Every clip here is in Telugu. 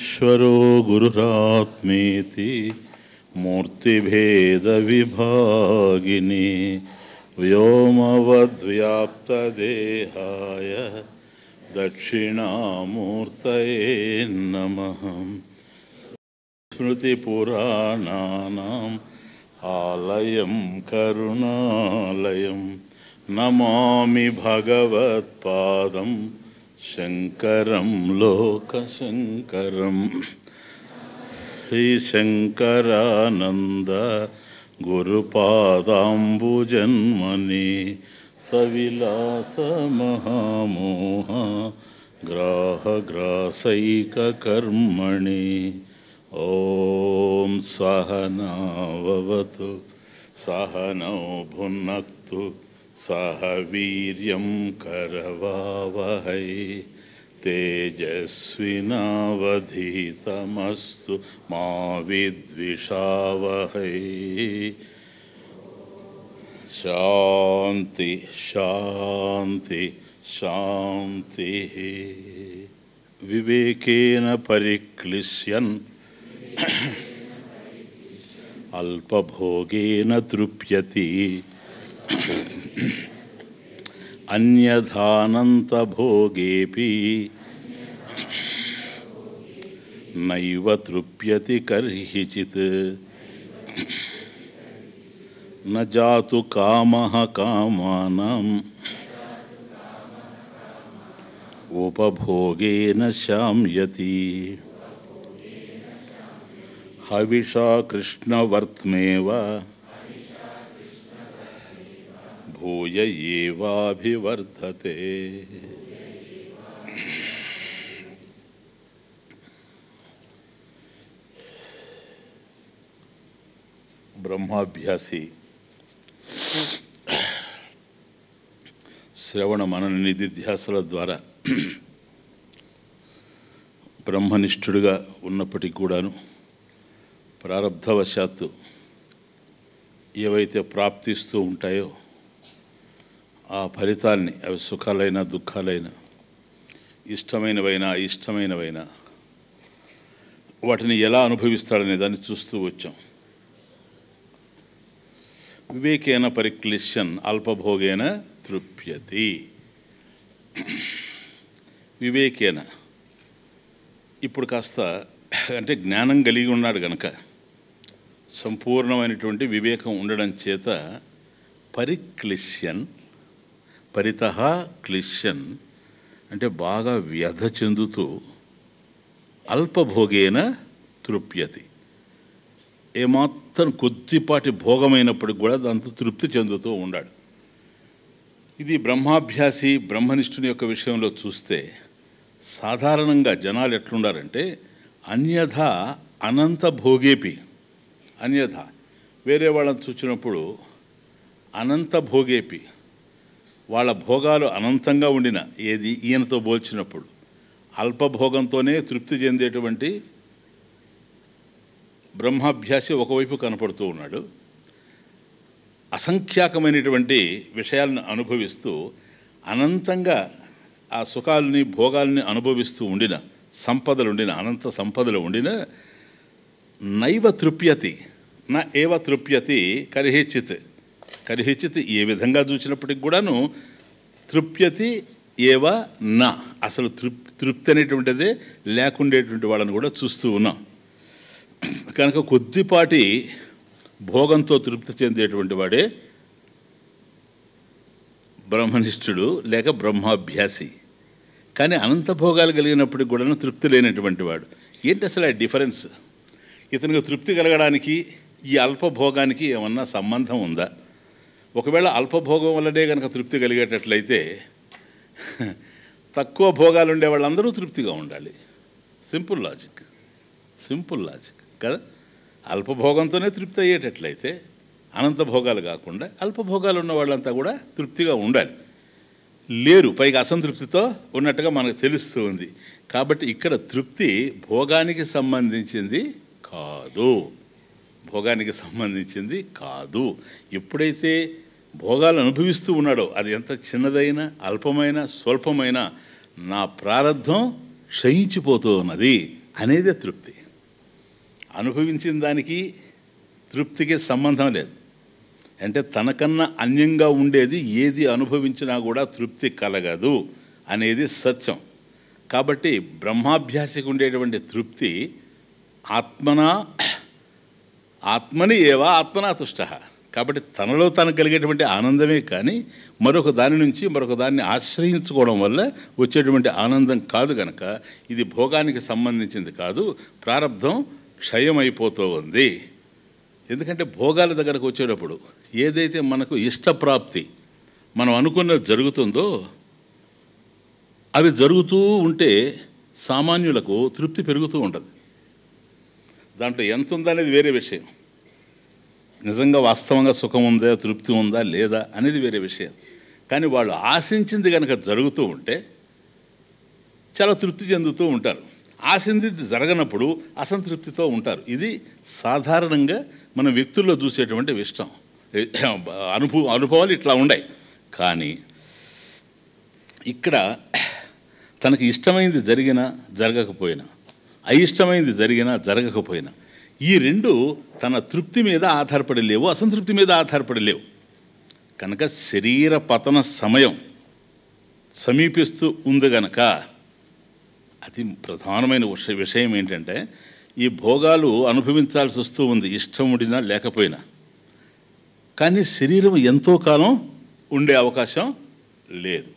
ఈశ్వరో గురురాత్మేతి మూర్తిభేద విభాగిని వ్యోమవద్వ్యాప్తదేహాయ దక్షిణామూర్తయే నమః. స్మృతిపురాణానాం ఆలయం కరుణాలయం నమామి భగవత్పాదం శంకరం లోకశంకరం. శ్రీశంకరానంద గురుపాదాంబుజన్మని సవిలాస మహామోహ గ్రాహగ్రాసైకకర్మణి. ఓం సహనావవతు సహనౌ భునక్తు సహ వీర్యం కరవావహై తేజస్వినావధీతమస్తు మా విద్విషావహై. శాంతి శాంతి శాంతి. వివేకేన పరిక్లిశ్యన్ అల్పభోగేన తృప్యతి అన్యథానంతభోగేపి నైవ తృప్యతి కర్హిచిత్. న జాతు కామః కామానాం ఉపభోగేన శామ్యతి. హవిషా కృష్ణవర్త్మేవ భూయ ఏవాభివర్ధతే. బ్రహ్మాభ్యాసి శ్రవణ మనన నిధిధ్యాసల ద్వారా బ్రహ్మనిష్ఠుడిగా ఉన్నప్పటికీ కూడాను ప్రారబ్ధవశాత్తు ఏవైతే ప్రాప్తిస్తూ ఉంటాయో ఆ ఫలితాల్ని, అవి సుఖాలైనా దుఃఖాలైనా ఇష్టమైనవైనా ఇష్టమైనవైనా వాటిని ఎలా అనుభవిస్తాడనే దాన్ని చూస్తూ వచ్చాం. వివేకేన పరిక్లిశ్యన్ అల్పభోగేన తృప్యతి. వివేకేన ఇప్పుడు కాస్త అంటే జ్ఞానం కలిగి ఉన్నాడు గనక, సంపూర్ణమైనటువంటి వివేకం ఉండడం చేత పరిక్లిశ్యన్, పరితః క్లిశ్యన్ అంటే బాగా వ్యధ చెందుతూ అల్పభోగేన తృప్యతి. ఏమాత్రం కొద్దిపాటి భోగమైనప్పటికి కూడా దాంతో తృప్తి చెందుతూ ఉన్నాడు. ఇది బ్రహ్మాభ్యాసి బ్రహ్మనిష్ఠుని యొక్క విషయంలో చూస్తే సాధారణంగా జనాలు ఎట్లుండారంటే అన్యథా అనంత భోగేపి. అన్యథా వేరే వాళ్ళని చూసినప్పుడు అనంత భోగేపి, వాళ్ళ భోగాలు అనంతంగా ఉండిన ఏది ఈయనతో పోల్చినప్పుడు అల్పభోగంతోనే తృప్తి చెందేటువంటి బ్రహ్మాభ్యాసి ఒకవైపు కనపడుతూ ఉన్నాడు. అసంఖ్యాకమైనటువంటి విషయాలను అనుభవిస్తూ అనంతంగా ఆ సుఖాలని భోగాల్ని అనుభవిస్తూ ఉండిన, సంపదలు ఉండిన, అనంత సంపదలు ఉండిన నైవ తృప్యతి నా ఏవ తృప్యతి కర్హిచిత్. కర్హిచిత్ ఏ విధంగా చూసినప్పటికి కూడాను తృప్యతి ఏవ నా, అసలు తృప్తి అనేటువంటిదే లేకుండేటువంటి వాళ్ళని కూడా చూస్తూ ఉన్నాం. కనుక కొద్దిపాటి భోగంతో తృప్తి చెందేటువంటి వాడే బ్రహ్మనిష్ఠుడు లేక బ్రహ్మాభ్యాసి. కానీ అనంత భోగాలు కలిగినప్పటికి కూడా తృప్తి లేనటువంటి వాడు. ఏంటి అసలు ఆ డిఫరెన్స్? ఇతనికి తృప్తి కలగడానికి ఈ అల్పభోగానికి ఏమన్నా సంబంధం ఉందా? ఒకవేళ అల్పభోగం వల్లనే కనుక తృప్తి కలిగేటట్లయితే తక్కువ భోగాలు ఉండే వాళ్ళందరూ తృప్తిగా ఉండాలి. సింపుల్ లాజిక్, సింపుల్ లాజిక్ కదా. అల్పభోగంతోనే తృప్తి అయ్యేటట్లయితే అనంత భోగాలు కాకుండా అల్పభోగాలు ఉన్న వాళ్ళంతా కూడా తృప్తిగా ఉండాలి. లేరు, పైగా అసంతృప్తితో ఉన్నట్టుగా మనకు తెలుస్తూ ఉంది. కాబట్టి ఇక్కడ తృప్తి భోగానికి సంబంధించింది కాదు, భోగానికి సంబంధించింది కాదు. ఎప్పుడైతే భోగాలు అనుభవిస్తూ ఉన్నాడో అది ఎంత చిన్నదైనా అల్పమైన స్వల్పమైన నా ప్రారబ్ధం క్షయించిపోతూ ఉన్నది. అనేదే తృప్తి. అనుభవించిన దానికి తృప్తికి సంబంధం లేదు. అంటే తనకన్నా అన్యంగా ఉండేది ఏది అనుభవించినా కూడా తృప్తి కలగదు అనేది సత్యం. కాబట్టి బ్రహ్మాభ్యాసికి ఉండేటువంటి తృప్తి ఆత్మని ఏవా ఆత్మనా తుష్ట. కాబట్టి తనలో తనకు కలిగేటువంటి ఆనందమే కానీ మరొక దాని నుంచి మరొక దాన్ని ఆశ్రయించుకోవడం వల్ల వచ్చేటువంటి ఆనందం కాదు కనుక ఇది భోగానికి సంబంధించింది కాదు. ప్రారబ్ధం క్షయమైపోతూ ఉంది. ఎందుకంటే భోగాల దగ్గరకు వచ్చేటప్పుడు ఏదైతే మనకు ఇష్టప్రాప్తి మనం అనుకున్నది జరుగుతుందో అవి జరుగుతూ ఉంటే సామాన్యులకు తృప్తి పెరుగుతూ ఉంటుంది. దాంట్లో ఎంత ఉందనేది వేరే విషయం. నిజంగా వాస్తవంగా సుఖం ఉందా, తృప్తి ఉందా లేదా అనేది వేరే విషయం. కానీ వాళ్ళు ఆశించింది కనుక జరుగుతూ ఉంటే చాలా తృప్తి చెందుతూ ఉంటారు. ఆశించింది జరగనప్పుడు అసంతృప్తితో ఉంటారు. ఇది సాధారణంగా మన వ్యక్తుల్లో చూసేటువంటి ఇష్టం అనుభవాలు ఇట్లా ఉన్నాయి. కానీ ఇక్కడ తనకి ఇష్టమైంది జరిగినా జరగకపోయినా, అయిష్టమైంది జరిగినా జరగకపోయినా ఈ రెండు తన తృప్తి మీద ఆధారపడి లేవు, అసంతృప్తి మీద ఆధారపడి లేవు. కనుక శరీర పతన సమయం సమీపిస్తూ ఉంది గనక అది ప్రధానమైన విషయం ఏంటంటే ఈ భోగాలు అనుభవించాల్సి వస్తూ ఉంది, ఇష్టం ఉండినా లేకపోయినా. కానీ శరీరం ఎంతో కాలం ఉండే అవకాశం లేదు.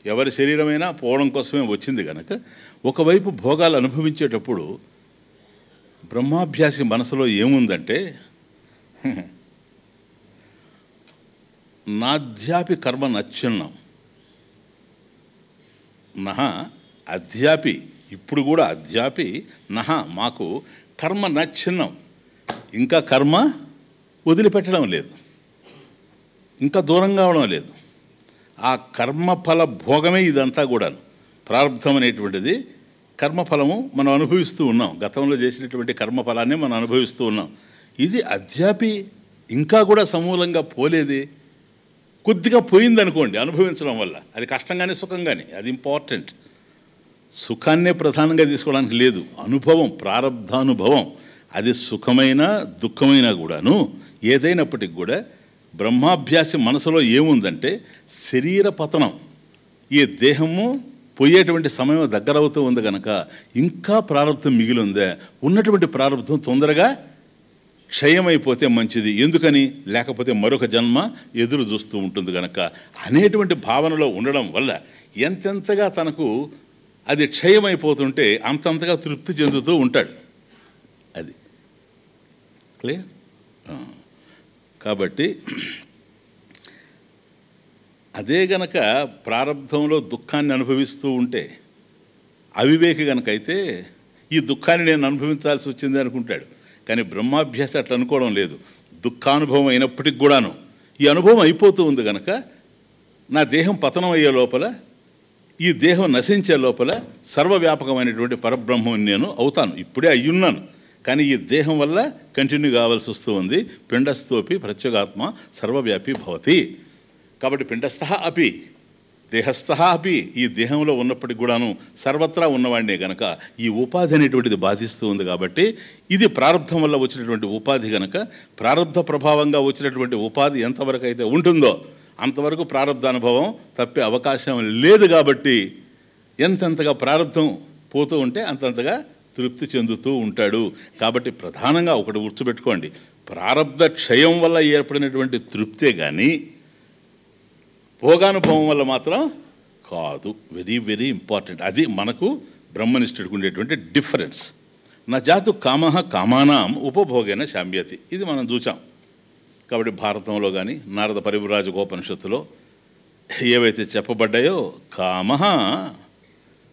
ఎవరి శరీరమైనా పోవడం కోసమే వచ్చింది కనుక ఒకవైపు భోగాలు అనుభవించేటప్పుడు బ్రహ్మాభ్యాసి మనసులో ఏముందంటే నాధ్యాపి కర్మ నచ్చున్నాం నహ అధ్యాపి, ఇప్పుడు కూడా అధ్యాపి నహ మాకు కర్మ నచ్చున్నాం, ఇంకా కర్మ వదిలిపెట్టడం లేదు, ఇంకా దూరం కావడం లేదు. ఆ కర్మఫల భోగమే ఇదంతా కూడా. ప్రారంధం అనేటువంటిది కర్మఫలము మనం అనుభవిస్తూ ఉన్నాం. గతంలో చేసినటువంటి కర్మఫలాన్ని మనం అనుభవిస్తూ ఉన్నాం. ఇది అధ్యాపి ఇంకా కూడా సమూలంగా పోలేది. కొద్దిగా పోయిందనుకోండి అనుభవించడం వల్ల, అది కష్టంగానే సుఖంగానే, అది ఇంపార్టెంట్. సుఖాన్నే ప్రధానంగా తీసుకోవడానికి లేదు, అనుభవం, ప్రారబ్ధానుభవం. అది సుఖమైన దుఃఖమైనా కూడాను ఏదైనప్పటికి కూడా బ్రహ్మాభ్యాసి మనసులో ఏముందంటే శరీర పతనం, ఈ దేహము పోయేటువంటి సమయం దగ్గరవుతూ ఉంది కనుక ఇంకా ప్రారంభం మిగిలి ఉందే, ఉన్నటువంటి ప్రారంభం తొందరగా క్షయమైపోతే మంచిది, ఎందుకని లేకపోతే మరొక జన్మ ఎదురు చూస్తూ ఉంటుంది కనుక అనేటువంటి భావనలో ఉండడం వల్ల ఎంతెంతగా తనకు అది క్షయమైపోతుంటే అంతంతగా తృప్తి చెందుతూ ఉంటాడు. అది క్లియర్. కాబట్టి అదే గనక ప్రారంధంలో దుఃఖాన్ని అనుభవిస్తూ ఉంటే అవివేకి గనక అయితే ఈ దుఃఖాన్ని నేను అనుభవించాల్సి వచ్చింది అనుకుంటాడు. కానీ బ్రహ్మాభ్యాసం అట్లా అనుకోవడం లేదు. దుఃఖానుభవం అయినప్పటికి కూడాను ఈ అనుభవం అయిపోతూ ఉంది కనుక నా దేహం పతనం అయ్యే లోపల, ఈ దేహం నశించే లోపల సర్వవ్యాపకమైనటువంటి పరబ్రహ్మం నేను అవుతాను, ఇప్పుడే అయ్యున్నాను. కానీ ఈ దేహం వల్ల కంటిన్యూ కావాల్సి వస్తూ ఉంది. పిండస్థోపి ప్రత్యేగాత్మ సర్వవ్యాపి భవతి. కాబట్టి పిండస్థ అపి దేహస్థ అపి, ఈ దేహంలో ఉన్నప్పటికి కూడాను సర్వత్రా ఉన్నవాడినే గనక ఈ ఉపాధి అనేటువంటిది బాధిస్తూ ఉంది. కాబట్టి ఇది ప్రారంధం వల్ల వచ్చినటువంటి ఉపాధి గనక ప్రారంధ ప్రభావంగా వచ్చినటువంటి ఉపాధి ఎంతవరకు అయితే ఉంటుందో అంతవరకు ప్రారంధ అనుభవం తప్పే అవకాశం లేదు. కాబట్టి ఎంతెంతగా ప్రారంధం పోతూ ఉంటే అంతంతగా తృప్తి చెందుతూ ఉంటాడు. కాబట్టి ప్రధానంగా ఒకటి గుర్తుపెట్టుకోండి, ప్రారంధ క్షయం వల్ల ఏర్పడినటువంటి తృప్తే కానీ భోగానుభవం వల్ల మాత్రం కాదు. Very very important. అది మనకు బ్రహ్మనిష్ఠుడికి ఉండేటువంటి డిఫరెన్స్. నా జాతు కామః కామానాం ఉపభోగేన శామ్యతి, ఇది మనం చూసాం. కాబట్టి భారతంలో కానీ నారద పరివ్రాజకోపనిషత్తులో ఏవైతే చెప్పబడ్డాయో కామః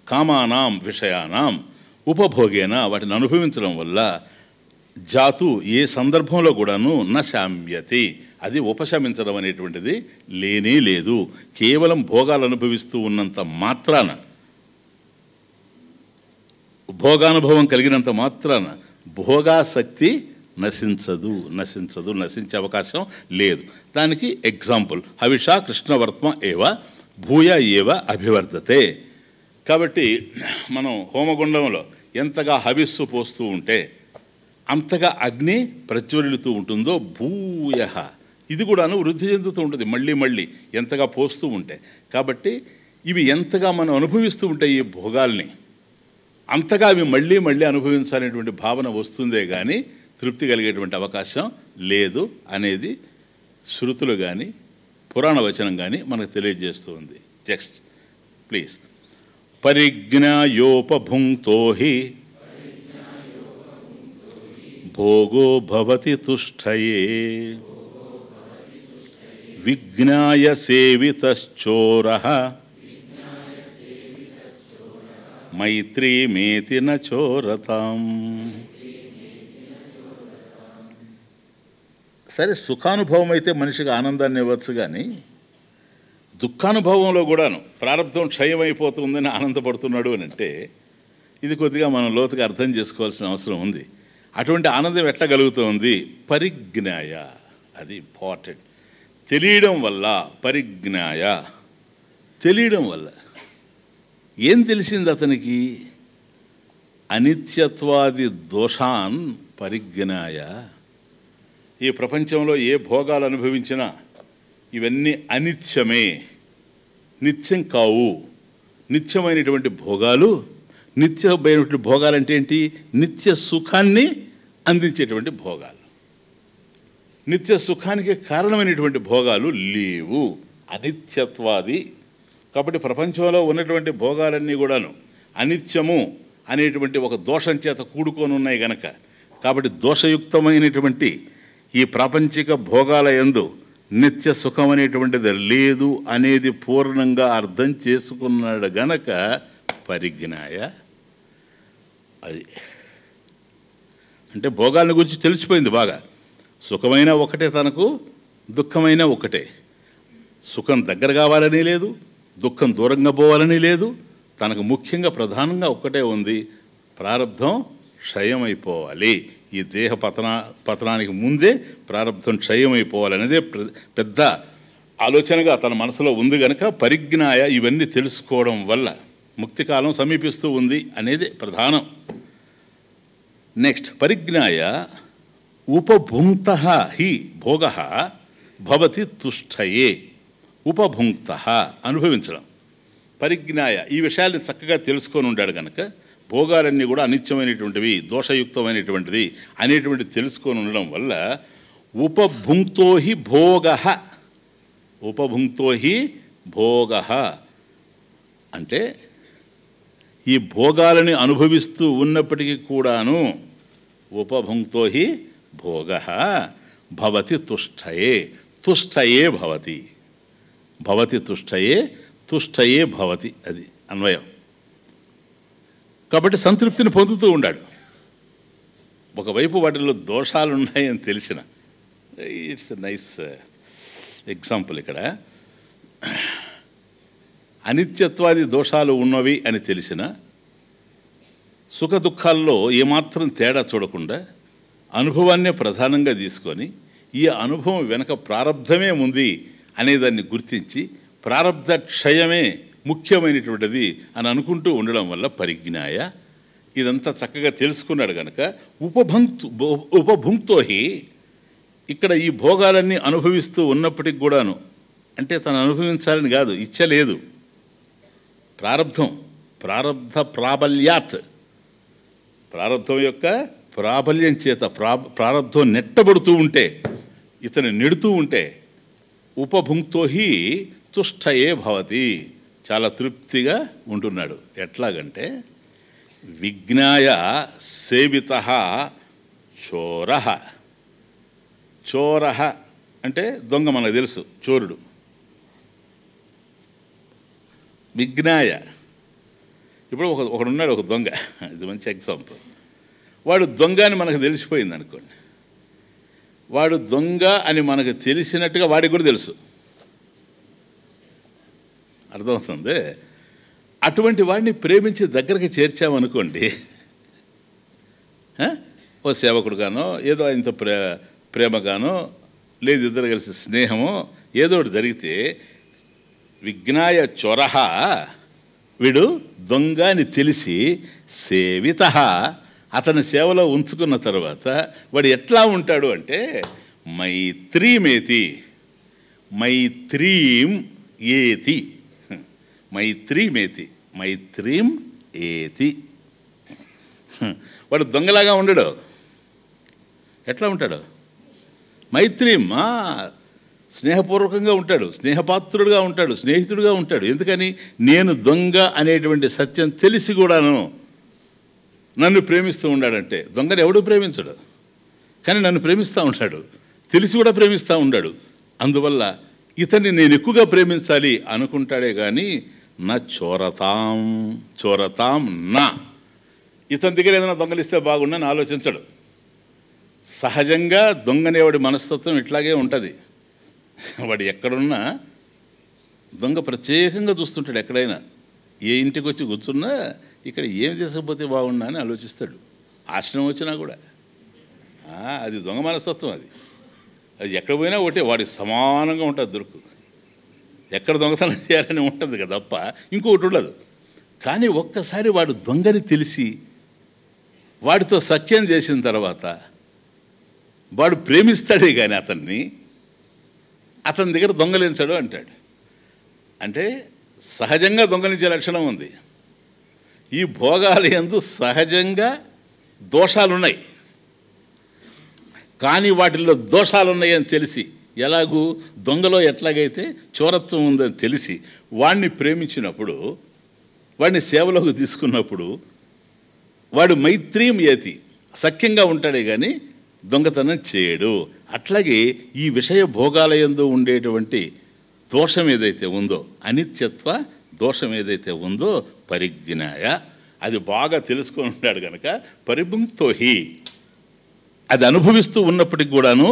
కామానాం విషయానాం ఉపభోగేన, వాటిని అనుభవించడం వల్ల జాతు ఏ సందర్భంలో కూడాను న శామ్యతి, అది ఉపశమించడం అనేటువంటిది లేనే లేదు. కేవలం భోగాలు అనుభవిస్తూ ఉన్నంత మాత్రాన, భోగానుభవం కలిగినంత మాత్రాన భోగాసక్తి నశించే అవకాశం లేదు. దానికి ఎగ్జాంపుల్ హవిషా కృష్ణవర్త్మ ఏవ భూయ ఏవ అభివర్ధతే. కాబట్టి మనం హోమగుండంలో ఎంతగా హవిస్సు పోస్తూ ఉంటే అంతగా అగ్ని ప్రజ్వలితూ ఉంటుందో భూయ ఇది కూడాను వృద్ధి చెందుతూ ఉంటుంది మళ్ళీ మళ్ళీ ఎంతగా పోస్తూ ఉంటే. కాబట్టి ఇవి ఎంతగా మనం అనుభవిస్తూ ఉంటే ఈ భోగాల్ని అంతగా అవి మళ్ళీ మళ్ళీ అనుభవించాలనేటువంటి భావన వస్తుందే కానీ తృప్తి కలిగేటువంటి అవకాశం లేదు అనేది శృతులు కానీ పురాణ వచనం కానీ మనకు తెలియజేస్తూ ఉంది. Next please. పరిజ్ఞాయోపభుంక్తో హి భోగో భవతి తుష్టయే విజ్ఞాయ సేవితశ్చోరః మైత్రీమేతి న చోరతాం. సరే, సుఖానుభవం అయితే మనిషికి ఆనందాన్ని ఇవ్వచ్చు, కానీ దుఃఖానుభవంలో కూడాను ప్రారంభం క్షయమైపోతుందని ఆనందపడుతున్నాడు అని అంటే ఇది కొద్దిగా మనం లోతుగా అర్థం చేసుకోవాల్సిన అవసరం ఉంది. అటువంటి ఆనందం ఎట్లా కలుగుతుంది? పరిజ్ఞాయ, అది ఇంపార్టెంట్. తెలియడం వల్ల, పరిజ్ఞాయ తెలియడం వల్ల ఏం తెలిసింది అతనికి? అనిత్యత్వాది దోషాన్ పరిజ్ఞాయ. ఈ ప్రపంచంలో ఏ భోగాలు అనుభవించినా ఇవన్నీ అనిత్యమే, నిత్యం కావు. నిత్యమైనటువంటి భోగాలు, నిత్యమైనటువంటి భోగాలు అంటే ఏంటి? నిత్య సుఖాన్ని అందించేటువంటి భోగాలు, నిత్య సుఖానికి కారణమైనటువంటి భోగాలు లేవు, అనిత్యత్వాది. కాబట్టి ప్రపంచంలో ఉన్నటువంటి భోగాలన్నీ కూడాను అనిత్యము అనేటువంటి ఒక దోషం చేత కూడుకొని ఉన్నాయి గనక, కాబట్టి దోషయుక్తమైనటువంటి ఈ ప్రాపంచిక భోగాల యందు నిత్య సుఖం అనేటువంటిది లేదు అనేది పూర్ణంగా అర్థం చేసుకున్నాడు గనక పరిజ్ఞాయ. అది అంటే భోగాలను గురించి తెలిసిపోయింది బాగా. సుఖమైన ఒకటే తనకు, దుఃఖమైన ఒకటే. సుఖం దగ్గర కావాలని లేదు, దుఃఖం దూరంగా పోవాలని లేదు. తనకు ముఖ్యంగా ప్రధానంగా ఒక్కటే ఉంది, ప్రారంధం క్షయమైపోవాలి. ఈ దేహ పతనానికి ముందే ప్రారంధం క్షయమైపోవాలనేదే పెద్ద ఆలోచనగా తన మనసులో ఉంది కనుక పరిజ్ఞాయ ఇవన్నీ తెలుసుకోవడం వల్ల ముక్తికాలం సమీపిస్తూ ఉంది అనేది ప్రధానం. నెక్స్ట్, పరిజ్ఞాయ ఉపభుంక్త హి భోగ భవతి తుష్టయే. ఉపభుంక్త అనుభవించడం, పరిజ్ఞాయ ఈ విషయాల్ని చక్కగా తెలుసుకొని ఉండాడు కనుక భోగాలన్నీ కూడా అనిత్యమైనటువంటివి, దోషయుక్తమైనటువంటిది అనేటువంటి తెలుసుకొని ఉండడం వల్ల ఉపభుంక్తో హి భోగ, ఉపభుంక్తో హి భోగ అంటే ఈ భోగాలని అనుభవిస్తూ ఉన్నప్పటికీ కూడాను ఉపభుంక్తో హి భోగ భవతి తుష్టయే. తుష్టయే భవతి, భవతి తుష్టయే, తుష్టయే భవతి, అది అన్వయం. కాబట్టి సంతృప్తిని పొందుతూ ఉండాడు. ఒకవైపు వాటిలో దోషాలు ఉన్నాయని తెలిసిన, ఇట్స్ నైస్ ఎగ్జాంపుల్ ఇక్కడ. అనిత్యత్వాది దోషాలు ఉన్నవి అని తెలిసిన, సుఖ దుఃఖాల్లో ఏమాత్రం తేడా చూడకుండా అనుభవాన్నే ప్రధానంగా తీసుకొని ఈ అనుభవం వెనక ప్రారంధమే ఉంది అనేదాన్ని గుర్తించి ప్రారంధ క్షయమే ముఖ్యమైనటువంటిది అని అనుకుంటూ ఉండడం వల్ల పరిజ్ఞాయ ఇదంతా చక్కగా తెలుసుకున్నాడు కనుక ఉపభుంక్తోహి ఇక్కడ ఈ భోగాలన్నీ అనుభవిస్తూ ఉన్నప్పటికి కూడాను, అంటే తను అనుభవించాలని కాదు, ఇచ్చలేదు, ప్రారంధం, ప్రారంధ ప్రాబల్యాత్, ప్రారంధం యొక్క ప్రాబల్యం చేత ప్రారంధం నెట్టబడుతూ ఉంటే, ఇతను నెడుతూ ఉంటే ఉపభుంక్తోహి తుష్టయే భవతి, చాలా తృప్తిగా ఉంటున్నాడు. ఎట్లాగంటే విజ్ఞాయ సేవిత చోర. చోర అంటే దొంగ, మనకు తెలుసు, చోరుడు. విజ్ఞాయ, ఇప్పుడు ఒకడున్నాడు, ఒక దొంగ, ఇది మంచి ఎగ్జాంపుల్. వాడు దొంగ అని మనకు తెలిసిపోయింది అనుకోండి, వాడు దొంగ అని మనకు తెలిసినట్టుగా వాడికి కూడా తెలుసు, అర్థమవుతుంది. అటువంటి వాడిని ప్రేమించి దగ్గరికి చేర్చామనుకోండి, ఓ సేవకుడుగానో ఏదో ఆయనతో ప్రేమగానో లేదు, ఇద్దరు కలిసి స్నేహమో ఏదో ఒకటి జరిగితే విజ్ఞాయ చొరహ వీడు దొంగ అని తెలిసి సేవిత, అతని సేవలో ఉంచుకున్న తర్వాత వాడు ఎట్లా ఉంటాడు అంటే మైత్రీమేతి, మైత్రీం ఏతి, మైత్రీమేతి, మైత్రీం ఏతి. వాడు దొంగలాగా ఉండడు. ఎట్లా ఉంటాడు? మైత్రీం, స్నేహపూర్వకంగా ఉంటాడు, స్నేహపాత్రుడుగా ఉంటాడు, స్నేహితుడుగా ఉంటాడు. ఎందుకని? నేను దొంగ అనేటువంటి సత్యం తెలిసి కూడాను నన్ను ప్రేమిస్తూ ఉన్నాడంటే, దొంగని ఎవడు ప్రేమించడు, కానీ నన్ను ప్రేమిస్తూ ఉంటాడు, తెలిసి కూడా ప్రేమిస్తూ ఉన్నాడు. అందువల్ల ఇతన్ని నేను ఎక్కువగా ప్రేమించాలి అనుకుంటాడే కానీ నా చోరతాం, చోరతాం నా, ఇతని దగ్గర ఏదైనా దొంగలిస్తే బాగుండని ఆలోచించడు. సహజంగా దొంగనేవాడి మనస్తత్వం ఇట్లాగే ఉంటుంది. వాడు ఎక్కడున్నా దొంగ ప్రత్యేకంగా చూస్తుంటాడు. ఎక్కడైనా ఏ ఇంటికి వచ్చి కూర్చున్నా ఇక్కడ ఏం తీసుకపోతే బాగున్నా అని ఆలోచిస్తాడు. ఆశ్రమం వచ్చినా కూడా అది దొంగ మనస్తత్వం. అది ఎక్కడ పోయినా ఒకటే, వాడికి సమానంగా ఉంటుంది దొరుకు. ఎక్కడ దొంగతనం చేయాలని ఉంటుంది కదా తప్ప ఇంకొకటి ఉండదు. కానీ ఒక్కసారి వాడు దొంగని తెలిసి వాడితో సఖ్యం చేసిన తర్వాత వాడు ప్రేమిస్తాడే కానీ అతని దగ్గర దొంగలించడు అంటాడు. అంటే సహజంగా దొంగలించే లక్షణం ఉంది. ఈ భోగాల యందు సహజంగా దోషాలున్నాయి, కానీ వాటిల్లో దోషాలున్నాయని తెలిసి, ఎలాగూ దొంగలో ఎట్లాగైతే చోరత్వం ఉందని తెలిసి వాడిని ప్రేమించినప్పుడు, వాడిని సేవలోకి తీసుకున్నప్పుడు వాడు మైత్రీం ఏతి, సఖ్యంగా ఉంటాడే కానీ దొంగతనం చేయడు. అట్లాగే ఈ విషయ భోగాల యందు ఉండేటువంటి దోషం ఏదైతే ఉందో, అనిత్యత్వ దోషం ఏదైతే ఉందో పరిజ్ఞాయ, అది బాగా తెలుసుకొని ఉంటాడు కనుక పరిభుక్తోహి, అది అనుభవిస్తూ ఉన్నప్పటికి కూడాను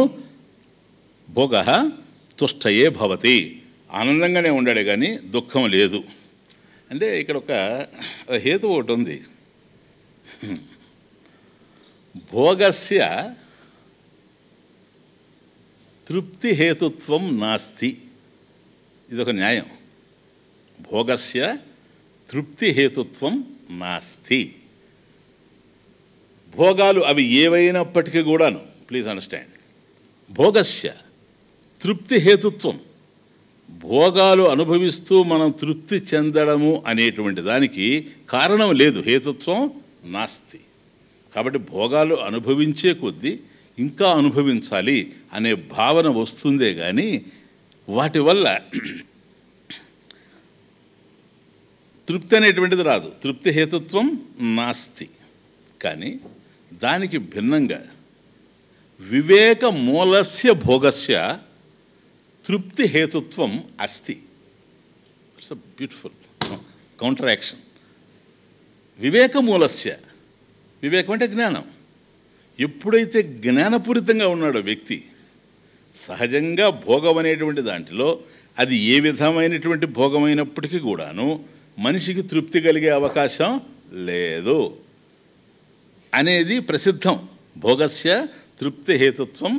భోగ తుష్టయే భవతి, ఆనందంగానే ఉండాడు కానీ దుఃఖం లేదు. అంటే ఇక్కడ ఒక హేతు ఒకటి ఉంది. భోగస్య తృప్తి హేతుత్వం నాస్తి, ఇదొక న్యాయం. భోగస్య తృప్తి హేతుత్వం నాస్తి. భోగాలు అవి ఏవైనప్పటికీ కూడాను, ప్లీజ్ అండర్స్టాండ్, భోగస్య తృప్తి హేతుత్వం, భోగాలు అనుభవిస్తూ మనం తృప్తి చెందడము అనేటువంటి దానికి కారణం లేదు, హేతుత్వం నాస్తి. కాబట్టి భోగాలు అనుభవించే కొద్దీ ఇంకా అనుభవించాలి అనే భావన వస్తుందే కానీ వాటి వల్ల తృప్తి అనేటువంటిది రాదు. తృప్తి హేతుత్వం నాస్తి. కానీ దానికి భిన్నంగా వివేక మూలస్య భోగస్య తృప్తి హేతుత్వం అస్తి. It's a beautiful counter action. వివేక మూలస్య, వివేకం అంటే జ్ఞానం. ఎప్పుడైతే జ్ఞానపూరితంగా ఉన్నాడో వ్యక్తి, సహజంగా భోగం అనేటువంటి దాంట్లో అది ఏ విధమైనటువంటి భోగమైనప్పటికీ కూడాను మనిషికి తృప్తి కలిగే అవకాశం లేదు అనేది ప్రసిద్ధం. భోగస్య తృప్తి హేతుత్వం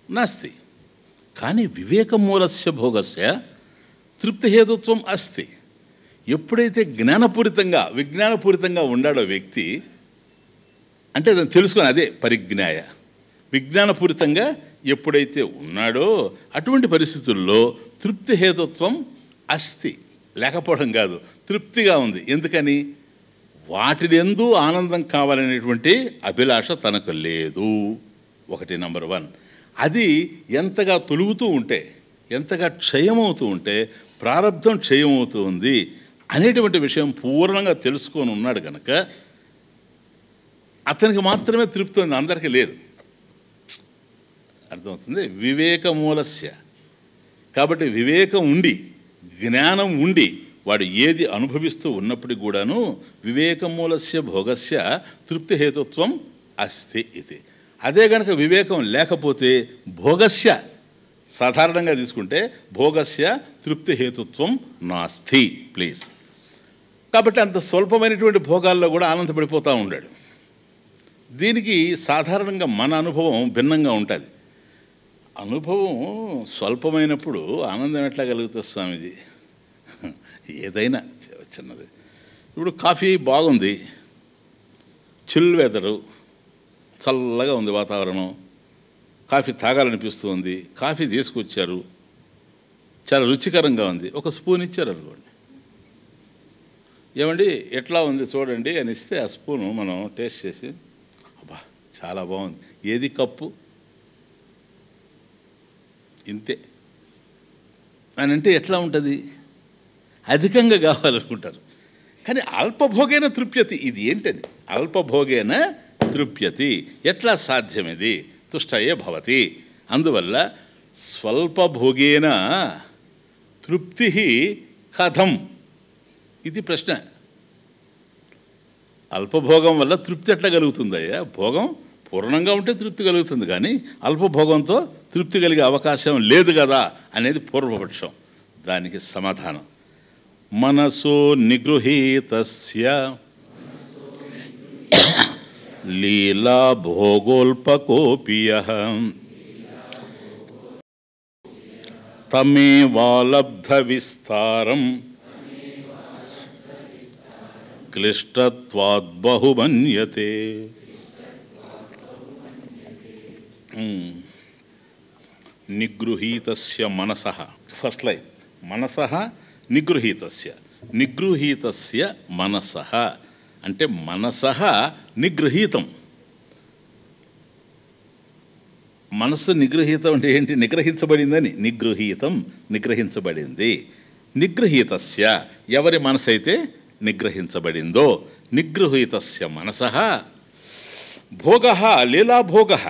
నాస్తి. కానీ వివేకమూలస్య భోగస్య తృప్తి హేతుత్వం అస్తి. ఎప్పుడైతే జ్ఞానపూరితంగా విజ్ఞానపూరితంగా ఉండాడో వ్యక్తి, అంటే దాన్ని తెలుసుకొని, అదే పరిజ్ఞాయ, విజ్ఞానపూరితంగా ఎప్పుడైతే ఉన్నాడో అటువంటి పరిస్థితుల్లో తృప్తి హేతుత్వం అస్తి, లేకపోవడం కాదు, తృప్తిగా ఉంది. ఎందుకని? వాటినందు ఆనందం కావాలనేటువంటి అభిలాష తనకు లేదు. ఒకటి, నంబర్ 1. అది ఎంతగా తొలుగుతూ ఉంటే, ఎంతగా క్షయమవుతూ ఉంటే ప్రారంధం క్షయమవుతూ ఉంది అనేటువంటి విషయం పూర్ణంగా తెలుసుకొని ఉన్నాడు కనుక అతనికి మాత్రమే తృప్తి ఉంది, అందరికీ లేదు. అర్థమవుతుంది? వివేకమూలస్య. కాబట్టి వివేకం ఉండి జ్ఞానం ఉండి వాడు ఏది అనుభవిస్తూ ఉన్నప్పటికి కూడాను వివేకమూలస్య భోగస్య తృప్తి హేతుత్వం అస్తి ఇది. అదే కనుక వివేకం లేకపోతే భోగస్య, సాధారణంగా తీసుకుంటే భోగస్య తృప్తి హేతుత్వం నాస్తి. ప్లీజ్. కాబట్టి అంత స్వల్పమైనటువంటి భోగాల్లో కూడా ఆనందపడిపోతూ ఉన్నాడు. దీనికి సాధారణంగా మన అనుభవం భిన్నంగా ఉంటుంది. అనుభవం స్వల్పమైనప్పుడు ఆనందం ఎట్లా కలుగుతుంది స్వామీజీ? ఏదైనా చిన్నది ఇప్పుడు కాఫీ బాగుంది, చిల్ వెదరు, చల్లగా ఉంది వాతావరణం, కాఫీ తాగాలనిపిస్తుంది, కాఫీ తీసుకొచ్చారు, చాలా రుచికరంగా ఉంది, ఒక స్పూన్ ఇచ్చారు అనుకోండి, ఏమండి ఎట్లా ఉంది చూడండి అని ఇస్తే ఆ స్పూను మనం టేస్ట్ చేసి అబ్బా చాలా బాగుంది, ఏది కప్పు ఇంతే అని అంటే ఎట్లా ఉంటుంది? అధికంగా కావాలనుకుంటారు. కానీ అల్పభోగేన తృప్యతి, ఇది ఏంటది? అల్పభోగేన తృప్యతి, ఎట్లా సాధ్యం ఇది? తుష్టయే భవతి. అందువల్ల స్వల్పభోగేన తృప్తి కథం ఇది ప్రశ్న. అల్పభోగం వల్ల తృప్తి ఎట్లా కలుగుతుందయ్యా? భోగం పూర్ణంగా ఉంటే తృప్తి కలుగుతుంది, కానీ అల్పభోగంతో తృప్తి కలిగే అవకాశం లేదు కదా అనేది పూర్వపక్షం. దానికి సమాధానం మనసో నిగృహీతస్య లీలా భోగోల్పకోపియః తమేవాలబ్ధ విస్తారం క్లిష్టత్వాద్ బహుమన్యతే. నిగృహీతస్య మనసః, ఫస్ట్ లైన్, మనసః నిగృహీతస్య. నిగృహీతస్య మనసః అంటే మనసః నిగృహీతం. మనస్సు నిగృహీతం అంటే ఏంటి? నిగ్రహించబడిందని. నిగృహీతం నిగ్రహించబడింది. నిగృహీతస్య ఎవరి మనసు అయితే నిగ్రహించబడిందో, నిగృహీతస్య మనసః భోగః లీలాభోగః.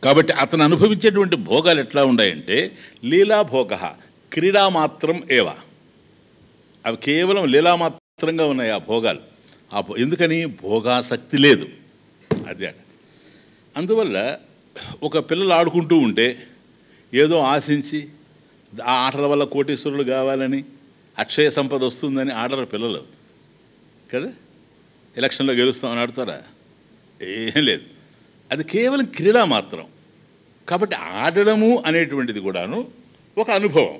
కాబట్టి అతను అనుభవించేటువంటి భోగాలు ఎట్లా ఉన్నాయంటే లీలాభోగః క్రీడామాత్రం ఏవ, అవి కేవలం లీలామాత్రంగా ఉన్నాయి ఆ భోగాలు. ఎందుకని? భోగాసక్తి లేదు, అది. అందువల్ల ఒక పిల్లలు ఆడుకుంటూ ఉంటే ఏదో ఆశించి ఆ ఆటల వల్ల కోటీశ్వరులు కావాలని, అక్షయ సంపద వస్తుందని ఆడరు పిల్లలు కదా. ఎలక్షన్లో గెలుస్తామని ఆడతారా? ఏం లేదు, అది కేవలం క్రీడా మాత్రం. కాబట్టి ఆడడము అనేటువంటిది కూడాను ఒక అనుభవం.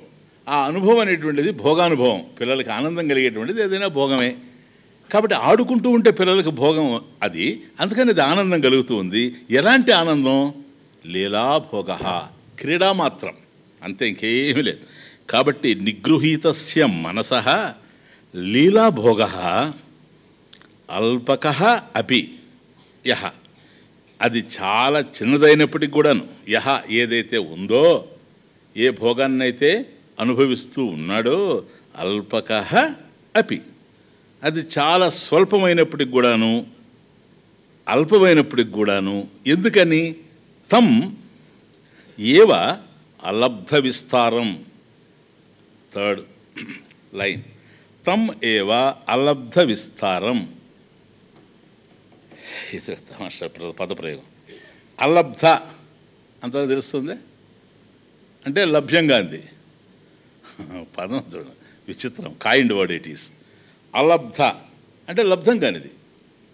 ఆ అనుభవం అనేటువంటిది భోగానుభవం. పిల్లలకి ఆనందం కలిగేటువంటిది ఏదైనా భోగమే. కాబట్టి ఆడుకుంటూ ఉంటే పిల్లలకు భోగం అది, అందుకని అది ఆనందం కలుగుతూ ఉంది. ఎలాంటి ఆనందం? లీలాభోగ, క్రీడా మాత్రం, అంతే, ఇంకేమీ లేదు. కాబట్టి నిగృహీతస్య మనసః లీలాభోగ అల్పకః అపి యహ, అది చాలా చిన్నదైనప్పటికి కూడాను, యహ ఏదైతే ఉందో, ఏ భోగాన్నైతే అనుభవిస్తూ ఉన్నాడో, అల్పకః అపి, అది చాలా స్వల్పమైనప్పటికి కూడాను, అల్పమైనప్పటికి కూడాను. ఎందుకని? తం ఏవ అలబ్ధ విస్తారం. థర్డ్ లైన్, తం ఏవ అలబ్ధ విస్తారం. ఇది తమాషా పదప్రయోగం. అలబ్ధ అంతా తెలుస్తుంది అంటే లభ్యంగా అంది. పదం చూడండి విచిత్రం, కాయిండ్ వర్డ్ ఇట్ ఈస్. అలబ్ధ అంటే లబ్ధం కానిది,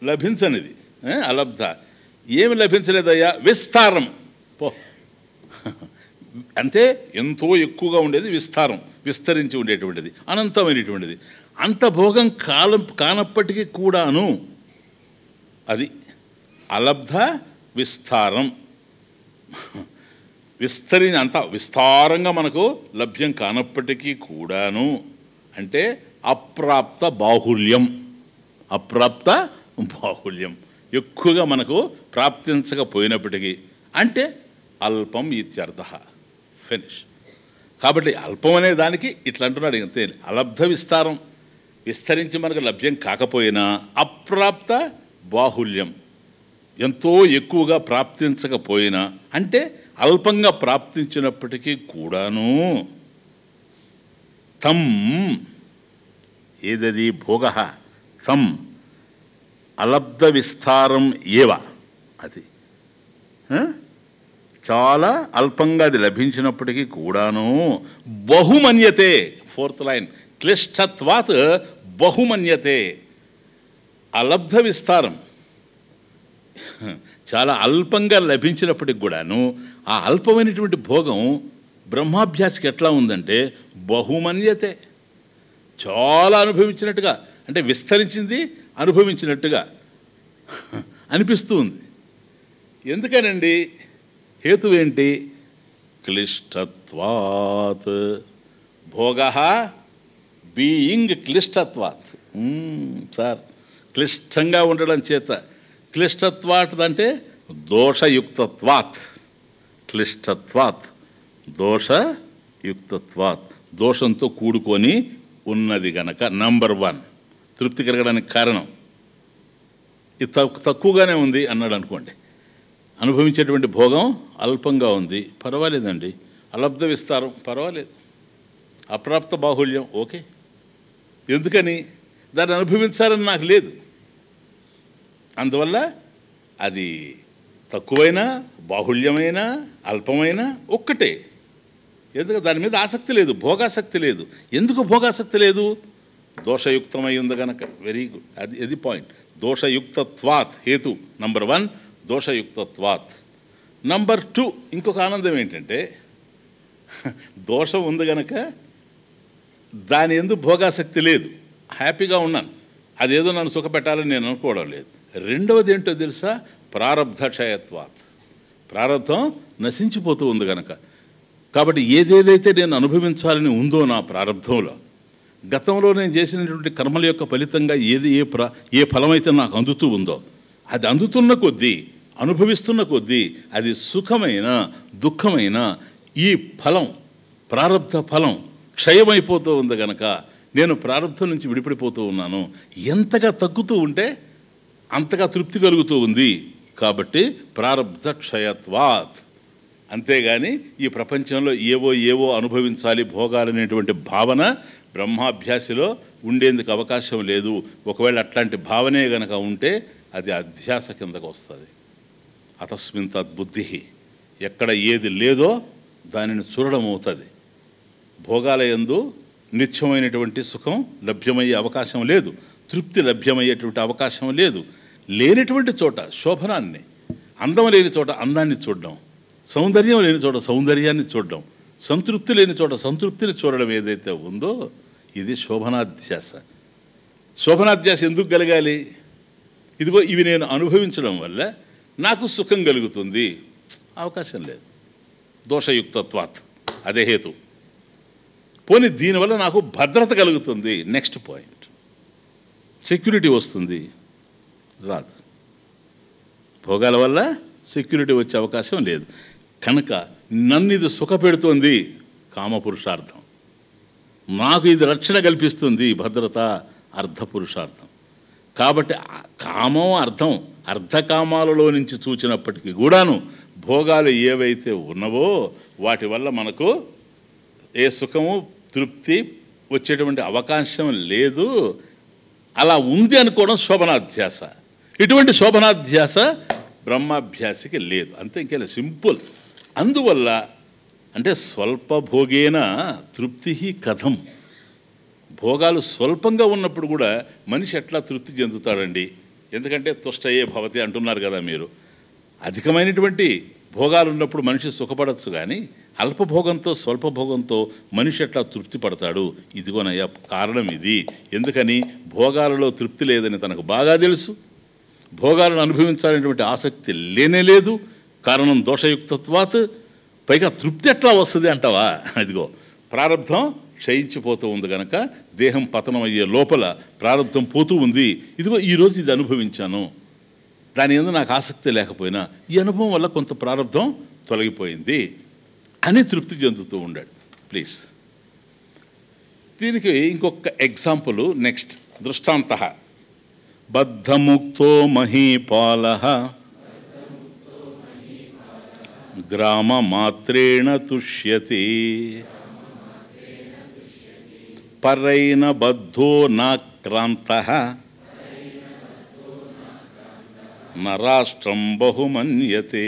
లభించనిది. అలబ్ధ ఏమి లభించలేదయ్యా? విస్తారం. పో అంటే ఎంతో ఎక్కువగా ఉండేది విస్తారం, విస్తరించి ఉండేటువంటిది, అనంతమైనటువంటిది. అంత భోగం కానప్పటికీ కూడాను అది అలబ్ధ విస్తారం. అంత విస్తారంగా మనకు లభ్యం కానప్పటికీ కూడాను అంటే అప్రాప్త బాహుల్యం. అప్రాప్త బాహుల్యం, ఎక్కువగా మనకు ప్రాప్తించకపోయినప్పటికీ అంటే అల్పం ఇత్యర్థ. ఫినిష్. కాబట్టి అల్పం అనే దానికి ఇట్లా అంటున్నాడు, అంతే. అలబ్ధ విస్తారం, విస్తరించి మనకు లభ్యం కాకపోయినా, అప్రాప్త బాహుల్యం, ఎంతో ఎక్కువగా ప్రాప్తించకపోయినా అంటే అల్పంగా ప్రాప్తించినప్పటికీ కూడాను తం ఏదది భోగ తం అలబ్ధ విస్తారం ఏవ, అది చాలా అల్పంగా అది లభించినప్పటికీ కూడాను బహుమన్యతే. Fourth line, క్లిష్టత్వాత్ బహుమన్యతే. అలబ్ధ విస్తారం చాలా అల్పంగా లభించినప్పటికి కూడాను ఆ అల్పమైనటువంటి భోగం బ్రహ్మాభ్యాసికి ఎట్లా ఉందంటే బహుమన్యతే, చాలా అనుభవించినట్టుగా, అంటే విస్తరించింది అనుభవించినట్టుగా అనిపిస్తూ ఉంది. ఎందుకనండి? హేతువేంటి? క్లిష్టత్వాత్. భోగ బీయింగ్ క్లిష్టత్వాత్. సార్, క్లిష్టంగా ఉండడం చేత. క్లిష్టత్వాత్ అంటే దోషయుక్తత్వాత్. క్లిష్టత్వాత్ దోషయుక్తత్వాత్, దోషంతో కూడుకొని ఉన్నది గనక. నంబర్ 1 తృప్తి కలగడానికి కారణం ఇది తక్కువగానే ఉంది అన్నాడు అనుకోండి. అనుభవించేటువంటి భోగం అల్పంగా ఉంది, పర్వాలేదండి. అలబ్ధ విస్తారం పర్వాలేదు. అప్రాప్త బాహుళ్యం ఓకే. ఎందుకని? దాన్ని అనుభవించాలని నాకు లేదు. అందువల్ల అది తక్కువైనా బాహుళ్యమైనా అల్పమైనా ఒక్కటే. ఎందుకు? దాని మీద ఆసక్తి లేదు, భోగాసక్తి లేదు. ఎందుకు భోగాసక్తి లేదు? దోషయుక్తమై ఉంది గనక. Very good. అది పాయింట్. దోషయుక్తత్వాత్ హేతు నంబర్ 1 దోషయుక్తత్వాత్. నంబర్ 2 ఇంకొక ఆనందం ఏంటంటే దోషం ఉంది గనక దాని ఎందుకు భోగాసక్తి లేదు, హ్యాపీగా ఉన్నాను. అదేదో నన్ను సుఖపెట్టాలని నేను అనుకోవడం లేదు. రెండవది ఏంటో తెలుసా? ప్రారబ్ధక్షయత్వాత్. ప్రారబ్ధం నశించిపోతూ ఉంది గనక. కాబట్టి ఏదేదైతే నేను అనుభవించాలని ఉందో నా ప్రారబ్ధంలో, గతంలో నేను చేసినటువంటి కర్మల యొక్క ఫలితంగా ఏ ఫలమైతే నాకు అందుతూ ఉందో, అది అందుతున్న కొద్దీ, అనుభవిస్తున్న కొద్దీ అది సుఖమైన దుఃఖమైన ఈ ఫలం, ప్రారబ్ధ ఫలం క్షయమైపోతూ ఉంది గనక నేను ప్రారబ్ధం నుంచి విడిపడిపోతూ ఉన్నాను. ఎంతగా తగ్గుతూ ఉంటే అంతగా తృప్తి కలుగుతూ ఉంది. కాబట్టి ప్రారబ్ధ క్షయత్వాత్. అంతేగాని ఈ ప్రపంచంలో ఏవో అనుభవించాలి భోగాలనేటువంటి భావన బ్రహ్మాభ్యాసిలో ఉండేందుకు అవకాశం లేదు. ఒకవేళ అట్లాంటి భావనే గనక ఉంటే అది అధ్యాస కిందకు వస్తుంది. అతస్మిన్ తద్బుద్ధి. ఎక్కడ ఏది లేదో దానిని చూడడం అవుతుంది. భోగాలయందు నిత్యమైనటువంటి సుఖం లభ్యమయ్యే అవకాశం లేదు, తృప్తి లభ్యమయ్యేటువంటి అవకాశం లేదు. లేనటువంటి చోట శోభనాన్ని, అందం లేని చోట అందాన్ని చూడడం, సౌందర్యం లేని చోట సౌందర్యాన్ని చూడడం, సంతృప్తి లేని చోట సంతృప్తిని చూడడం ఏదైతే ఉందో ఇది శోభనాధ్యాస. శోభనాధ్యాస ఎందుకు కలగాలి? ఇదిగో ఇవి నేను అనుభవించడం వల్ల నాకు సుఖం కలుగుతుంది, అవకాశం లేదు. దోషయుక్తత్వాత్ అదే హేతు. పోనీ దీనివల్ల నాకు భద్రత కలుగుతుంది, నెక్స్ట్ పాయింట్. సెక్యూరిటీ వస్తుంది, రాదు. భోగాల వల్ల సెక్యూరిటీ వచ్చే అవకాశం లేదు కనుక నన్ను ఇది సుఖపెడుతుంది కామపురుషార్థం, నాకు ఇది రక్షణ కల్పిస్తుంది భద్రత అర్ధపురుషార్థం. కాబట్టి కామం అర్థం అర్ధకామాలలో నుంచి చూచినప్పటికీ కూడాను భోగాలు ఏవైతే ఉన్నవో వాటి వల్ల మనకు ఏ సుఖము తృప్తి వచ్చేటువంటి అవకాశం లేదు. అలా ఉంది అనుకోవడం శోభనాధ్యాస. ఇటువంటి శోభనాధ్యాస బ్రహ్మాభ్యాసికి లేదు. అంతే, ఇంకేలా సింపుల్. అందువల్ల అంటే స్వల్పభోగేన తృప్తి కథం. భోగాలు స్వల్పంగా ఉన్నప్పుడు కూడా మనిషి ఎట్లా తృప్తి చెందుతాడండి? ఎందుకంటే తుష్టయే భవతి అంటున్నారు కదా మీరు. అధికమైనటువంటి భోగాలు ఉన్నప్పుడు మనిషి సుఖపడచ్చు, కానీ అల్పభోగంతో స్వల్పభోగంతో మనిషి ఎట్లా తృప్తి పడతాడు? ఇదిగోనయ్యా కారణం ఇది. ఎందుకని? భోగాలలో తృప్తి లేదని తనకు బాగా తెలుసు, భోగాలను అనుభవించాలనేటువంటి ఆసక్తి లేనేలేదు. కారణం దోషయుక్తత్వాత్. పైగా తృప్తి ఎట్లా వస్తుంది అంటావా? అదిగో ప్రారబ్ధం క్షయించిపోతూ ఉంది కనుక దేహం పతనం అయ్యే లోపల ప్రారబ్ధం పోతూ ఉంది. ఇదిగో ఈరోజు ఇది అనుభవించాను, దాని యందు నాకు ఆసక్తి లేకపోయినా ఈ అనుభవం వల్ల కొంత ప్రారబ్ధం తొలగిపోయింది అని తృప్తి చెందుతూ ఉండాడు. ప్లీజ్, దీనికి ఇంకొక ఎగ్జాంపుల్ నెక్స్ట్. దృష్టాంత బద్ధముక్తో మహీపాలః గ్రామమాత్రేణ తుష్యతి పరైన బద్ధో నాక్రాంతః న రాష్ట్రం బహుమన్యతే.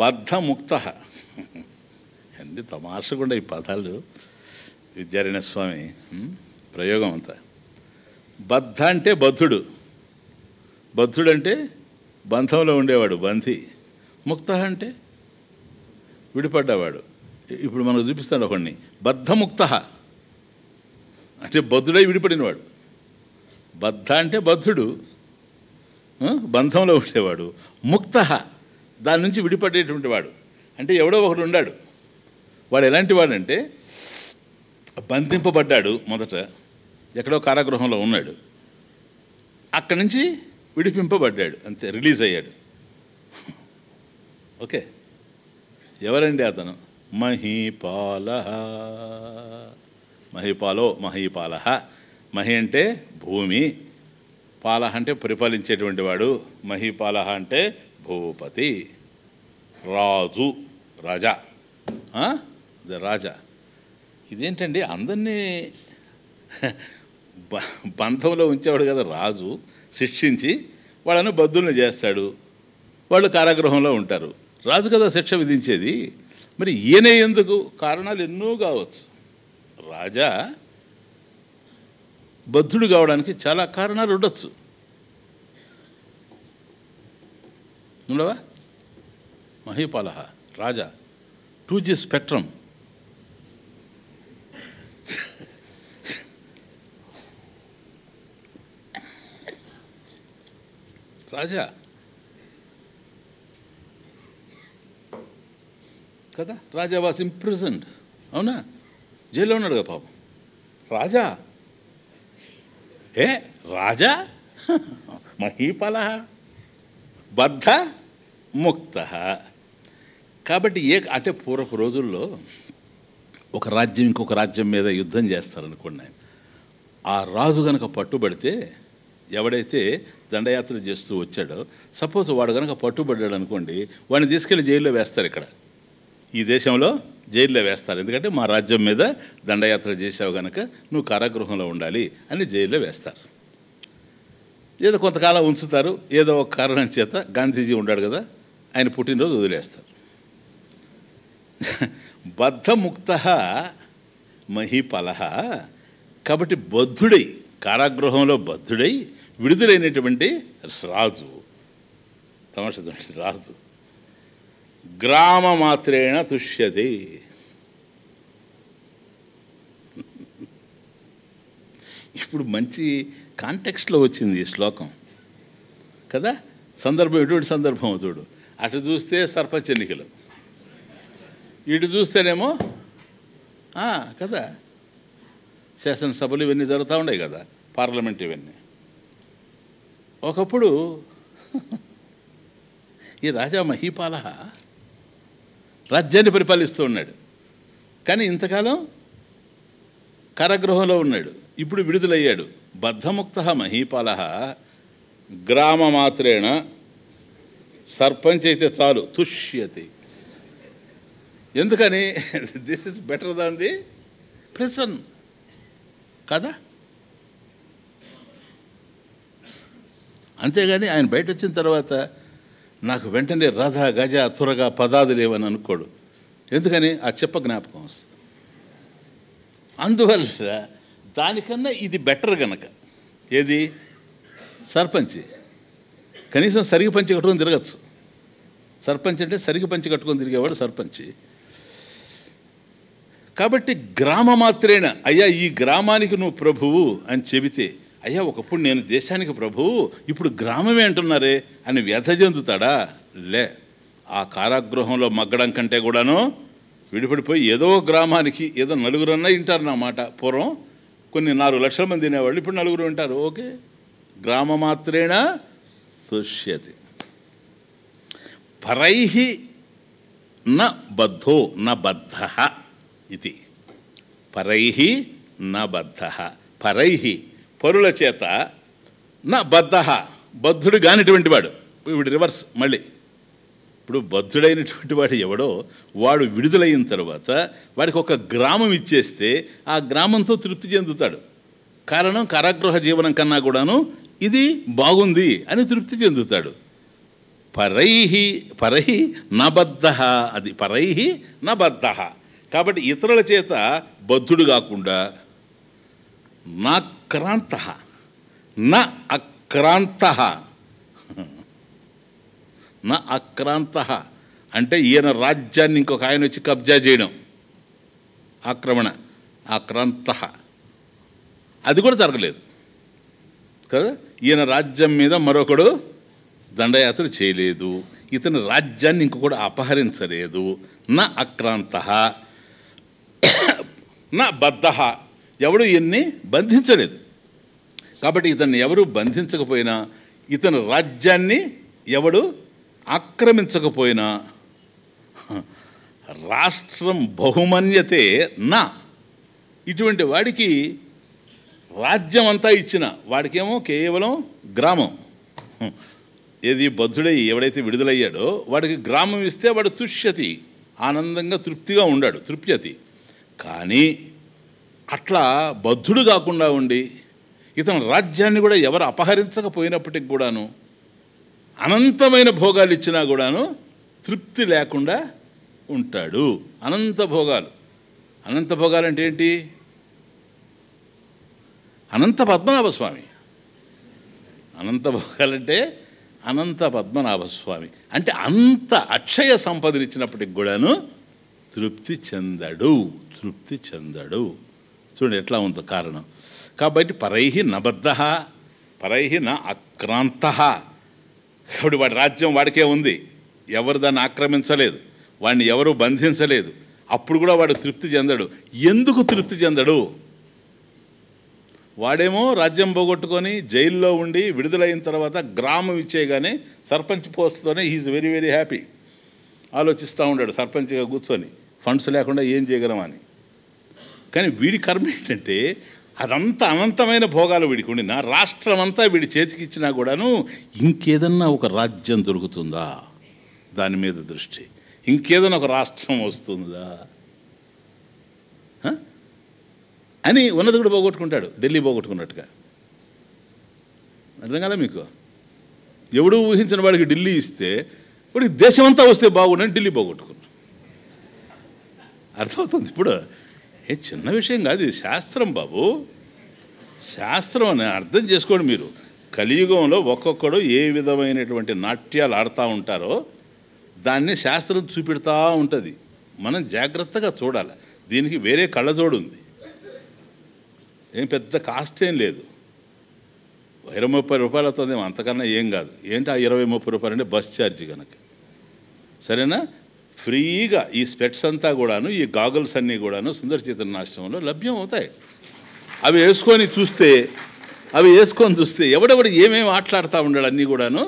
బద్ధముక్త. అన్ని తమాషకుండా ఈ పదాలు విద్యారణ్య స్వామి ప్రయోగం అంతా. బద్ధ అంటే బద్ధుడు, బద్ధుడు అంటే బంధంలో ఉండేవాడు బంధి. ముక్త అంటే విడిపడ్డవాడు. ఇప్పుడు మనకు చూపిస్తాడు ఒకడిని, బద్ధముక్త అంటే బద్ధుడై విడిపడినవాడు. బద్ధ అంటే బద్ధుడు, బంధంలో ఉండేవాడు. ముక్త దాని నుంచి విడిపడేటువంటి వాడు. అంటే ఎవడో ఒకడు ఉన్నాడు. వాడు ఎలాంటి వాడంటే బంధింపబడ్డాడు, మొదట ఎక్కడో కారాగృహంలో ఉన్నాడు, అక్కడి నుంచి విడిపింపబడ్డాడు, అంతే, రిలీజ్ అయ్యాడు. ఓకే, ఎవరండి అతను? మహీపాల. మహీపాల. మహి అంటే భూమి, పాల అంటే పరిపాలించేటువంటి వాడు, మహీపాల అంటే భూపతి, రాజు, రాజా. రాజా ఇదేంటండి, అందరినీ బంధంలో ఉంచేవాడు కదా రాజు, శిక్షించి వాళ్ళను బద్దుల్ని చేస్తాడు, వాళ్ళు కారాగృహంలో ఉంటారు. రాజు కదా శిక్ష విధించేది. మరి ఈయన ఎందుకు? కారణాలు ఎన్నో కావచ్చు. రాజా బద్ధుడు కావడానికి చాలా కారణాలు ఉండొచ్చు. ఉండవా? మహీపాల, రాజా, 2G స్పెక్ట్రమ్. రాజా కదా, రాజా వాస్ ఇంప్రిజన్డ్. అవునా? జైల్లో ఉన్నాడు కదా పాపం. రాజా రాజా మహీపాల, బద్ధ ముక్త. కాబట్టి అంటే పూర్వపు రోజుల్లో ఒక రాజ్యం ఇంకొక రాజ్యం మీద యుద్ధం చేస్తారనుకోండి. ఆ రాజు కనుక పట్టుబడితే, ఎవడైతే దండయాత్ర చేస్తూ వచ్చాడో, సపోజ్ వాడు కనుక పట్టుబడ్డాడు అనుకోండి, వాడిని తీసుకెళ్ళి జైల్లో వేస్తారు. ఇక్కడ ఈ దేశంలో జైల్లో వేస్తారు. ఎందుకంటే మా రాజ్యం మీద దండయాత్ర చేసావు కనుక నువ్వు కారాగృహంలో ఉండాలి అని జైల్లో వేస్తారు. ఏదో కొంతకాలం ఉంచుతారు, ఏదో ఒక కారణం చేత. గాంధీజీ ఉన్నాడు కదా, ఆయన పుట్టినరోజు వదిలేస్తారు. బద్ధముక్త మహీపాల. కాబట్టి బద్ధుడై, కారాగృహంలో బద్ధుడై విడుదలైనటువంటి రాజు, తమాషా రాజు, గ్రామ మాత్రేణ తుష్యతి. ఇప్పుడు మంచి కాంటెక్స్ట్లో వచ్చింది ఈ శ్లోకం కదా. సందర్భం ఎటువంటి సందర్భం చూడు. అటు చూస్తే సర్పంచ్ ఎన్నికలు, ఇటు చూస్తేనేమో కదా శాసనసభలు ఇవన్నీ జరుగుతూ ఉన్నాయి కదా, పార్లమెంట్ ఇవన్నీ. ఒకప్పుడు ఈ రాజా మహీపాల రాజ్యాన్ని పరిపాలిస్తూ ఉన్నాడు, కానీ ఇంతకాలం కారాగృహంలో ఉన్నాడు. ఇప్పుడు విడుదలయ్యాడు. బద్ధముక్త మహీపాల గ్రామ మాత్రేణ, సర్పంచ్ అయితే చాలు, తుష్యతి. ఎందుకని? This is better than the prison కదా. అంతేగాని ఆయన బయట వచ్చిన తర్వాత నాకు వెంటనే రథ గజ తురగ పదాలు లేవని అనుకోడు. ఎందుకని? ఆ చెప్ప జ్ఞాపకం వస్తుంది. అందువల్ల దానికన్నా ఇది బెటర్ గనక. ఏది? సర్పంచ్ కనీసం సరిగి పంచి కట్టుకొని తిరగచ్చు. సర్పంచ్ అంటే సరిగి పంచి కట్టుకొని తిరిగేవాడు సర్పంచ్. కాబట్టి గ్రామ మాత్రేణ, అయ్యా ఈ గ్రామానికి నువ్వు ప్రభువు అని చెబితే, అయ్యా ఒకప్పుడు నేను దేశానికి ప్రభువు, ఇప్పుడు గ్రామమే అంటున్నారే అని వ్యధ చెందుతాడా? లే. ఆ కారాగృహంలో మగ్గడం కంటే కూడాను విడిపడిపోయి ఏదో గ్రామానికి ఏదో నలుగురన్నా వింటారు నా మాట. పూర్వం కొన్ని 4 లక్షల మంది తినేవాళ్ళు, ఇప్పుడు నలుగురు వింటారు. ఓకే, గ్రామ మాత్రేణ తుష్యతి. పరైహి న బద్ధో న బద్ధ ఇది. పరైహి న బద్ధ. పరైహి పరుల చేత, నా బద్ధ బద్ధుడు కానిటువంటి వాడు. ఇప్పుడు రివర్స్ మళ్ళీ. ఇప్పుడు బద్ధుడైనటువంటి వాడు ఎవడో, వాడు విడుదలైన తర్వాత వాడికి ఒక గ్రామం ఇచ్చేస్తే ఆ గ్రామంతో తృప్తి చెందుతాడు. కారణం కారాగృహ జీవనం కన్నా కూడాను ఇది బాగుంది అని తృప్తి చెందుతాడు. పరైహి పరహి నబద్ధ, అది పరైహి నబద్ధ. కాబట్టి ఇతరుల చేత బద్ధుడు కాకుండా నాక్రాంత, నా అక్రాంత. నా అక్రాంత అంటే ఈయన రాజ్యాన్ని ఇంకొక ఆయన వచ్చి కబ్జా చేయడం, ఆక్రమణ, ఆక్రాంత, అది కూడా జరగలేదు కదా. ఈయన రాజ్యం మీద మరొకడు దండయాత్ర చేయలేదు, ఇతని రాజ్యాన్ని ఇంకొకడు అపహరించలేదు. నా అక్రాంత నా బద్ధ, ఎవడు ఈయన్ని బంధించలేదు. కాబట్టి ఇతన్ని ఎవరు బంధించకపోయినా, ఇతని రాజ్యాన్ని ఎవడు ఆక్రమించకపోయినా, రాష్ట్రం బహుమన్యతే నా, ఇటువంటి వాడికి రాజ్యం అంతా ఇచ్చిన వాడికేమో కేవలం గ్రామం. ఏది బద్ధుడై ఎవడైతే విడుదలయ్యాడో వాడికి గ్రామం ఇస్తే వాడు తుష్యతి, ఆనందంగా తృప్తిగా ఉండాడు, తృప్యతి. కానీ అట్లా బద్ధుడు కాకుండా ఉండి ఇతని రాజ్యాన్ని కూడా ఎవరు అపహరించకపోయినప్పటికి కూడాను, అనంతమైన భోగాలు ఇచ్చినా కూడాను తృప్తి లేకుండా ఉంటాడు. అనంత భోగాలు. అనంత భోగాలు అంటే ఏంటి? అనంత పద్మనాభస్వామి. అనంత భోగాలంటే అనంత పద్మనాభస్వామి అంటే అంత అక్షయ సంపదనిచ్చినప్పటికి కూడాను తృప్తి చెందడు, తృప్తి చెందడు. చూడండి ఎట్లా ఉందో కారణం. కాబట్టి పరైహి నబద్ధ, పరైహి నా అక్రాంత. కాబట్టి వాడి రాజ్యం వాడికే ఉంది, ఎవరు దాన్ని ఆక్రమించలేదు, వాడిని ఎవరు బంధించలేదు. అప్పుడు కూడా వాడు తృప్తి చెందడు. ఎందుకు తృప్తి చెందడు? వాడేమో రాజ్యం పోగొట్టుకొని జైల్లో ఉండి విడుదలైన తర్వాత గ్రామం ఇచ్చేయగానే సర్పంచ్ పోస్ట్తోనే హీఈస్ వెరీ వెరీ హ్యాపీ. ఆలోచిస్తూ ఉన్నాడు సర్పంచ్గా కూర్చొని, ఫండ్స్ లేకుండా ఏం చేయగలమని. కానీ వీడి కర్మ ఏంటంటే అదంతా అనంతమైన భోగాలు వీడికి ఉండిన రాష్ట్రం అంతా వీడి చేతికి ఇచ్చినా కూడాను ఇంకేదన్నా ఒక రాజ్యం దొరుకుతుందా దాని మీద దృష్టి, ఇంకేదన్నా ఒక రాష్ట్రం వస్తుందా అని ఉన్నది కూడా పోగొట్టుకుంటాడు. ఢిల్లీ పోగొట్టుకున్నట్టుగా. అర్థం కదా మీకు? ఎవడు ఊహించిన వాడికి ఢిల్లీ ఇస్తే వాడికి దేశమంతా వస్తే బాగుండని ఢిల్లీ పోగొట్టుకున్నాడు. అర్థమవుతుంది ఇప్పుడు? చిన్న విషయం కాదు ఇది, శాస్త్రం బాబు, శాస్త్రం అని అర్థం చేసుకోండి మీరు. కలియుగంలో ఒక్కొక్కడు ఏ విధమైనటువంటి నాట్యాలు ఆడుతూ ఉంటారో దాన్ని శాస్త్రం చూపెడతా ఉంటుంది. మనం జాగ్రత్తగా చూడాలి. దీనికి వేరే కళ్ళజోడు ఉంది, ఏం పెద్ద కాస్ట్ ఏం లేదు. 20-30 రూపాయలు అవుతుందేమో, అంతకన్నా ఏం కాదు. ఏంటి ఆ 20-30 రూపాయలు అంటే బస్ ఛార్జీ కనుక, సరేనా? ఫ్రీగా ఈ స్పెట్స్ అంతా కూడాను, ఈ గాగుల్స్ అన్నీ కూడాను సుందర చైతన్య ఆశ్రమంలో లభ్యం అవుతాయి. అవి వేసుకొని చూస్తే ఎవడెవడు ఏమేమి మాట్లాడుతూ ఉన్నాడు అన్నీ కూడాను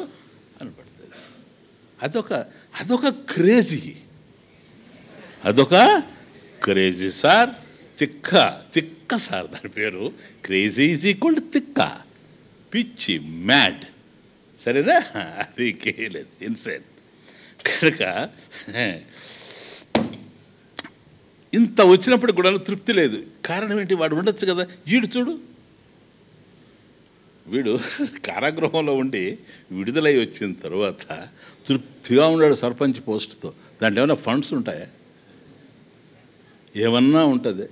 కనపడుతుంది. అదొక క్రేజీ సార్. తిక్క సార్, దాని పేరు క్రేజీ ఈజ్ ఈక్వల్ టు తిక్క, పిచ్చి, మ్యాడ్. సరేనా? అది కేలేదు, ఇన్సెంట్. కనుక ఇంత వచ్చినప్పుడు కూడా తృప్తి లేదు. కారణం ఏంటి? వాడు ఉండొచ్చు కదా. వీడు కారాగృహంలో ఉండి విడుదలై వచ్చిన తర్వాత తృప్తిగా ఉన్నాడు సర్పంచ్ పోస్టుతో. దాంట్లో ఏమైనా ఫండ్స్ ఉంటాయా? ఏమన్నా ఉంటుంది?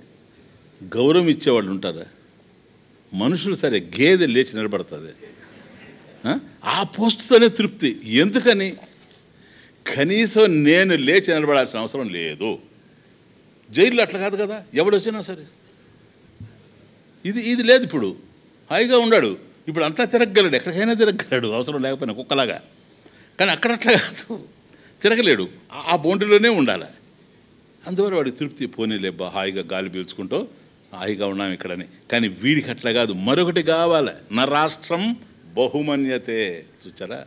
గౌరవం ఇచ్చేవాళ్ళు ఉంటారా? మనుషులు సరే, గేదె లేచి నిలబడుతుంది. ఆ పోస్టుతోనే తృప్తి. ఎందుకని? కనీసం నేను లేచి నిలబడాల్సిన అవసరం లేదు. జైల్లో అట్లా కాదు కదా, ఎవడొచ్చినా సరే. ఇది లేదు. ఇప్పుడు హాయిగా ఉన్నాడు. ఇప్పుడు అంతా తిరగగలడు, ఎక్కడికైనా తిరగగలడు అవసరం లేకపోయినా, కుక్కలాగా. కానీ అక్కడట్లా కాదు, తిరగలేడు. ఆ బౌండరీలోనే ఉండాలి. అందువల్ల వాడికి తృప్తి. పోనీలేబ్బా, హాయిగా గాలి పీల్చుకుంటూ హాయిగా ఉన్నాం ఇక్కడని. కానీ వీడికి అట్లా కాదు, మరొకటి కావాలి. నా రాష్ట్రం బహుమన్యతే. చూచారా?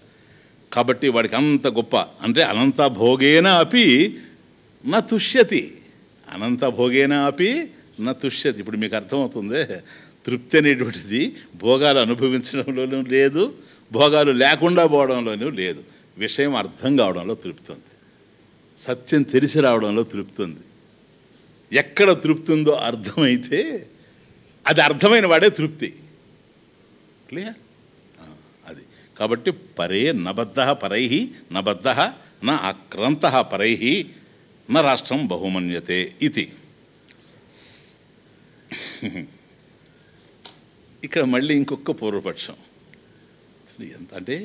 కాబట్టి వాడికి అంత గొప్ప అంటే అనంత భోగేన అపి నా తుష్యతి, అనంత భోగేన అపి నా తుష్యతి. ఇప్పుడు మీకు అర్థమవుతుంది, తృప్తి అనేటువంటిది భోగాలు అనుభవించడంలోనూ లేదు, భోగాలు లేకుండా పోవడంలోనూ లేదు. విషయం అర్థం కావడంలో తృప్తి ఉంది, సత్యం తెలిసి రావడంలో తృప్తి ఉంది. ఎక్కడ తృప్తి ఉందో అర్థమైతే అది అర్థమైన వాడే తృప్తి. క్లియర్? అది కాబట్టి పరే నబద్ధ పరైహి నబద్ధ నా అక్రాంత పరైహి నా రాష్ట్రం బహుమన్యతే ఇది. ఇక్కడ మళ్ళీ ఇంకొక పూర్వపక్షం. ఎంత అంటే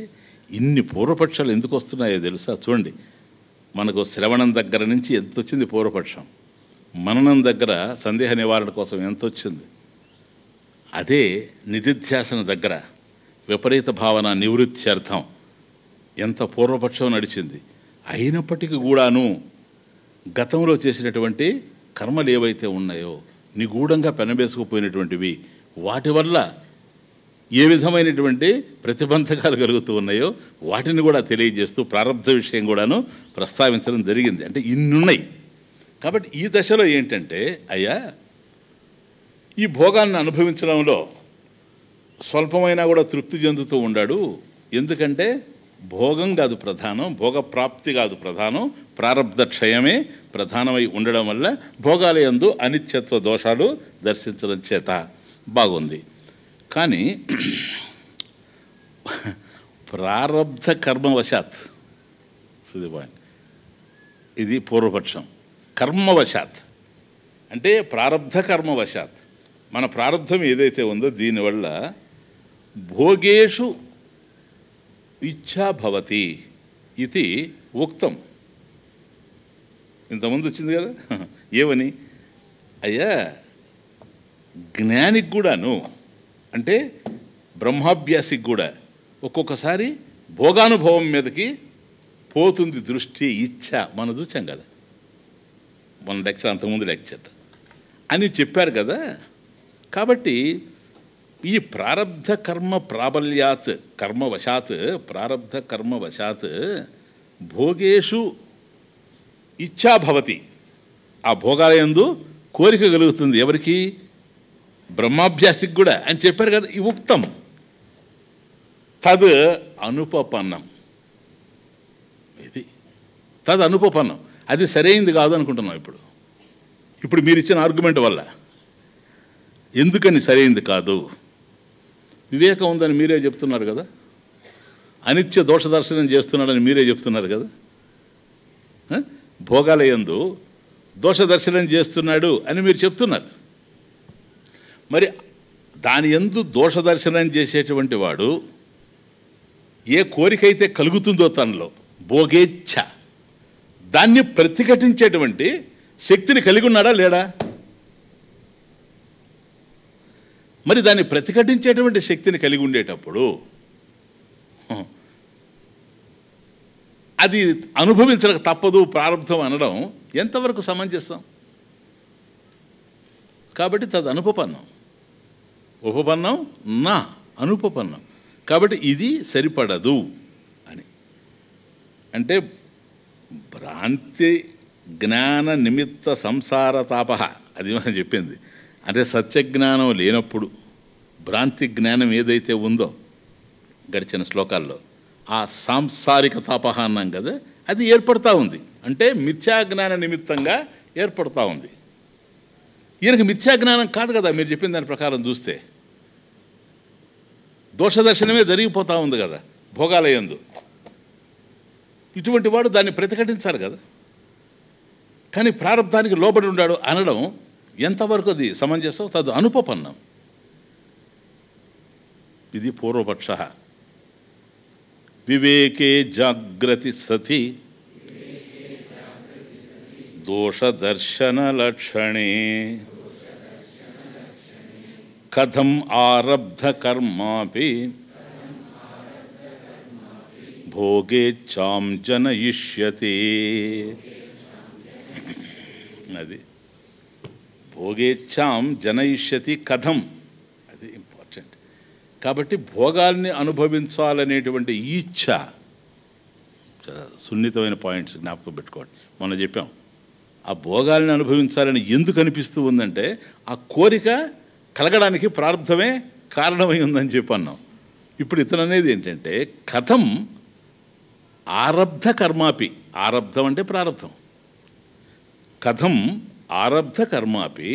ఇన్ని పూర్వపక్షాలు ఎందుకు వస్తున్నాయో తెలుసా? చూడండి, మనకు శ్రవణం దగ్గర నుంచి ఎంత వచ్చింది పూర్వపక్షం. మననం దగ్గర సందేహ నివారణ కోసం ఎంత వచ్చింది, అదే నిధిధ్యాసన దగ్గర విపరీత భావన నివృత్త్యర్థం ఎంత పూర్వపక్షం నడిచింది. అయినప్పటికీ కూడాను గతంలో చేసినటువంటి కర్మలు ఏవైతే ఉన్నాయో నిగూఢంగా పెనబేసుకుపోయినటువంటివి, వాటి వల్ల ఏ విధమైనటువంటి ప్రతిబంధకాలు కలుగుతూ ఉన్నాయో వాటిని కూడా తెలియజేస్తూ ప్రారంభ విషయం కూడాను ప్రస్తావించడం జరిగింది. అంటే ఇన్నున్నాయి. కాబట్టి ఈ దశలో ఏంటంటే, అయ్యా ఈ భోగాన్ని అనుభవించడంలో స్వల్పమైనా కూడా తృప్తి చెందుతూ ఉన్నాడు. ఎందుకంటే భోగం కాదు ప్రధానం, భోగప్రాప్తి కాదు ప్రధానం, ప్రారబ్ధ క్షయమే ప్రధానమై ఉండడం వల్ల భోగాలయందు అనిత్యత్వ దోషాలు దర్శించడం చేత బాగుంది. కానీ ప్రారబ్ధ కర్మవశాత్, ఇది పూర్వపక్షం. కర్మవశాత్ అంటే ప్రారబ్ధ కర్మవశాత్, మన ప్రారబ్ధం ఏదైతే ఉందో దీనివల్ల భోగేషు ఇచ్ఛా భవతి ఇది ఉక్తం. ఇంతకుముందు వచ్చింది కదా. ఏమని? అయ్యా జ్ఞానికి కూడాను, అంటే బ్రహ్మాభ్యాసికి కూడా ఒక్కొక్కసారి భోగానుభవం మీదకి పోతుంది దృష్టి, ఇచ్ఛ. మనం చూసాం కదా మన లెక్చర్, అంతకుముందు లెక్చర్ అని చెప్పారు కదా. కాబట్టి ఈ ప్రారబ్ధ కర్మ ప్రాబల్యాత్, కర్మవశాత్, ప్రారబ్ధ కర్మవశాత్ భోగేషు ఇచ్ఛా భవతి, ఆ భోగాలయందు కోరిక కలుగుతుంది. ఎవరికి? బ్రహ్మాభ్యాసికి కూడా అని చెప్పారు కదా. ఈ ఉక్తం తద్ అనుపపన్నం, ఇది తద్ అనుపపన్నం, అది సరైంది కాదు అనుకుంటున్నాం. ఇప్పుడు మీరు ఇచ్చిన ఆర్గ్యుమెంట్ వల్ల ఎందుకని సరైంది కాదు? వివేకం ఉందని మీరే చెప్తున్నారు కదా, అనిత్య దోష దర్శనం చేస్తున్నాడని మీరే చెప్తున్నారు కదా. భోగాలయందు దోష దర్శనం చేస్తున్నాడు అని మీరు చెప్తున్నారు. మరి దాని యందు దోష దర్శనం చేసేటువంటి వాడు ఏ కోరికైతే కలుగుతుందో తనలో భోగేచ్ఛ, దాన్ని ప్రతిఘటించేటువంటి శక్తిని కలిగి ఉన్నాడా లేడా? మరి దాన్ని ప్రతిఘటించేటువంటి శక్తిని కలిగి ఉండేటప్పుడు అది అనుభవించక తప్పదు ప్రారంభం అనడం ఎంతవరకు సమంజసం? కాబట్టి తది అనుపపన్నం, ఉపపన్నం నా అనుపపన్నం. కాబట్టి ఇది సరిపడదు అని. అంటే భ్రాంతి జ్ఞాన నిమిత్త సంసార తాప, అది మనం చెప్పింది. అంటే సత్యజ్ఞానం లేనప్పుడు భ్రాంతి జ్ఞానం ఏదైతే ఉందో గడిచిన శ్లోకాల్లో, ఆ సాంసారిక తాపహ అన్నాం కదా, అది ఏర్పడతా ఉంది. అంటే మిథ్యాజ్ఞాన నిమిత్తంగా ఏర్పడతా ఉంది. ఈయనకి మిథ్యాజ్ఞానం కాదు కదా మీరు చెప్పిన దాని ప్రకారం చూస్తే, దోషదర్శనమే జరిగిపోతూ ఉంది కదా భోగాలయందు. ఇటువంటి వాడు దాన్ని ప్రతిఘటించాలి కదా. కానీ ప్రారంధానికి లోబడి ఉన్నాడు అనడం ఎంతవరకు అది సమంజసం? తదు అనుపపన్నం. ఇది పూర్వపక్ష. వివేకే జాగ్రతి సతి దోషదర్శన లక్షణే కథం ఆరబ్ధ కర్మాపి భోగేచ్ఛాం జనయిష్యతి. అది భోగేచ్ఛాం జనయిష్యతి కథం, అది ఇంపార్టెంట్. కాబట్టి భోగాల్ని అనుభవించాలనేటువంటి ఇచ్ఛ, సున్నితమైన పాయింట్స్ జ్ఞాపకం పెట్టుకోండి. మనం చెప్పాం ఆ భోగాల్ని అనుభవించాలని ఎందుకు అనిపిస్తూ ఉందంటే ఆ కోరిక కలగడానికి ప్రారంధమే కారణమై ఉందని చెప్పన్నాం. ఇప్పుడు ఇతను అనేది ఏంటంటే కథం ఆరబ్ధ కర్మాపి, ఆరబ్ధం అంటే ప్రారంధం, కథం ఆరబ్ధ కర్మాపి,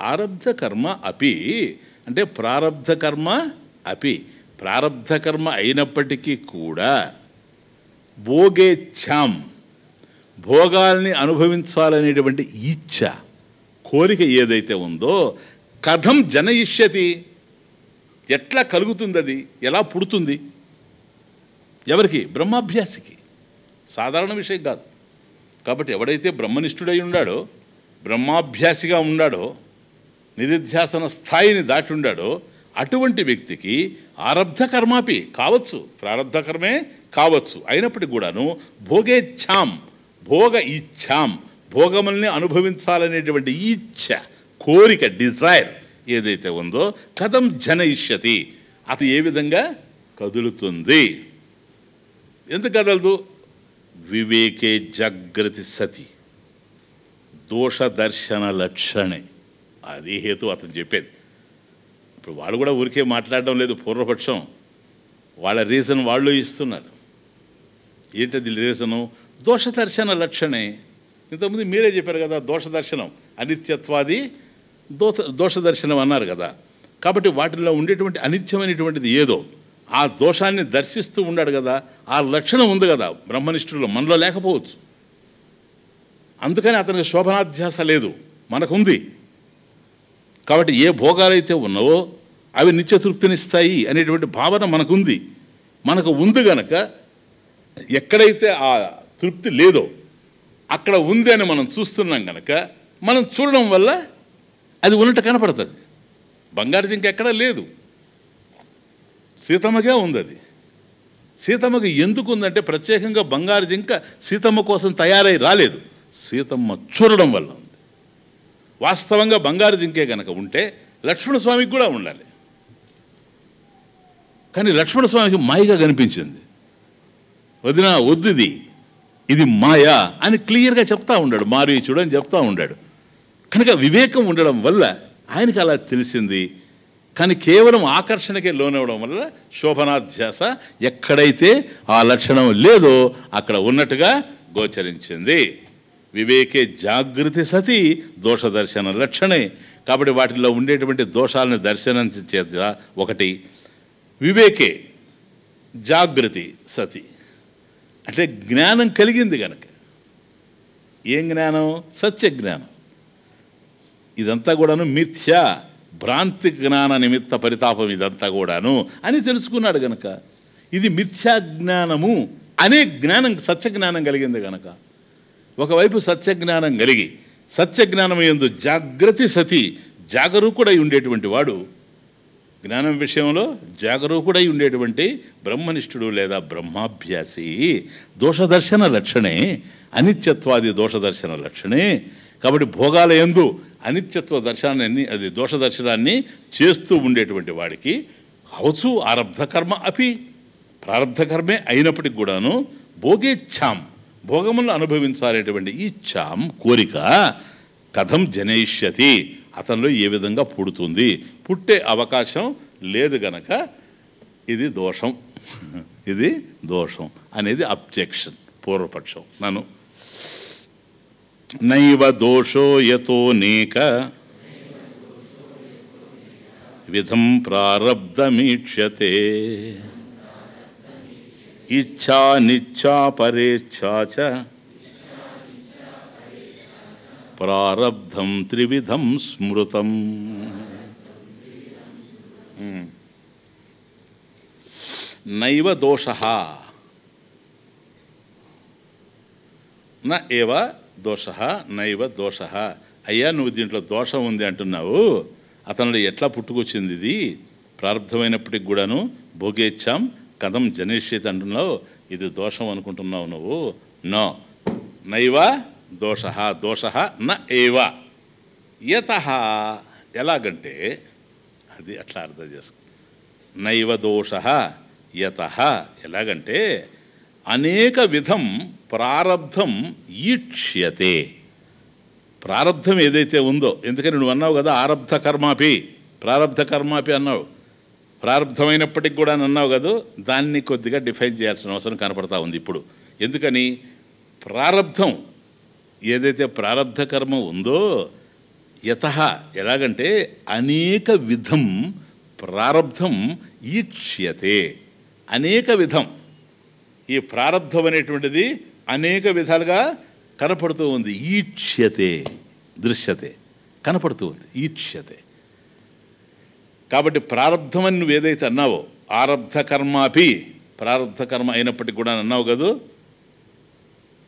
ఆరబ్ధ కర్మ అపి అంటే ప్రారబ్ధ కర్మ అపి, ప్రారబ్ధ కర్మ అయినప్పటికీ కూడా భోగేచ్ఛాం, భోగాల్ని అనుభవించాలనేటువంటి ఇచ్ఛ, కోరిక ఏదైతే ఉందో కథం జనయిష్యతి, ఎట్లా కలుగుతుంది, అది ఎలా పుడుతుంది? ఎవరికి? బ్రహ్మాభ్యాసికి. సాధారణ విషయం కాదు. కాబట్టి ఎవడైతే బ్రహ్మనిష్ఠుడై ఉన్నాడో బ్రహ్మాభ్యాసిగా ఉన్నాడో, నిధిధ్యాసన స్థాయిని దాటి ఉండాడో అటువంటి వ్యక్తికి ఆరబ్ధ కర్మాపి కావచ్చు, ప్రారబ్ధ కర్మే కావచ్చు, అయినప్పటికీ కూడాను భోగేచ్ఛాం, భోగ ఇచ్ఛాం, భోగముల్ని అనుభవించాలనేటువంటి ఇచ్ఛ, కోరిక, డిజైర్ ఏదైతే ఉందో కథం జనయిష్యతి, అది ఏ విధంగా కదులుతుంది? ఎందుకు కదలదు? వివేకే జాగ్రత్త సతి దోషదర్శన లక్షణే, అది హేతు అతను చెప్పేది. ఇప్పుడు వాళ్ళు కూడా ఊరికే మాట్లాడడం లేదు, పూర్వపక్షం వాళ్ళ రీజన్ వాళ్ళు ఇస్తున్నారు. ఏంటది రీజను? దోషదర్శన లక్షణే. ఇంతకుముందు మీరే చెప్పారు కదా, దోషదర్శనం అనిత్యత్వాది దోషదర్శనం అన్నారు కదా. కాబట్టి వాటిల్లో ఉండేటువంటి అనిత్యమైనటువంటిది ఏదో ఆ దోషాన్ని దర్శిస్తూ ఉన్నాడు కదా, ఆ లక్షణం ఉంది కదా బ్రహ్మనిష్ఠుల్లో, మనలో లేకపోవచ్చు. అందుకని అతనికి శోభనాధ్యాస లేదు, మనకుంది. కాబట్టి ఏ భోగాలైతే ఉన్నావో అవి నిత్యతృప్తినిస్తాయి అనేటువంటి భావన మనకుంది. మనకు ఉంది గనక ఎక్కడైతే ఆ తృప్తి లేదో అక్కడ ఉంది అని మనం చూస్తున్నాం కనుక మనం చూడడం వల్ల అది ఉన్నట్టు కనపడుతుంది. బంగారు జింక ఎక్కడా లేదు, సీతమ్మగా ఉంది. అది సీతమ్మకి ఎందుకు ఉందంటే ప్రత్యేకంగా బంగారు జింక సీతమ్మ కోసం తయారై రాలేదు, సీతమ్మ చూడడం వల్ల ఉంది. వాస్తవంగా బంగారు జింకే కనుక ఉంటే లక్ష్మణస్వామికి కూడా ఉండాలి, కానీ లక్ష్మణస్వామికి మాయగా కనిపించింది. వదిన వద్దుది, ఇది మాయా అని క్లియర్గా చెప్తా ఉన్నాడు, మారీచుడు అని చెప్తా ఉన్నాడు. కనుక వివేకం ఉండడం వల్ల ఆయనకి అలా తెలిసింది. కానీ కేవలం ఆకర్షణకే లోనవడం వల్ల శోభనాధ్యాస ఎక్కడైతే ఆ లక్షణం లేదో అక్కడ ఉన్నట్టుగా గోచరించింది. వివేకే జాగృతి సతి దోషదర్శన లక్షణే. కాబట్టి వాటిల్లో ఉండేటువంటి దోషాలను దర్శనం చేత ఒకటి వివేకే జాగృతి సతి అంటే జ్ఞానం కలిగింది కనుక. ఏం జ్ఞానం? సత్య జ్ఞానం. ఇదంతా కూడాను మిథ్యా భ్రాంతి జ్ఞాన నిమిత్త పరితాపం ఇదంతా కూడాను అని తెలుసుకున్నాడు గనక ఇది మిథ్యా జ్ఞానము అనే జ్ఞానం, సత్యజ్ఞానం కలిగింది గనక. ఒకవైపు సత్యజ్ఞానం కలిగి సత్యజ్ఞానం యందు జాగృతి సతి జాగరూకుడై ఉండేటువంటి వాడు, జ్ఞానం విషయంలో జాగరూకుడై ఉండేటువంటి బ్రహ్మనిష్ఠుడు లేదా బ్రహ్మాభ్యాసి దోషదర్శన లక్షణే, అనిత్యత్వాది దోషదర్శన లక్షణే. కాబట్టి భోగాల యందు అనిత్యత్వ దర్శనాన్ని, అది దోషదర్శనాన్ని చేస్తూ ఉండేటువంటి వాడికి కావచ్చు ఆరబ్ధ కర్మ అపి, ప్రారబ్ధ కర్మే అయినప్పటికి కూడాను భోగేచ్ఛాం, భోగములను అనుభవించాలనేటువంటి ఇచ్ఛాం, కోరిక కథం జనయిష్యతి, అతనిలో ఏ విధంగా పుడుతుంది? పుట్టే అవకాశం లేదు గనక ఇది దోషం, ఇది దోషం అనేది అబ్జెక్షన్, పూర్వపక్షం. నన్ను నైవ దోషో యతోనేక విధం ప్రారబ్ధమీక్ష్యతే ఇచ్ఛా నిచ్ఛా పరేచ్ఛా చ ప్రారబ్ధం త్రివిధం స్మృతం. నైవ దోషః న ఏవ దోషః నైవ దోషః. అయ్యా నువ్వు దీంట్లో దోషం ఉంది అంటున్నావు, అతనిలో ఎట్లా పుట్టుకొచ్చింది ఇది? ప్రారంభమైనప్పటికి కూడాను భోగేచ్ఛాం కథం జనేష్యత అంటున్నావు, ఇది దోషం అనుకుంటున్నావు నువ్వు. నో, నైవ దోషః, దోషః న ఏవ. యతః ఎలాగంటే అది అట్లా అర్థం చేసుకో. నైవ దోషః యతః ఎలాగంటే అనేక విధం ప్రారబ్ధం ఈక్ష్యతే. ప్రారబ్ధం ఏదైతే ఉందో, ఎందుకని నువ్వు అన్నావు కదా ఆరబ్ధ కర్మాపి ప్రారబ్ధ కర్మాపి అన్నావు, ప్రారబ్ధమైనప్పటికి కూడా అన్నావు కదా, దాన్ని కొద్దిగా డిఫైన్ చేయాల్సిన అవసరం కనపడతా ఉంది ఇప్పుడు. ఎందుకని? ప్రారబ్ధం ఏదైతే ప్రారబ్ధ కర్మ ఉందో యతః ఎలాగంటే అనేక విధం ప్రారబ్ధం ఈక్ష్యతే. అనేక విధం, ఈ ప్రారబ్ధం అనేటువంటిది అనేక విధాలుగా కనపడుతూ ఉంది. ఈక్ష్యతే, దృశ్యతే, కనపడుతూ ఉంది, ఈక్ష్యతే. కాబట్టి ప్రారబ్ధమని నువ్వు ఏదైతే అన్నావో ఆరబ్ధ కర్మాపి ప్రారబ్ధ కర్మ అయినప్పటికీ కూడా అన్నావు కదా,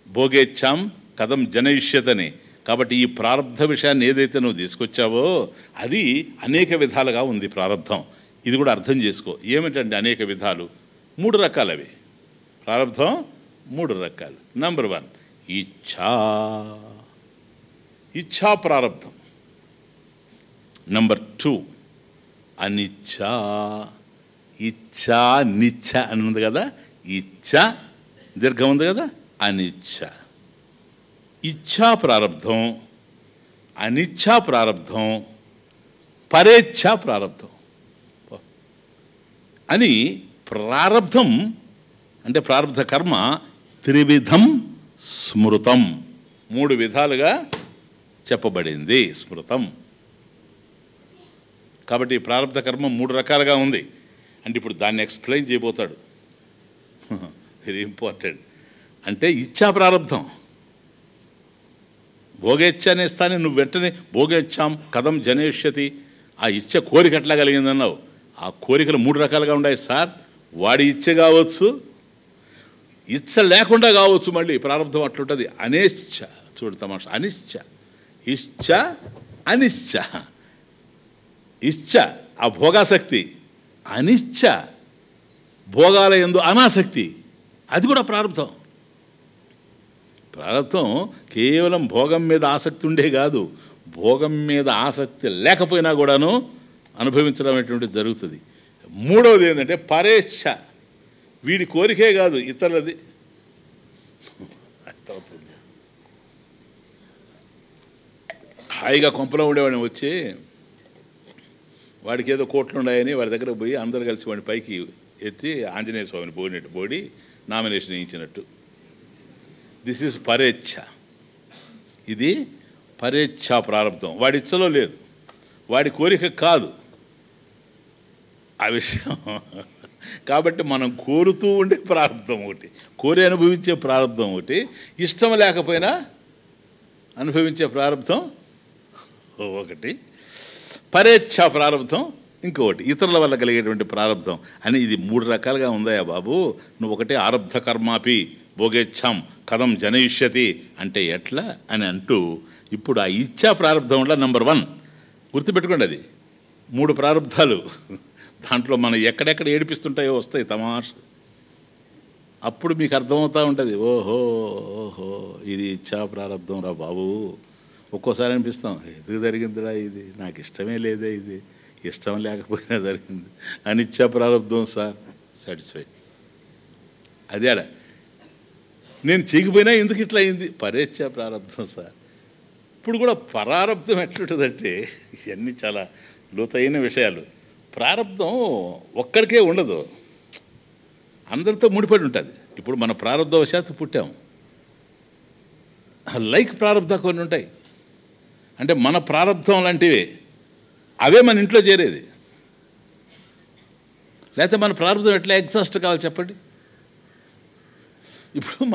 భోగేచ్ఛాం కథం జనయిష్యతని. కాబట్టి ఈ ప్రారంధ విషయాన్ని ఏదైతే నువ్వు తీసుకొచ్చావో అది అనేక విధాలుగా ఉంది ప్రారంధం. ఇది కూడా అర్థం చేసుకో. ఏమిటంటే అనేక విధాలు, 3 రకాలు అవి. ప్రారంధం 3 రకాలు. నంబర్ 1 ఇచ్ఛా ప్రారంధం. నంబర్ 2 అనిచ్ఛా. ఇచ్ఛా నిచ్ఛ అని ఉంది కదా, ఇచ్ఛ దీర్ఘం ఉంది కదా, అనిచ్ఛ. ఇచ్ఛా ప్రారంధం, అనిచ్ఛా ప్రారంధం, పరేచ్ఛా ప్రారంధం అని ప్రారంధం అంటే ప్రారంధ కర్మ త్రివిధం స్మృతం, 3 విధాలుగా చెప్పబడింది స్మృతం. కాబట్టి ప్రారంధ కర్మ 3 రకాలుగా ఉంది. అంటే ఇప్పుడు దాన్ని ఎక్స్ప్లెయిన్ చేయబోతాడు. Very important. అంటే ఇచ్ఛా ప్రారంధం, భోగేచ్ఛ అనే స్థానం నువ్వు వెంటనే భోగేచ్ఛాం కథం జనేష్యతి, ఆ ఇచ్చ కోరిక ఎట్లా కలిగిందన్నావు. ఆ కోరికలు 3 రకాలుగా ఉన్నాయి సార్. వాడి ఇచ్చ కావచ్చు, ఇచ్చ లేకుండా కావచ్చు. మళ్ళీ ప్రారంధం అట్లుంటుంది. అనేశ్చ, చూడు తమాష, అనిశ్చ, ఇశ్చ, అనిశ్చ. ఇచ్చ ఆ భోగాసక్తి, అనిశ్చ భోగాల యందు అనాసక్తి, అది కూడా ప్రారంధం. ప్రారంధం కేవలం భోగం మీద ఆసక్తి ఉండే కాదు, భోగం మీద ఆసక్తి లేకపోయినా కూడాను అనుభవించడం అనేటువంటిది జరుగుతుంది. 3వది ఏంటంటే పరేచ్ఛ, వీడి కోరికే కాదు ఇతరులది. హాయిగా కొంపలో ఉండేవాడిని వచ్చి వాడికి ఏదో కోట్లు ఉన్నాయని వాడి దగ్గర పోయి అందరు కలిసి వాడిని పైకి ఎత్తి ఆంజనేయ స్వామిని బోడి నామినేషన్ వేయించినట్టు. దిస్ ఈజ్ పరేచ్ఛ. ఇది పరేచ్ఛా ప్రారంభం. వాడి ఇచ్చలో లేదు, వాడి కోరిక కాదు ఆ విషయం. కాబట్టి మనం కోరుతూ ఉండే ప్రారంభం ఒకటి, కోరి అనుభవించే ప్రారంభం ఒకటి, ఇష్టం లేకపోయినా అనుభవించే ప్రారంభం ఒకటి, పరేచ్ఛా ప్రారంభం ఇంకొకటి, ఇతరుల వల్ల కలిగేటువంటి ప్రారంభం అని. ఇది 3 రకాలుగా ఉందాయా బాబు. నువ్వు ఒకటే ఆరబ్ధ కర్మాపి భోగేచ్ఛాం కథం జనయిష్యతి అంటే ఎట్లా అని అంటూ ఇప్పుడు ఆ ఇచ్ఛా ప్రారంభంలో నంబర్ 1 గుర్తుపెట్టుకోండి. అది 3 ప్రారంధాలు. దాంట్లో మనం ఎక్కడెక్కడ ఏడిపిస్తుంటాయో వస్తాయి తమాష. అప్పుడు మీకు అర్థమవుతూ ఉంటుంది, ఓహో ఓహో ఇది ఇచ్ఛా ప్రారంభం రా బాబు. ఒక్కోసారి అనిపిస్తాం, ఎందుకు జరిగిందిరా ఇది, నాకు ఇష్టమే లేదే, ఇది ఇష్టం లేకపోయినా జరిగింది. అనిచ్ఛా ప్రారంభం సార్, సాటిస్ఫైడ్. అదే అలా నేను చేయకపోయినా ఎందుకు ఇట్లా అయింది, పరేచ్ఛా ప్రారంభం సార్. ఇప్పుడు కూడా ప్రారంభం ఎట్లుంటుందంటే ఇవన్నీ చాలా లోతైన విషయాలు. ప్రారంభం ఒక్కడికే ఉండదు, అందరితో ముడిపడి ఉంటుంది. ఇప్పుడు మన ప్రారంభవశాత్తు పుట్టాం, లైక్ ప్రారంభ కొన్ని ఉంటాయి. అంటే మన ప్రారంభం లాంటివే, అవే మన ఇంట్లో చేరేది. లేకపోతే మన ప్రారంభం ఎట్లా ఎగ్జాస్ట్ కావాలి చెప్పండి. ఇప్పుడు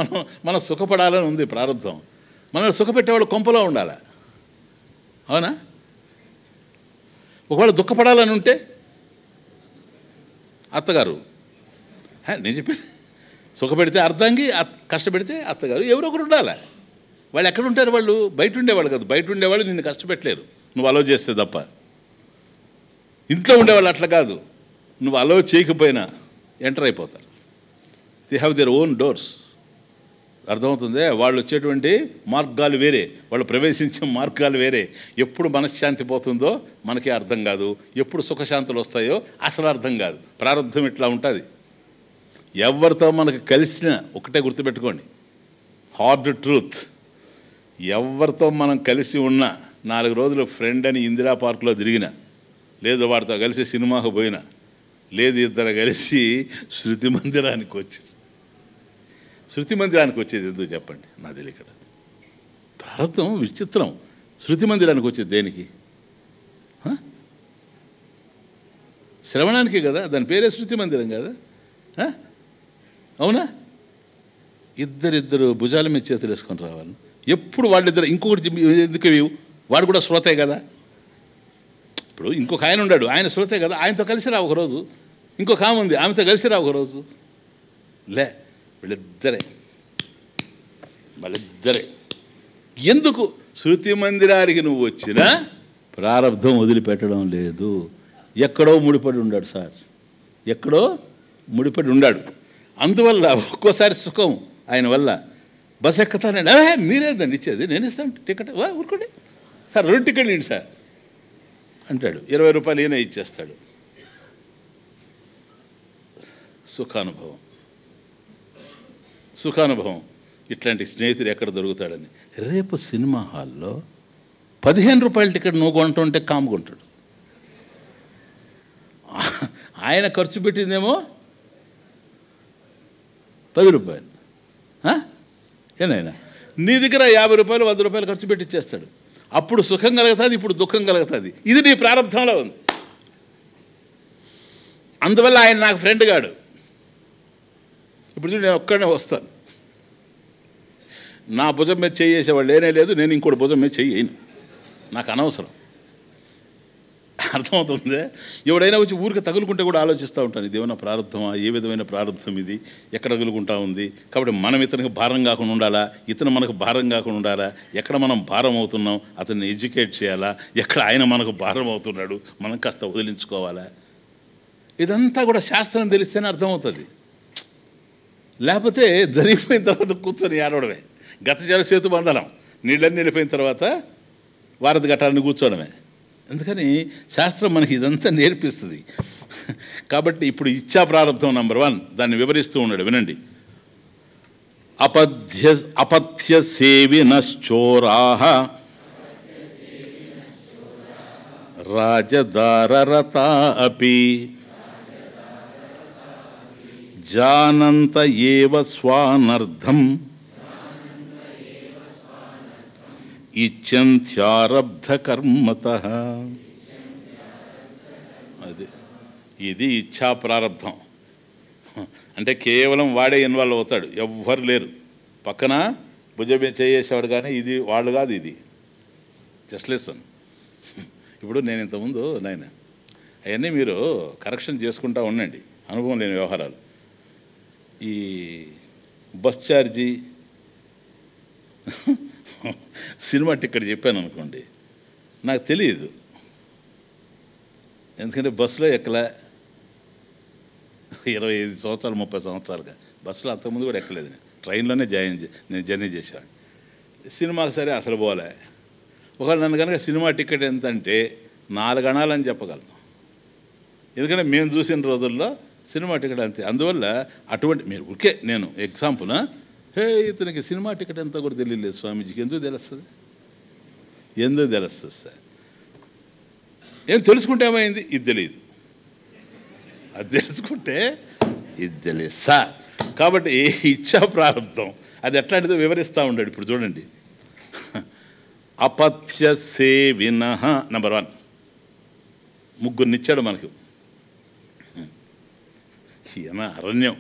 మనం సుఖపడాలని ఉంది ప్రారంభం, మనల్ని సుఖపెట్టేవాళ్ళు కొంపలో ఉండాలి, అవునా? ఒకవేళ దుఃఖపడాలని ఉంటే అత్తగారు, నేను చెప్పేది సుఖపెడితే అర్ధాంగి, కష్టపెడితే అత్తగారు, ఎవరో ఒకరు ఉండాలి. వాళ్ళు ఎక్కడ ఉంటారు? వాళ్ళు బయట ఉండేవాళ్ళు కాదు, బయట ఉండేవాళ్ళు నిన్ను కష్టపెట్టలేరు నువ్వు అలో చేస్తే తప్ప. ఇంట్లో ఉండేవాళ్ళు అట్లా కాదు, నువ్వు అలో చేయకపోయినా ఎంటర్ అయిపోతారు. They have their own doors. అర్థమవుతుంది? వాళ్ళు వచ్చేటువంటి మార్గాలు వేరే, వాళ్ళు ప్రవేశించే మార్గాలు వేరే. ఎప్పుడు మనశ్శాంతి పోతుందో మనకే అర్థం కాదు, ఎప్పుడు సుఖశాంతులు వస్తాయో అసలు అర్థం కాదు. ప్రారంభం ఇట్లా ఉంటుంది. ఎవరితో మనకు కలిసిన ఒకటే గుర్తుపెట్టుకోండి, హార్డ్ ట్రూత్, ఎవరితో మనం కలిసి ఉన్నా, 4 రోజులు ఫ్రెండ్ అని ఇందిరా పార్కులో తిరిగిన, లేదు వాడితో కలిసి సినిమాకు పోయినా, లేదు ఇద్దరు కలిసి శృతి మందిరానికి వచ్చి, శృతి మందిరానికి వచ్చేది ఎందుకు చెప్పండి, నా తెలియక్కడ. ప్రారంభం విచిత్రం. శృతి మందిరానికి వచ్చేది దేనికి? శ్రవణానికి కదా, దాని పేరే శృతి మందిరం కదా, అవునా? ఇద్దరిద్దరు భుజాల మీద చేతులు వేసుకొని రావాలి. ఎప్పుడు వాళ్ళిద్దరు, ఇంకొకటి ఎందుకు, వాడు కూడా శ్రోతే కదా. ఇప్పుడు ఇంకొక ఆయన ఉన్నాడు, ఆయన శ్రోతే కదా, ఆయనతో కలిసి రా ఒకరోజు. ఇంకొక ఆమె ఉంది, ఆమెతో కలిసి రా ఒకరోజు. వీళ్ళిద్దరే ఎందుకు శృతి మందిరానికి నువ్వు వచ్చినా ప్రారంధం వదిలిపెట్టడం లేదు. ఎక్కడో ముడిపడి ఉన్నాడు సార్, ఎక్కడో ముడిపడి ఉన్నాడు. అందువల్ల ఒక్కోసారి సుఖం ఆయన వల్ల. బస్ ఎక్కుతానండి, మీరేదండి ఇచ్చేది, నేను ఇస్తాను టికెట్, ఊరుకోండి సార్, 2 టికెట్లు ఏంటి సార్ అంటాడు. 20 రూపాయలు ఈయన ఇచ్చేస్తాడు. సుఖానుభవం, సుఖానుభవం. ఇట్లాంటి స్నేహితుడు ఎక్కడ దొరుకుతాడని. రేపు సినిమా హాల్లో 15 రూపాయల టికెట్ నువ్వు కొంటుంటే కాముకుంటాడు. ఆయన ఖర్చు పెట్టిందేమో 10 రూపాయలు. ఏనాయనా నీ దగ్గర 50 రూపాయలు 100 రూపాయలు ఖర్చు పెట్టి ఇచ్చేస్తాడు. అప్పుడు సుఖం కలుగుతుంది, ఇప్పుడు దుఃఖం కలుగుతుంది. ఇది నీ ప్రారంభంలో ఉంది. అందువల్ల ఆయన నాకు ఫ్రెండ్ గాడు. ఇప్పుడు నేను ఒక్కడనే వస్తాను, నా భుజం మీద చేయేసేవాళ్ళు లేనే లేదు, నేను ఇంకోటి భుజం మీద చెయ్యను, నాకు అనవసరం. అర్థమవుతుంది. ఎవడైనా వచ్చి ఊరికి తగులుకుంటే కూడా ఆలోచిస్తూ ఉంటాను, ఇది ఏమైనా ప్రారంభమా, ఏ విధమైన ప్రారంభం ఇది, ఎక్కడ తగులుకుంటా ఉంది. కాబట్టి మనం ఇతనికి భారం కాకుండా ఉండాలా, ఇతను మనకు భారం కాకుండా ఉండాలా, ఎక్కడ మనం భారం అవుతున్నాం అతన్ని ఎడ్యుకేట్ చేయాలా, ఎక్కడ ఆయన మనకు భారం అవుతున్నాడు మనం కాస్త వదిలించుకోవాలా. ఇదంతా కూడా శాస్త్రం తెలిస్తేనే అర్థమవుతుంది. లేకపోతే జరిగిపోయిన తర్వాత కూర్చొని ఆడవడమే. గత జల సేతు బంధనం, నీళ్ళన్నీ వెళ్ళిపోయిన తర్వాత వారధి ఘటాలను కూర్చోవడమే. అందుకని శాస్త్రం మనకి ఇదంతా నేర్పిస్తుంది. కాబట్టి ఇప్పుడు ఇచ్చా ప్రారంభం నంబర్ 1 దాన్ని వివరిస్తూ ఉన్నాడు, వినండి. అపథ్య సేవినశ్చోరాః రాజదారరతా అపి జానంత ఏవ స్వానర్థం ఇచ్ఛంత్యారబ్ధ కర్మతః. అది ఇది ఇచ్ఛా ప్రారంధం. అంటే కేవలం వాడే ఇన్వాల్వ్ అవుతాడు, ఎవ్వరు లేరు పక్కన భుజమే చేసేవాడు. కానీ ఇది వాళ్ళు కాదు, ఇది జస్ట్ లిసన్. ఇప్పుడు నేను ఇంతకుముందు నాయన అవన్నీ మీరు కరెక్షన్ చేసుకుంటూ ఉండండి, అనుభవం లేని వ్యవహారాలు. ఈ బస్ ఛార్జీ, సినిమా టికెట్ చెప్పాను అనుకోండి, నాకు తెలియదు, ఎందుకంటే బస్సులో ఎక్కలే 25 సంవత్సరాలు 30 సంవత్సరాలుగా బస్సులో, అంతకుముందు కూడా ఎక్కలేదు. నేను ట్రైన్లోనే నేను జర్నీ చేశాను. సినిమాకి సరే అసలు పోలే. ఒకవేళ నన్ను కనుక సినిమా టికెట్ ఎంత అంటే 4 అణాలని చెప్పగలను, ఎందుకంటే మేము చూసిన రోజుల్లో సినిమా టికెట్ అంతే. అందువల్ల అటువంటి మీరు ఓకే, నేను ఎగ్జాంపుల్, ఇతనికి సినిమా టికెట్ ఎంత కూడా తెలియలేదు స్వామీజీకి, ఎందుకు తెలుస్తుంది? ఎందుకు తెలుస్తుంది సార్? ఏం తెలుసుకుంటే ఏమైంది? ఇది తెలియదు, అది తెలుసుకుంటే ఇది తెలియదు సార్. కాబట్టి ఇచ్చా ప్రారంభం అది ఎట్లాంటిదో వివరిస్తూ ఉన్నాడు. ఇప్పుడు చూడండి, అపథ్య సేవినః నంబర్ 1 ముగ్గురినిచ్చాడు మనకు. ఈయన అరణ్యం,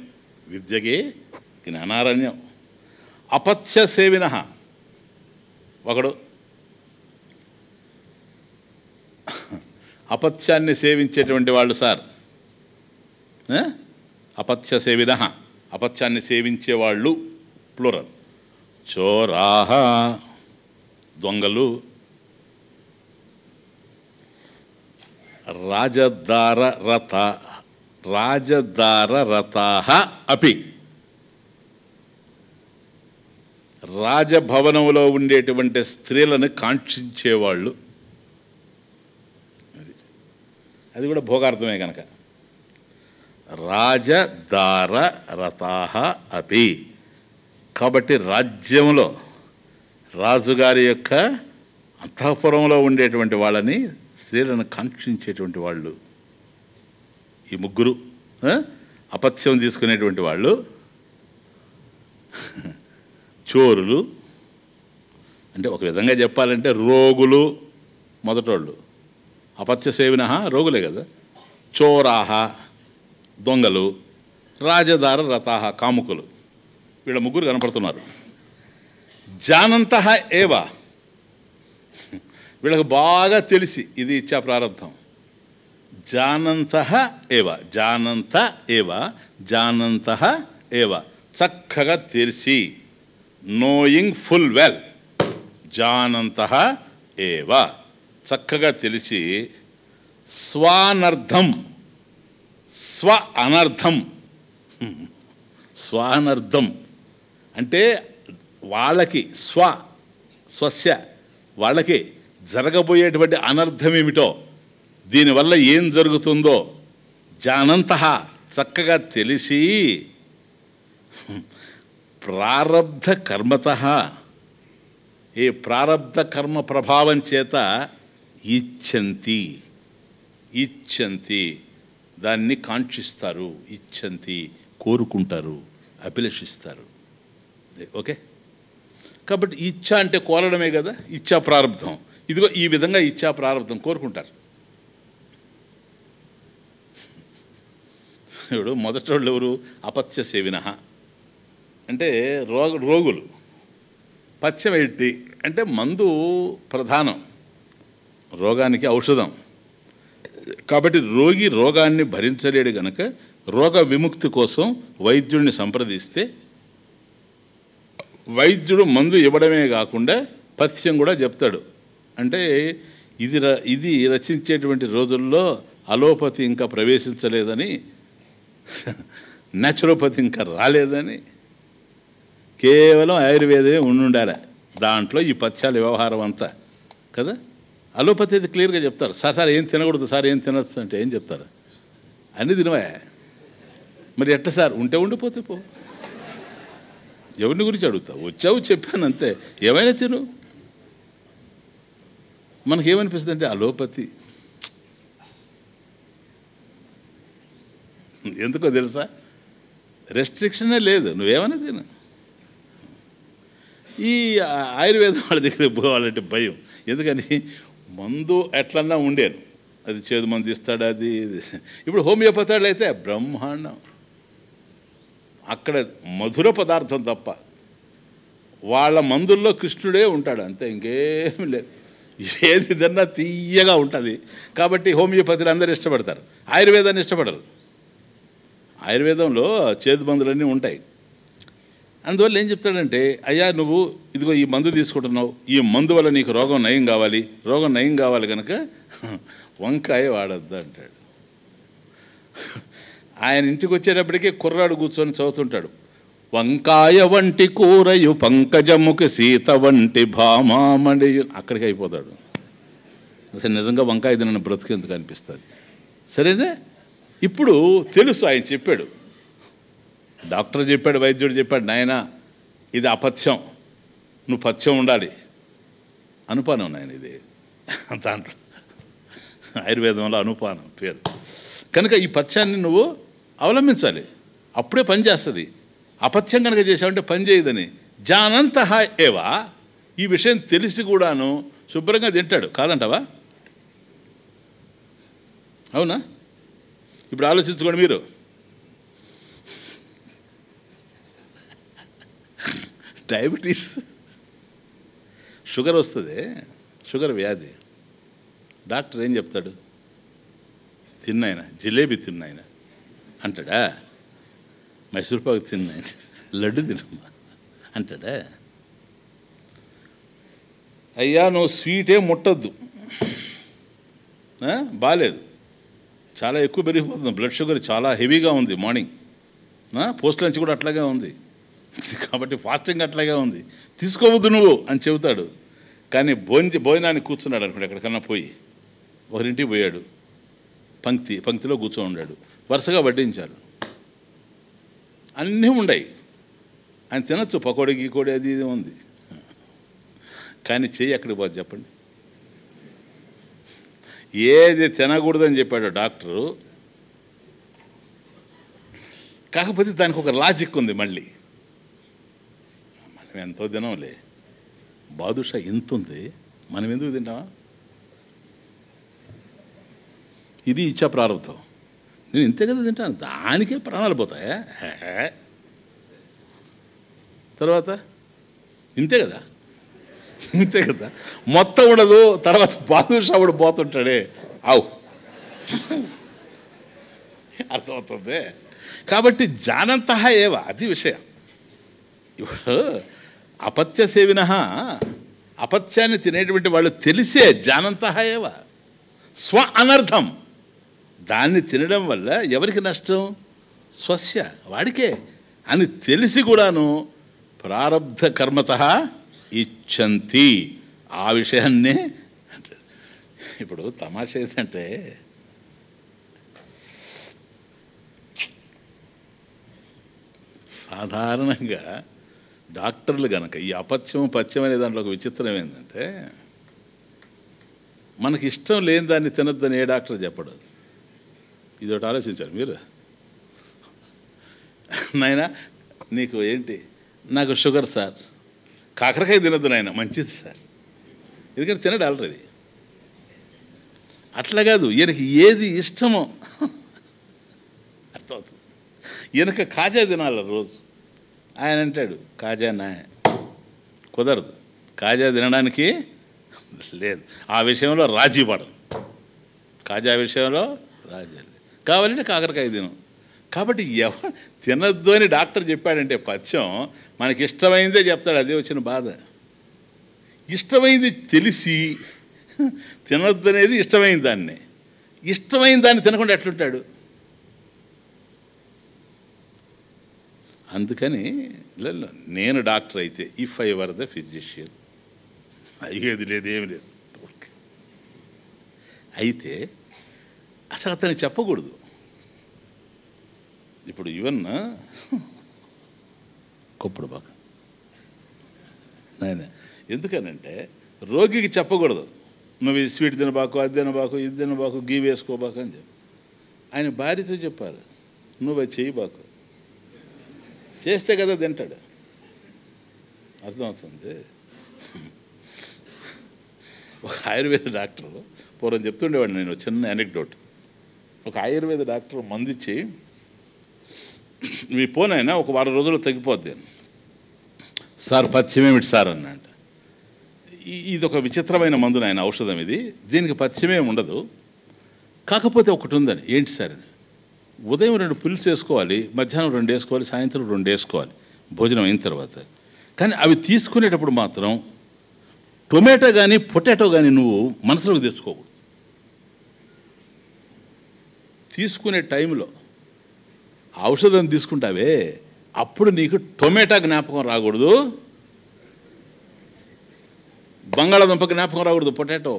విద్యకి ఈయన అనారణ్యం. అపథ్య సేవినః ఒకడు, అపథ్యాన్ని సేవించేటువంటి వాళ్ళు సార్. అపథ్య సేవినః అపథ్యాన్ని సేవించేవాళ్ళు ప్లూరల్. చోరాః దొంగలు, రాజదారరతాః అపి రాజభవనంలో ఉండేటువంటి స్త్రీలను కాంక్షించేవాళ్ళు. అది కూడా భోగార్థమే కనుక. రాజదారరతాః అపి, కాబట్టి రాజ్యంలో రాజుగారి యొక్క అంతఃపురంలో ఉండేటువంటి వాళ్ళని, స్త్రీలను కాంక్షించేటువంటి వాళ్ళు ఈ ముగ్గురు. అపథ్యం తీసుకునేటువంటి వాళ్ళు చోరులు, అంటే ఒక విధంగా చెప్పాలంటే రోగులు మొదటోళ్ళు. అపథ్య సేవినః రోగులే కదా. చోరాః దొంగలు, రాజదారరతాః కాముకులు. వీళ్ళ ముగ్గురు కనపడుతున్నారు. జానంతః ఏవ, వీళ్ళకు బాగా తెలిసి ఇది ఇచ్చా ప్రారంభం. జానంతః ఏవ, జానంత ఏవ, జానంతః ఏవ, చక్కగా తెలిసి, నోయింగ్ ఫుల్ వెల్, జానంతః ఏవ, చక్కగా తెలిసి స్వానర్థం, స్వ అనర్థం, స్వానర్థం అంటే వాళ్ళకి స్వస్య వాళ్ళకి జరగబోయేటువంటి అనర్థం ఏమిటో, దీనివల్ల ఏం జరుగుతుందో జానంతః చక్కగా తెలిసి ప్రారబ్ధ కర్మతః, ఏ ప్రారబ్ధ కర్మ ప్రభావం చేత ఇచ్చంతి, ఇచ్చంతి దాన్ని కాంక్షిస్తారు, ఇచ్చంతి కోరుకుంటారు, అభిలషిస్తారు. ఓకే, కాబట్టి ఇచ్చ అంటే కోరడమే కదా, ఇచ్చా ప్రారంధం. ఇదిగో ఈ విధంగా ఇచ్చా ప్రారంధం కోరుకుంటారు. ఇప్పుడు మొదటి వాళ్ళు ఎవరు? అపత్య సేవిన అంటే రోగులు. పథ్యం ఏంటి అంటే మందు ప్రధానం, రోగానికి ఔషధం. కాబట్టి రోగి రోగాన్ని భరించలేడు గనక రోగ విముక్తి కోసం వైద్యుడిని సంప్రదిస్తే వైద్యుడు మందు ఇవ్వడమే కాకుండా పథ్యం కూడా చెప్తాడు. అంటే ఇది రచించేటువంటి రోజుల్లో అలోపతి ఇంకా ప్రవేశించలేదని, న్యాచురోపతి ఇంకా రాలేదని, కేవలం ఆయుర్వేదమే ఉండాలి దాంట్లో ఈ పథ్యాల వ్యవహారం అంతా కదా. అలోపతి అయితే క్లియర్గా చెప్తారు, సార్ ఏం తినకూడదు, సార్ ఏం తినచ్చు అంటే ఏం చెప్తారు? అన్నీ తినవా? మరి ఎట్ట సార్? ఉంటే ఉండిపోతే పో, ఎవరిని గురించి అడుగుతావు? వచ్చావు చెప్పాను అంతే, ఏమైనా తిను. మనకేమనిపిస్తుంది అంటే అలోపతి ఎందుకో తెలుసా? రెస్ట్రిక్షనే లేదు, నువ్వేమైనా తిను. ఈ ఆయుర్వేదం వాళ్ళ దగ్గర పోవాలంటే భయం. ఎందుకని? మందు ఎట్లన్నా ఉండేను, అది చేదు మందు ఇస్తాడు. అది ఇప్పుడు హోమియోపతి అయితే బ్రహ్మాండం, అక్కడ మధుర పదార్థం తప్ప వాళ్ళ మందుల్లో కృష్ణుడే ఉంటాడు అంతే, ఇంకేమీ లేదు. ఏది తిన్నా తీయగా ఉంటుంది. కాబట్టి హోమియోపతిని అందరూ ఇష్టపడతారు, ఆయుర్వేదాన్ని ఇష్టపడరు. ఆయుర్వేదంలో చేదు మందులన్నీ ఉంటాయి. అందువల్ల ఏం చెప్తాడంటే, అయ్యా నువ్వు ఇదిగో ఈ మందు తీసుకుంటున్నావు, ఈ మందు వల్ల నీకు రోగం నయం కావాలి, రోగం నయం కావాలి కనుక వంకాయ వాడద్దు అంటాడు. ఆయన ఇంటికి వచ్చేటప్పటికీ కుర్రాడు కూర్చొని చదువుతుంటాడు, వంకాయ వంటి కూరయు పంకజముఖి సీత వంటి భామామణి, అక్కడికి అయిపోతాడు. అసలు నిజంగా వంకాయ తినని బ్రతుకెందుకు అనిపిస్తుంది. సరేనే, ఇప్పుడు తెలుసు, ఆయన చెప్పాడు, డాక్టర్ చెప్పాడు, వైద్యుడు చెప్పాడు, నాయనా ఇది అపథ్యం, నువ్వు పథ్యం ఉండాలి. అనుపానం నాయన ఇది, దాంట్లో ఆయుర్వేదంలో అనుపానం పేరు. కనుక ఈ పథ్యాన్ని నువ్వు అవలంబించాలి, అప్పుడే పని చేస్తుంది. అపథ్యం కనుక చేసావంటే పని చేయదని. జానంతః ఏవా, ఈ విషయం తెలిసి కూడాను శుభ్రంగా తింటాడు, కాదంటావా? అవునా? ఇప్పుడు ఆలోచించుకోండి మీరు. డయాబెటీస్, షుగర్ వస్తుంది, షుగర్ వ్యాధి. డాక్టర్ ఏం చెప్తాడు? తిన్నాయన జిలేబీ తిన్నాయన అంటాడా? మైసూర్పాకు తిన్నాయన, లడ్డు తినమ్మా అంటాడా? అయ్యా నువ్వు స్వీటే ముట్టద్దు, బాగాలేదు, చాలా ఎక్కువ పెరిగిపోతుంది, బ్లడ్ షుగర్ చాలా హెవీగా ఉంది, మార్నింగ్ పోస్ట్ లంచ్ కూడా అట్లాగే ఉంది, కాబట్టి ఫాస్టింగ్ అట్లాగే ఉంది, తీసుకోవద్దు నువ్వు అని చెబుతాడు. కానీ భోజనానికి కూర్చున్నాడు అనుకోండి, ఎక్కడికన్నా పోయి ఒకరింటికి పోయాడు, పంక్తిలో కూర్చొని ఉన్నాడు, వరుసగా వడ్డించారు, అన్నీ ఉన్నాయి, ఆయన తినచ్చు, పకోడీ గీకోడి అది ఇది ఉంది. కానీ చెయ్యి ఎక్కడికి పోదు చెప్పండి? ఏది తినకూడదని చెప్పాడు డాక్టరు, కాకపోతే దానికి ఒక లాజిక్ ఉంది. మళ్ళీ మనం ఎంతో తినంలే, బాదుషా ఎంత ఉంది, మనం ఎందుకు తింటామా? ఇది ఇచ్చా ప్రారంభం, నేను ఇంతే కదా తింటాను, దానికే ప్రాణాలు పోతాయా? తర్వాత ఇంతే కదా, ఇంతే కదా, మొత్తం ఉండదు. తర్వాత బాదుషావుడు పోతుంటాడే, ఆవు అర్థమవుతుంది. కాబట్టి జానంతః ఏవ, అది విషయం. ఇప్పుడు అపత్య సేవిన అపత్యాన్ని తినేటువంటి వాళ్ళు తెలిసే జానంతహాయేవ స్వ అనర్థం. దాన్ని తినడం వల్ల ఎవరికి నష్టం? స్వస్య, వాడికే అని తెలిసి కూడాను ప్రారబ్ధ కర్మత ఇచ్చంతి. ఆ విషయాన్నే అంటాడు. ఇప్పుడు తమాషా ఏంటంటే సాధారణంగా డాక్టర్లు కనుక ఈ అపథ్యం పథ్యం అనే దాంట్లో ఒక విచిత్రం ఏంటంటే, మనకి ఇష్టం లేని దాన్ని తినొద్దని ఏ డాక్టర్ చెప్పడు. ఇదొకటి ఆలోచించారు మీరు. నాయనా నీకు ఏంటి? నాకు షుగర్ సార్. కాకరకాయ తినొద్దు నాయన, మంచిది సార్. ఎందుకంటే తినడు ఆల్రెడీ. అట్లా కాదు, ఈయనకి ఏది ఇష్టమో అర్థమవుతుంది. ఈయనక కాజా తినాలి రోజు. ఆయన అంటాడు కాజా నా కుదరదు, కాజా తినడానికి లేదు. ఆ విషయంలో రాజీ పడను. కాజా విషయంలో రాజీ లేదు. కావాలంటే కాకరకాయ తిను. కాబట్టి ఎవరు తినద్దు అని డాక్టర్ చెప్పాడంటే పథ్యం మనకి ఇష్టమైందే చెప్తాడు. అదే వచ్చిన బాధ. ఇష్టమైంది తెలిసి తినొద్దు అనేది ఇష్టమైన దాన్ని. ఇష్టమైన దాన్ని తినకుండా ఎట్లుంటాడు? అందుకని నేను డాక్టర్ అయితే if I were the physician అయ్యేది లేదు, ఏమి లేదు. అయితే అసలు అతనికి చెప్పకూడదు. ఇప్పుడు ఈవెన్ కొప్పుడు బాగా నాయన ఎందుకనంటే రోగికి చెప్పకూడదు, నువ్వు ఈ స్వీట్ తినబాకు, అది తినబాకు, ఇది తినబాకు, గీ వేసుకోబాకు అని చెప్పి. ఆయన భార్యతో చెప్పారు, నువ్వు అది చేయబాకు, చేస్తే కదా తింటాడు. అర్థమవుతుంది. ఒక ఆయుర్వేద డాక్టర్ పూర్వం చెప్తుండేవాడు, నేను చిన్న అనెక్డోట్. ఒక ఆయుర్వేద డాక్టర్ మందిచ్చి, మీ పోనైనా ఒక వారం రోజులు తగ్గిపోద్ది సార్, పథ్యం ఏమిటి సార్ అన్నాడు. ఇది ఒక విచిత్రమైన మందు నాయన, ఔషధం ఇది, దీనికి పథ్యమే ఉండదు, కాకపోతే ఒకటి ఉందని. ఏంటి సార్ అని? ఉదయం 2 పిల్స్ వేసుకోవాలి, మధ్యాహ్నం 2 వేసుకోవాలి, సాయంత్రం 2 వేసుకోవాలి భోజనం అయిన తర్వాత. కానీ అవి తీసుకునేటప్పుడు మాత్రం టొమాటో కానీ పొటాటో కానీ నువ్వు మనసులోకి తెచ్చుకోవు. తీసుకునే టైంలో ఔషధం తీసుకుంటావే అప్పుడు నీకు టొమాటో జ్ఞాపకం రాకూడదు, బంగాళాదుంప జ్ఞాపకం రాకూడదు, పొటాటో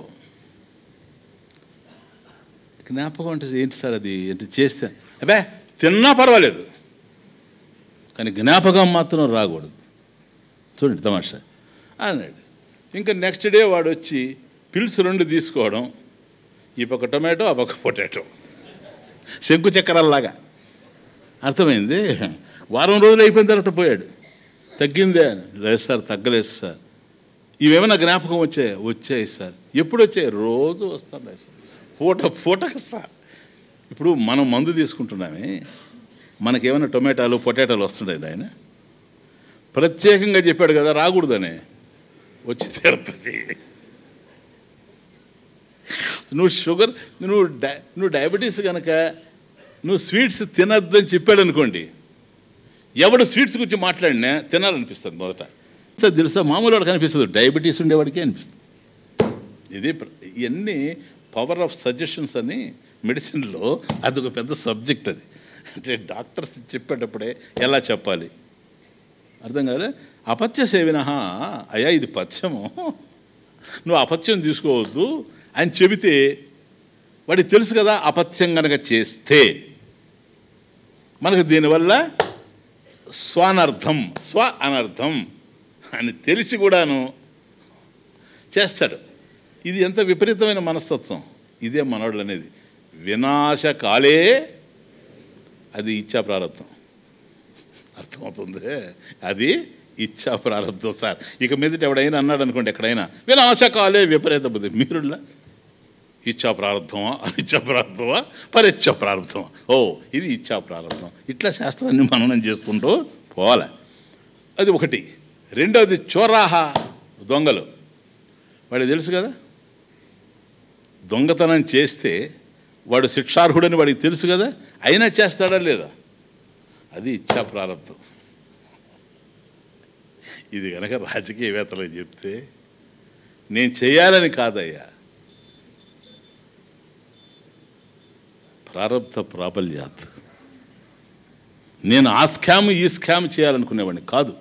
జ్ఞాపకం. అంటే ఏంటి సార్ అది? అంటే చేస్తే అబ్బే తిన్నా పర్వాలేదు, కానీ జ్ఞాపకం మాత్రం రాకూడదు. చూడండి తమాషా అన్నాడు. ఇంకా నెక్స్ట్ డే వాడు వచ్చి పిల్స్ 2 తీసుకోవడం, ఈ పక్క టొమాటో ఆ పక్క పొటాటో, శంకు చక్రాల్లాగా. అర్థమైంది. వారం రోజులు అయిపోయిన తర్వాత పోయాడు, తగ్గిందే? లేదు సార్, తగ్గలేదు సార్. ఇవేమైనా జ్ఞాపకం వచ్చాయి సార్. ఎప్పుడు వచ్చాయి? రోజు వస్తున్నాయి సార్, పూటకు సార్. ఇప్పుడు మనం మందు తీసుకుంటున్నామే, మనకేమైనా టొమాటోలు పొటాటోలు వస్తున్నాయి? ఆయన ప్రత్యేకంగా చెప్పాడు కదా రాకూడదని, వచ్చి తీరుతుంది. నువ్వు షుగర్, నువ్వు డయాబెటీస్ కనుక నువ్వు స్వీట్స్ తినద్దని చెప్పాడు అనుకోండి, ఎవడు స్వీట్స్ గురించి మాట్లాడినా తినాలనిపిస్తుంది మొదట. తెలుసా, మామూలు వాడికి అనిపిస్తుంది, డయాబెటీస్ ఉండేవాడికే అనిపిస్తుంది. ఇది ఇవన్నీ పవర్ ఆఫ్ సజెషన్స్ అని మెడిసిన్లో అదొక పెద్ద సబ్జెక్ట్. అది అంటే డాక్టర్స్ చెప్పేటప్పుడే ఎలా చెప్పాలి అర్థం కాదు. అపథ్య సేవిన, అయ్యా ఇది పథ్యము, నువ్వు అపథ్యం తీసుకోవద్దు అని చెబితే వాడికి తెలుసు కదా. అపథ్యం కనుక చేస్తే మనకు దీనివల్ల స్వానర్థం, స్వ అనర్థం అని తెలిసి కూడాను చేస్తాడు. ఇది ఎంత విపరీతమైన మనస్తత్వం. ఇదే మనోళ్ళు అనేది. వినాశకాలే అది ఇచ్చా ప్రారంభం. అర్థమవుతుంది, అది ఇచ్చా ప్రారంభం సార్. ఇక మీదట ఎవడైనా అన్నాడు అనుకోండి ఎక్కడైనా, వినాశకాలే విపరీత బుద్ధి, మీరులా ఇచ్చా ప్రారంభమా, అనిచ్చా ప్రారంభమా, పరిచ్చా ప్రారంభమా, ఓ ఇది ఇచ్చా ప్రారంభం. ఇట్లా శాస్త్రాన్ని మననం చేసుకుంటూ పోవాలి. అది ఒకటి. రెండవది చోరాహ, దొంగలు. వాడికి తెలుసు కదా, దొంగతనం చేస్తే వాడు శిక్షార్హుడని వాడికి తెలుసు కదా, అయినా చేస్తాడా లేదా, అది ఇచ్చా ప్రారంభం. ఇది కనుక రాజకీయవేత్తలకు చెప్తే నేను చేయాలని కాదయ్యా. ప్రారబ్ధ ప్రాబల్యాత్. నేను ఆ స్కామ్ ఈ స్కామ్ చేయాలనుకునేవాడిని కాదు.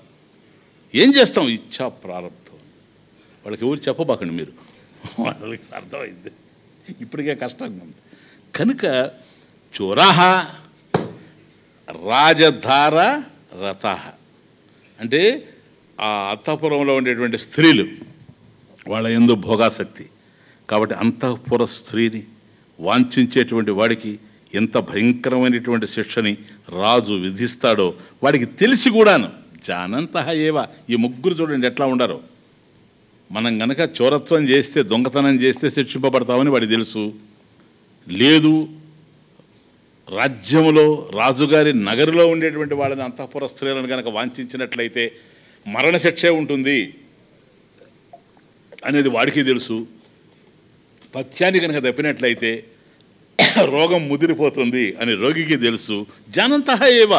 ఏం చేస్తాం? ఇచ్చా ప్రారబ్ధం. వాళ్ళకి ఎవరు చెప్పబాకండి మీరు, వాళ్ళకి అర్థమైంది. ఇప్పటికే కష్టంగా ఉంది కనుక చోరాహ రాజధార రథ అంటే ఆ అంతఃపురంలో ఉండేటువంటి స్త్రీలు వాళ్ళ యందు భోగాసక్తి. కాబట్టి అంతఃపుర స్త్రీని వాంఛించేటువంటి వాడికి ఎంత భయంకరమైనటువంటి శిక్షని రాజు విధిస్తాడో వాడికి తెలిసి కూడాను జానంతః ఏవ. ఈ ముగ్గురు చూడండి ఎట్లా ఉండారో. మనం గనక చోరత్వం చేస్తే, దొంగతనం చేస్తే శిక్షింపబడతామని వాడికి తెలుసు. లేదు రాజ్యములో రాజుగారి నగరిలో ఉండేటువంటి వాళ్ళని అంతఃపుర స్త్రీలను కనుక వాంఛించినట్లయితే మరణశిక్షే ఉంటుంది అనేది వాడికి తెలుసు. పథ్యాన్ని కనుక తప్పినట్లయితే రోగం ముదిరిపోతుంది అని రోగికి తెలుసు. జానంతః ఏవ.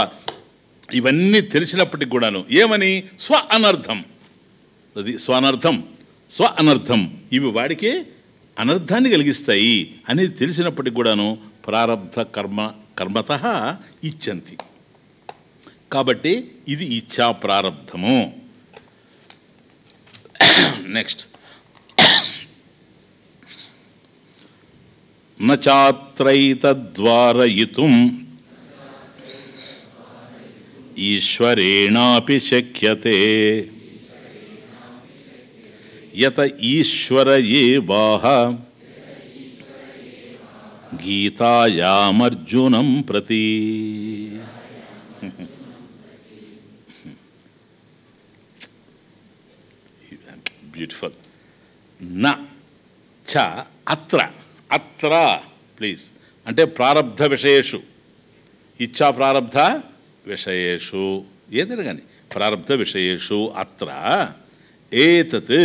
ఇవన్నీ తెలిసినప్పటికి కూడాను ఏమని? స్వ అనర్థం. అది స్వనర్థం, స్వ అనర్థం. ఇవి వాడికి అనర్థాన్ని కలిగిస్తాయి అనేది తెలిసినప్పటికి కూడాను ప్రారబ్ధ కర్మతః ఇచ్చంతి. కాబట్టి ఇది ఇచ్చా ప్రారబ్ధము. నెక్స్ట్ నచాత్రైతద్వారయితుం ఈశ్వరేణాపి శక్యతే యత ఈశ్వర ఏవాహ గీతాయామర్జునం ప్రతి. బ్యూటిఫుల్. న చ అత్ర. అత్ర ప్లీజ్ అంటే ప్రారబ్ధ విషయేషు, ఇచ్చా ప్రారబ్ధ విషయేషు, ఏదైనా కానీ ప్రారబ్ధ విషయేషు అత్ర ఏతత్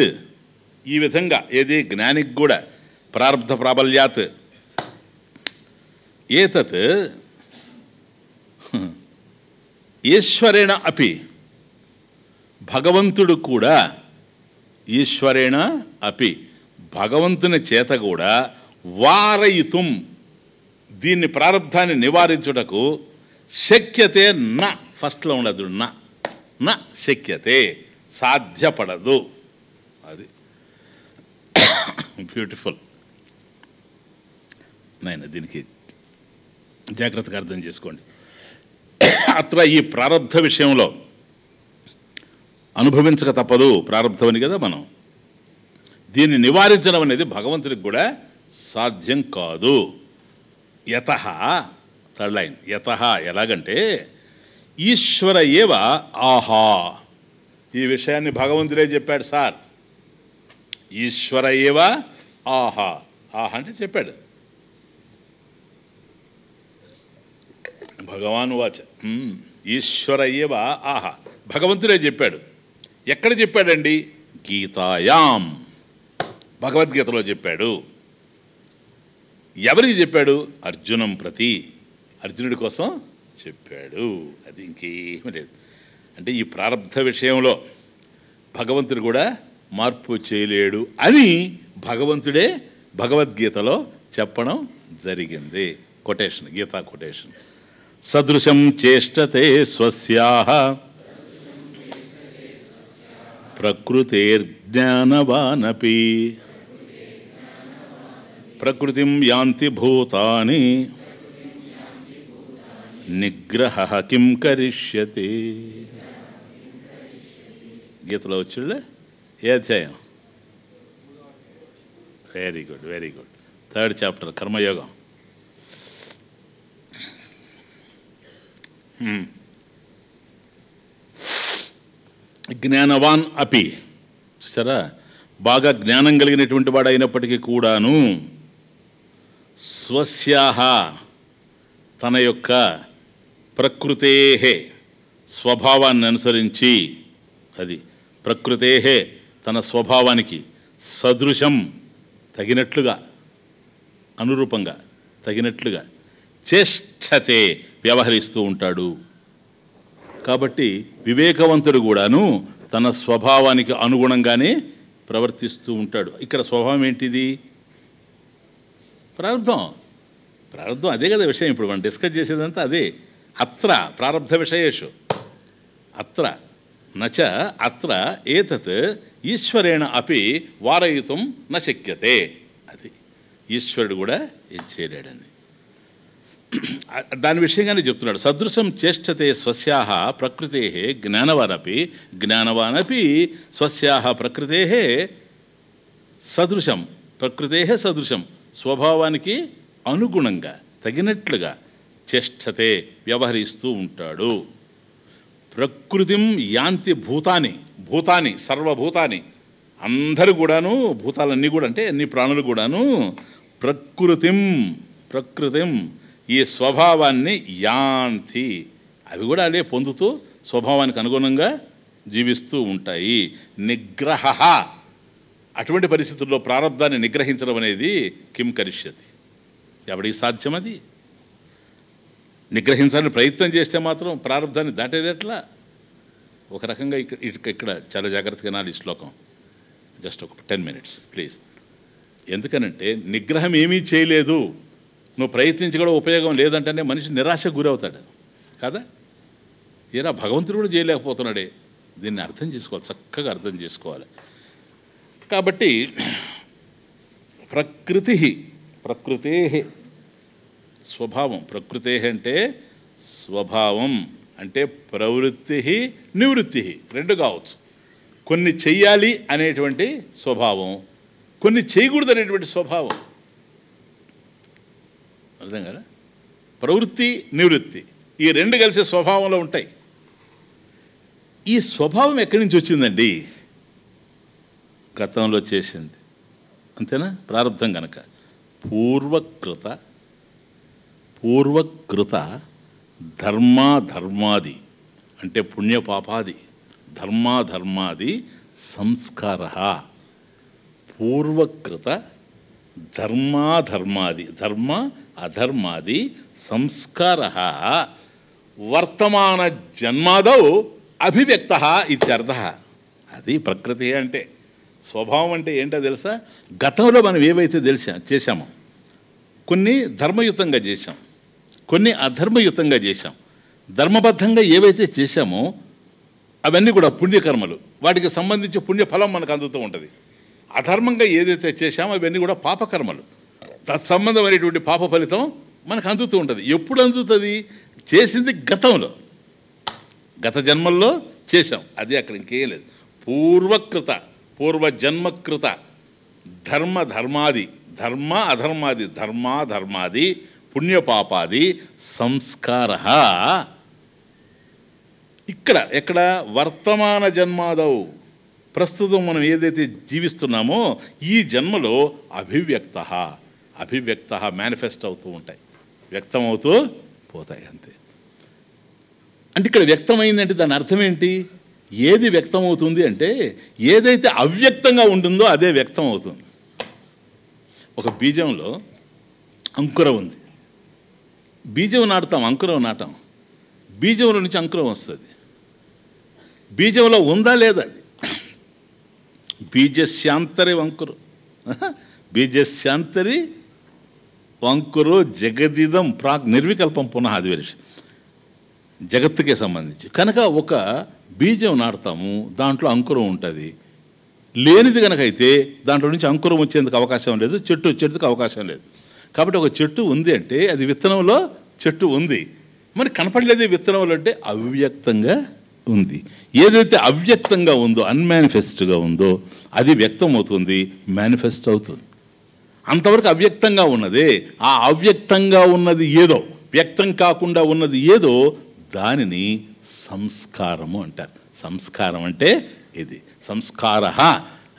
ఈ విధంగా. ఏది? జ్ఞానికి కూడా ప్రారబ్ధ ప్రాబల్యాత్. ఏతత్ ఈశ్వరేణ అపి భగవంతుడు కూడా, ఈశ్వరేణ అపి భగవంతుని చేత కూడా వారయితుం దీన్ని ప్రారబ్ధాన్ని నివారించుటకు శక్యతే. న ఫస్ట్లో ఉండదు. న శక్యతే సాధ్యపడదు. అది బ్యూటిఫుల్. నాయన దీనికి జాగ్రత్తగా అర్థం చేసుకోండి. అత్ర ఈ ప్రారబ్ధ విషయంలో అనుభవించక తప్పదు. ప్రారబ్ధమని కదా మనం. దీన్ని నివారించడం అనేది భగవంతుడికి కూడా సాధ్యం కాదు. యతః థర్డ్ లైన్. యతః ఎలాగంటే ఈశ్వర ఏవ ఆహా. ఈ విషయాన్ని భగవంతుడే చెప్పాడు సార్. ఈశ్వర ఏవ ఆహా. ఆహా అంటే చెప్పాడు. భగవాన్ వాచ ఈశ్వర ఏవ ఆహా. భగవంతుడే చెప్పాడు. ఎక్కడ చెప్పాడండి? గీతాయాం, భగవద్గీతలో చెప్పాడు. ఎవరికి చెప్పాడు? అర్జునం ప్రతి, అర్జునుడి కోసం చెప్పాడు. అది ఇంకేమీ లేదు. అంటే ఈ ప్రారబ్ధ విషయంలో భగవంతుడు కూడా మార్పు చేయలేడు అని భగవంతుడే భగవద్గీతలో చెప్పడం జరిగింది. Quotation, Gita quotation. సదృశం చేష్టతే స్వస్యాః ప్రకృతేర్జ్ఞానవానపి ప్రకృతిం యాంతి భూతాని నిగ్రహః కిం కరిష్యతి. గీతలో వచ్చిండే ఏ అధ్యాయం? Very good, very good. 3rd chapter కర్మయోగం. జ్ఞానవాన్ అపి. చూసారా, బాగా జ్ఞానం కలిగినటువంటి వాడు అయినప్పటికీ కూడాను స్వస్యాహ తన యొక్క ప్రకృతేహే స్వభావాన్ని అనుసరించి, అది ప్రకృతేహే తన స్వభావానికి సదృశం తగినట్లుగా, అనురూపంగా తగినట్లుగా చేష్టతే వ్యవహరిస్తూ ఉంటాడు. కాబట్టి వివేకవంతుడు కూడాను తన స్వభావానికి అనుగుణంగానే ప్రవర్తిస్తూ ఉంటాడు. ఇక్కడ స్వభావం ఏంటిది? ప్రారంధం. ప్రారంధం అదే కదా విషయం. ఇప్పుడు మనం డిస్కస్ చేసేదంతా అదే. అత్ర ప్రారబ్ధ విషయేషు అత్ర నచ అత్ర ఏతత్ ఈశ్వరేణ అపి వారయితుం న శక్యతే. అది ఈశ్వరుడు కూడా ఏం చేయలేడని దాని విషయంగానే చెప్తున్నాడు. సదృశం చేష్టతే స్వస్యాహ ప్రకృతే జ్ఞానవానపి స్వస్యాహ ప్రకృతే సదృశం ప్రకృతే సదృశం స్వభావానికి అనుగుణంగా తగినట్లుగా చేష్టతే వ్యవహరిస్తూ ఉంటాడు. ప్రకృతిం యాంతి భూతాని సర్వభూతాని అందరూ కూడాను, భూతాలన్నీ కూడా అంటే అన్ని ప్రాణులు కూడాను ప్రకృతిం ఈ స్వభావాన్ని యాంతి, అవి కూడా అదే పొందుతూ స్వభావానికి అనుగుణంగా జీవిస్తూ ఉంటాయి. నిగ్రహ, అటువంటి పరిస్థితుల్లో ప్రారబ్ధాన్ని నిగ్రహించడం అనేది కిం కరిష్యతి, ఎవడికి సాధ్యం? అది నిగ్రహించాలని ప్రయత్నం చేస్తే మాత్రం ప్రారబ్ధాన్ని దాటేది ఎట్లా? ఒక రకంగా ఇక్కడ చాలా జాగ్రత్తగా వినాలి ఈ శ్లోకం. జస్ట్ ఒక 10 minutes ప్లీజ్. ఎందుకనంటే నిగ్రహం ఏమీ చేయలేదు, నువ్వు ప్రయత్నించి కూడా ఉపయోగం లేదంటేనే మనిషి నిరాశకు గురవుతాడు కదా. ఏరా భగవంతుడు కూడా చేయలేకపోతున్నాడే, దీన్ని అర్థం చేసుకోవాలి, చక్కగా అర్థం చేసుకోవాలి. కాబట్టి ప్రకృతే స్వభావం, ప్రకృతే అంటే స్వభావం అంటే ప్రవృత్తి నివృత్తి రెండు కావచ్చు. కొన్ని చెయ్యాలి అనేటువంటి స్వభావం, కొన్ని చేయకూడదు అనేటువంటి స్వభావం. అర్థం కదా? ప్రవృత్తి నివృత్తి ఈ రెండు కలిసి స్వభావంలో ఉంటాయి. ఈ స్వభావం ఎక్కడి నుంచి వచ్చిందండి? గతంలో చేసింది, అంతేనా? ప్రారంధం కనుక పూర్వకృత ధర్మాది అంటే పుణ్యపాపాది ధర్మాది సంస్కార. పూర్వకృత ధర్మాది ధర్మ అధర్మాది సంస్కార వర్తమాన జన్మాదౌ అభివ్యక్త ఇత్యర్థ. అది ప్రకృతి అంటే. స్వభావం అంటే ఏంటో తెలుసా? గతంలో మనం ఏవైతే చేశామో కొన్ని ధర్మయుతంగా చేశాం, కొన్ని అధర్మయుతంగా చేశాం. ధర్మబద్ధంగా ఏవైతే చేశామో అవన్నీ కూడా పుణ్యకర్మలు, వాటికి సంబంధించి పుణ్యఫలం మనకు అందుతూ ఉంటుంది. అధర్మంగా ఏదైతే చేశామో అవన్నీ కూడా పాపకర్మలు, తత్సంబంధమైనటువంటి పాప ఫలితం మనకు అందుతూ ఉంటుంది. ఎప్పుడు అందుతుంది? చేసింది గతంలో, గత జన్మల్లో చేశాం, అది అక్కడ ఇంకేం లేదు. పూర్వజన్మకృత ధర్మాది ధర్మాధర్మాది పుణ్యపాపాది సంస్కార. ఎక్కడ వర్తమాన జన్మాదౌ, ప్రస్తుతం మనం ఏదైతే జీవిస్తున్నామో ఈ జన్మలో అభివ్యక్త మేనిఫెస్ట్ అవుతూ ఉంటాయి, వ్యక్తమవుతూ పోతాయి, అంతే. అంటే ఇక్కడ వ్యక్తమైందంటే దాని అర్థం ఏంటి? ఏది వ్యక్తమవుతుంది అంటే ఏదైతే అవ్యక్తంగా ఉంటుందో అదే వ్యక్తం అవుతుంది. ఒక బీజంలో అంకురం ఉంది, బీజం నాటుతాం, అంకురం నాటాం, బీజంలో నుంచి అంకురం వస్తుంది. బీజంలో ఉందా లేదా? అది బీజస్యాంతరి వంకురు, బీజస్యాంతరి వంకురు జగదిదం ప్రాక్ నిర్వికల్పం పునః. అది వేరే జగత్తుకే సంబంధించి కనుక ఒక బీజం నాటుతాము, దాంట్లో అంకురం ఉంటుంది. లేనిది కనుక అయితే దాంట్లో నుంచి అంకురం వచ్చేందుకు అవకాశం లేదు, చెట్టు వచ్చేందుకు అవకాశం లేదు. కాబట్టి ఒక చెట్టు ఉంది అంటే అది విత్తనంలో చెట్టు ఉంది, మరి కనపడలేదు విత్తనంలో అంటే అవ్యక్తంగా ఉంది. ఏదైతే అవ్యక్తంగా ఉందో, అన్మానిఫెస్ట్గా ఉందో అది వ్యక్తం అవుతుంది, మేనిఫెస్ట్ అవుతుంది. అంతవరకు అవ్యక్తంగా ఉన్నదే, ఆ అవ్యక్తంగా ఉన్నది ఏదో, వ్యక్తం కాకుండా ఉన్నది ఏదో, దానిని సంస్కారము అంటారు. సంస్కారం అంటే ఇది. సంస్కార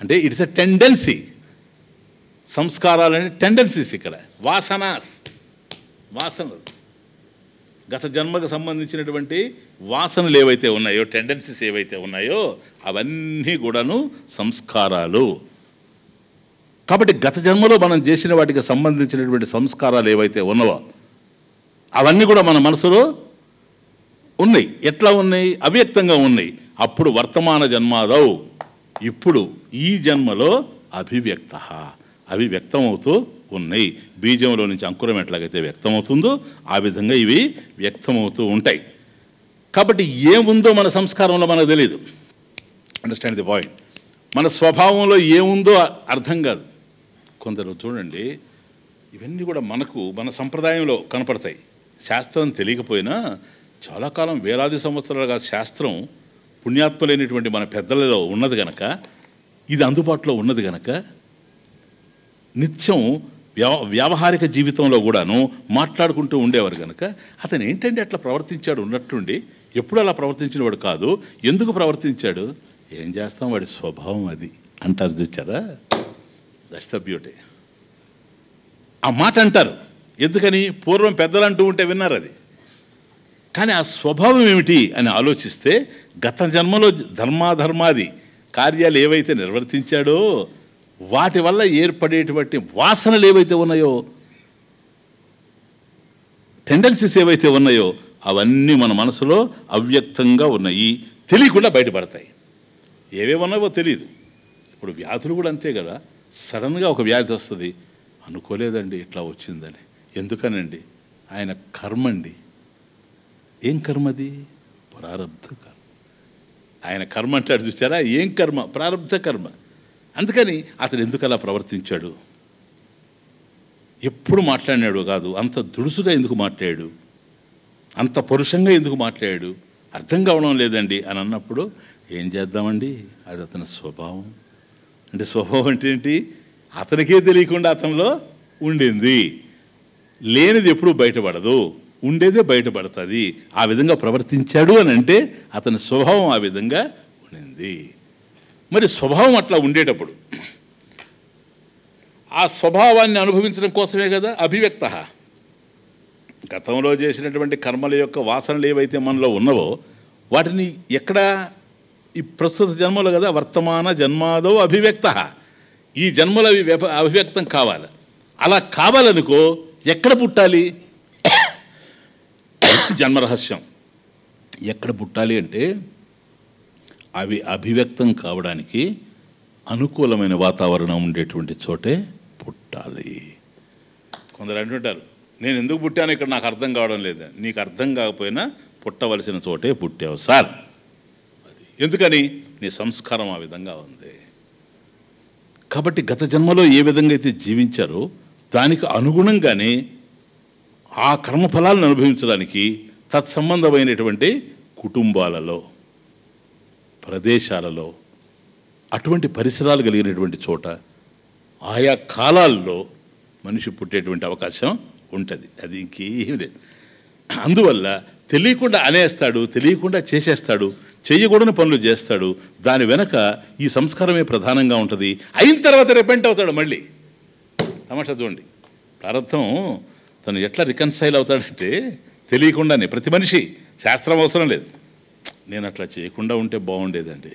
అంటే ఇట్స్ ఎ టెండెన్సీ. సంస్కారాలు అంటే టెండెన్సీస్. ఇక్కడ వాసనలు, గత జన్మకు సంబంధించినటువంటి వాసనలు ఏవైతే ఉన్నాయో, టెండెన్సీస్ ఏవైతే ఉన్నాయో అవన్నీ కూడాను సంస్కారాలు. కాబట్టి గత జన్మలో మనం చేసిన వాటికి సంబంధించినటువంటి సంస్కారాలు ఏవైతే ఉన్నావో అవన్నీ కూడా మన మనసులో ఉన్నాయి. ఎట్లా ఉన్నాయి? అవ్యక్తంగా ఉన్నాయి. అప్పుడు వర్తమాన జన్మాదౌ, ఇప్పుడు ఈ జన్మలో అభివ్యక్త, అవి వ్యక్తమవుతూ ఉన్నాయి. బీజంలో నుంచి అంకురం ఎట్లాగైతే వ్యక్తమవుతుందో ఆ విధంగా ఇవి వ్యక్తమవుతూ ఉంటాయి. కాబట్టి ఏముందో మన సంస్కారంలో మనకు తెలియదు. Understand the point. మన స్వభావంలో ఏముందో అర్థం కాదు. కొందరు చూడండి, ఇవన్నీ కూడా మనకు మన సంప్రదాయంలో కనపడతాయి. శాస్త్రం తెలియకపోయినా చాలా కాలం వేలాది సంవత్సరాలుగా శాస్త్రం పుణ్యాత్ములైనటువంటి మన పెద్దలలో ఉన్నది గనక, ఇది అందుబాటులో ఉన్నది గనక నిత్యం వ్యావహారిక జీవితంలో కూడాను మాట్లాడుకుంటూ ఉండేవారు కనుక అతను ఏంటంటే అట్లా ప్రవర్తించాడు ఉన్నట్టుండి ఎప్పుడు అలా ప్రవర్తించిన వాడు కాదు. ఎందుకు ప్రవర్తించాడు, ఏం చేస్తాం, వాడి స్వభావం అది అంటారు. చూచారా? That's the beauty. ఆ మాట అంటారు ఎందుకని, పూర్వం పెద్దలు అంటూ ఉంటే విన్నారు అది. కానీ ఆ స్వభావం ఏమిటి అని ఆలోచిస్తే గత జన్మలో ధర్మాధర్మాది కార్యాలు ఏవైతే నిర్వర్తించాడో వాటి వల్ల ఏర్పడేటువంటి వాసనలు ఏవైతే ఉన్నాయో, టెండెన్సీస్ ఏవైతే ఉన్నాయో అవన్నీ మన మనసులో అవ్యక్తంగా ఉన్నాయి, తెలియకుండా బయటపడతాయి. ఏవేమన్నావో తెలియదు. ఇప్పుడు వ్యాధులు కూడా అంతే కదా. సడన్గా ఒక వ్యాధి వస్తుంది, అనుకోలేదండి ఇట్లా వచ్చిందని. ఎందుకనండి, ఆయన కర్మ అండి. ఏం కర్మ అది? ప్రారబ్ధ కర్మ. ఆయన కర్మ అంటాడు చూసారా, ఏం కర్మ? ప్రారబ్ధ కర్మ. అందుకని అతను ఎందుకు అలా ప్రవర్తించాడు, ఎప్పుడు మాట్లాడినాడు కాదు, అంత దుడుసుగా ఎందుకు మాట్లాడాడు, అంత పరుషంగా ఎందుకు మాట్లాడాడు అర్థం కావడం లేదండి అని అన్నప్పుడు ఏం చేద్దామండి, అది అతని స్వభావం. అంటే స్వభావం అంటే ఏంటి, అతనికే తెలియకుండా అతనిలో ఉండింది. లేనిది ఎప్పుడూ బయటపడదు, ఉండేదే బయటపడుతుంది. ఆ విధంగా ప్రవర్తించాడు అని అంటే అతని స్వభావం ఆ విధంగా ఉండింది. మరి స్వభావం అట్లా ఉండేటప్పుడు ఆ స్వభావాన్ని అనుభవించడం కోసమే కదా అభివ్యక్త. గతంలో చేసినటువంటి కర్మల యొక్క వాసనలు ఏవైతే మనలో ఉన్నవో వాటిని ఎక్కడ, ఈ ప్రస్తుత జన్మలో కదా, వర్తమాన జన్మాదో అభివ్యక్త. ఈ జన్మలో అవి అభివ్యక్తం కావాలి. అలా కావాలనుకో ఎక్కడ పుట్టాలి, జన్మరహస్యం. ఎక్కడ పుట్టాలి అంటే అవి అభివ్యక్తం కావడానికి అనుకూలమైన వాతావరణం ఉండేటువంటి చోటే పుట్టాలి. కొందరు అంటుంటారు, నేను ఎందుకు పుట్టాను ఇక్కడ నాకు అర్థం కావడం లేదు. నీకు అర్థం కాకపోయినా పుట్టవలసిన చోటే పుట్టావు సార్. అది ఎందుకని, నీ సంస్కారం ఆ విధంగా ఉంది. కాబట్టి గత జన్మలో ఏ విధంగా అయితే జీవించారో దానికి అనుగుణంగానే ఆ కర్మఫలాలను అనుభవించడానికి తత్సంబంధమైనటువంటి కుటుంబాలలో, ప్రదేశాలలో, అటువంటి పరిసరాలు కలిగినటువంటి చోట, ఆయా కాలాల్లో మనిషి పుట్టేటువంటి అవకాశం ఉంటుంది. అది ఇంకేం లేదు. అందువల్ల తెలియకుండా అనేస్తాడు, తెలియకుండా చేసేస్తాడు, చేయకూడని పనులు చేస్తాడు. దాని వెనక ఈ సంస్కారమే ప్రధానంగా ఉంటుంది. అయిన తర్వాత రిపెంట్ అవుతాడు మళ్ళీ. తమాషా చూడండి, ప్రారంభం తను ఎట్లా రికన్సైల్ అవుతాడంటే తెలియకుండానే. ప్రతి మనిషి, శాస్త్రం అవసరం లేదు, నేను అట్లా చేయకుండా ఉంటే బాగుండేదండి,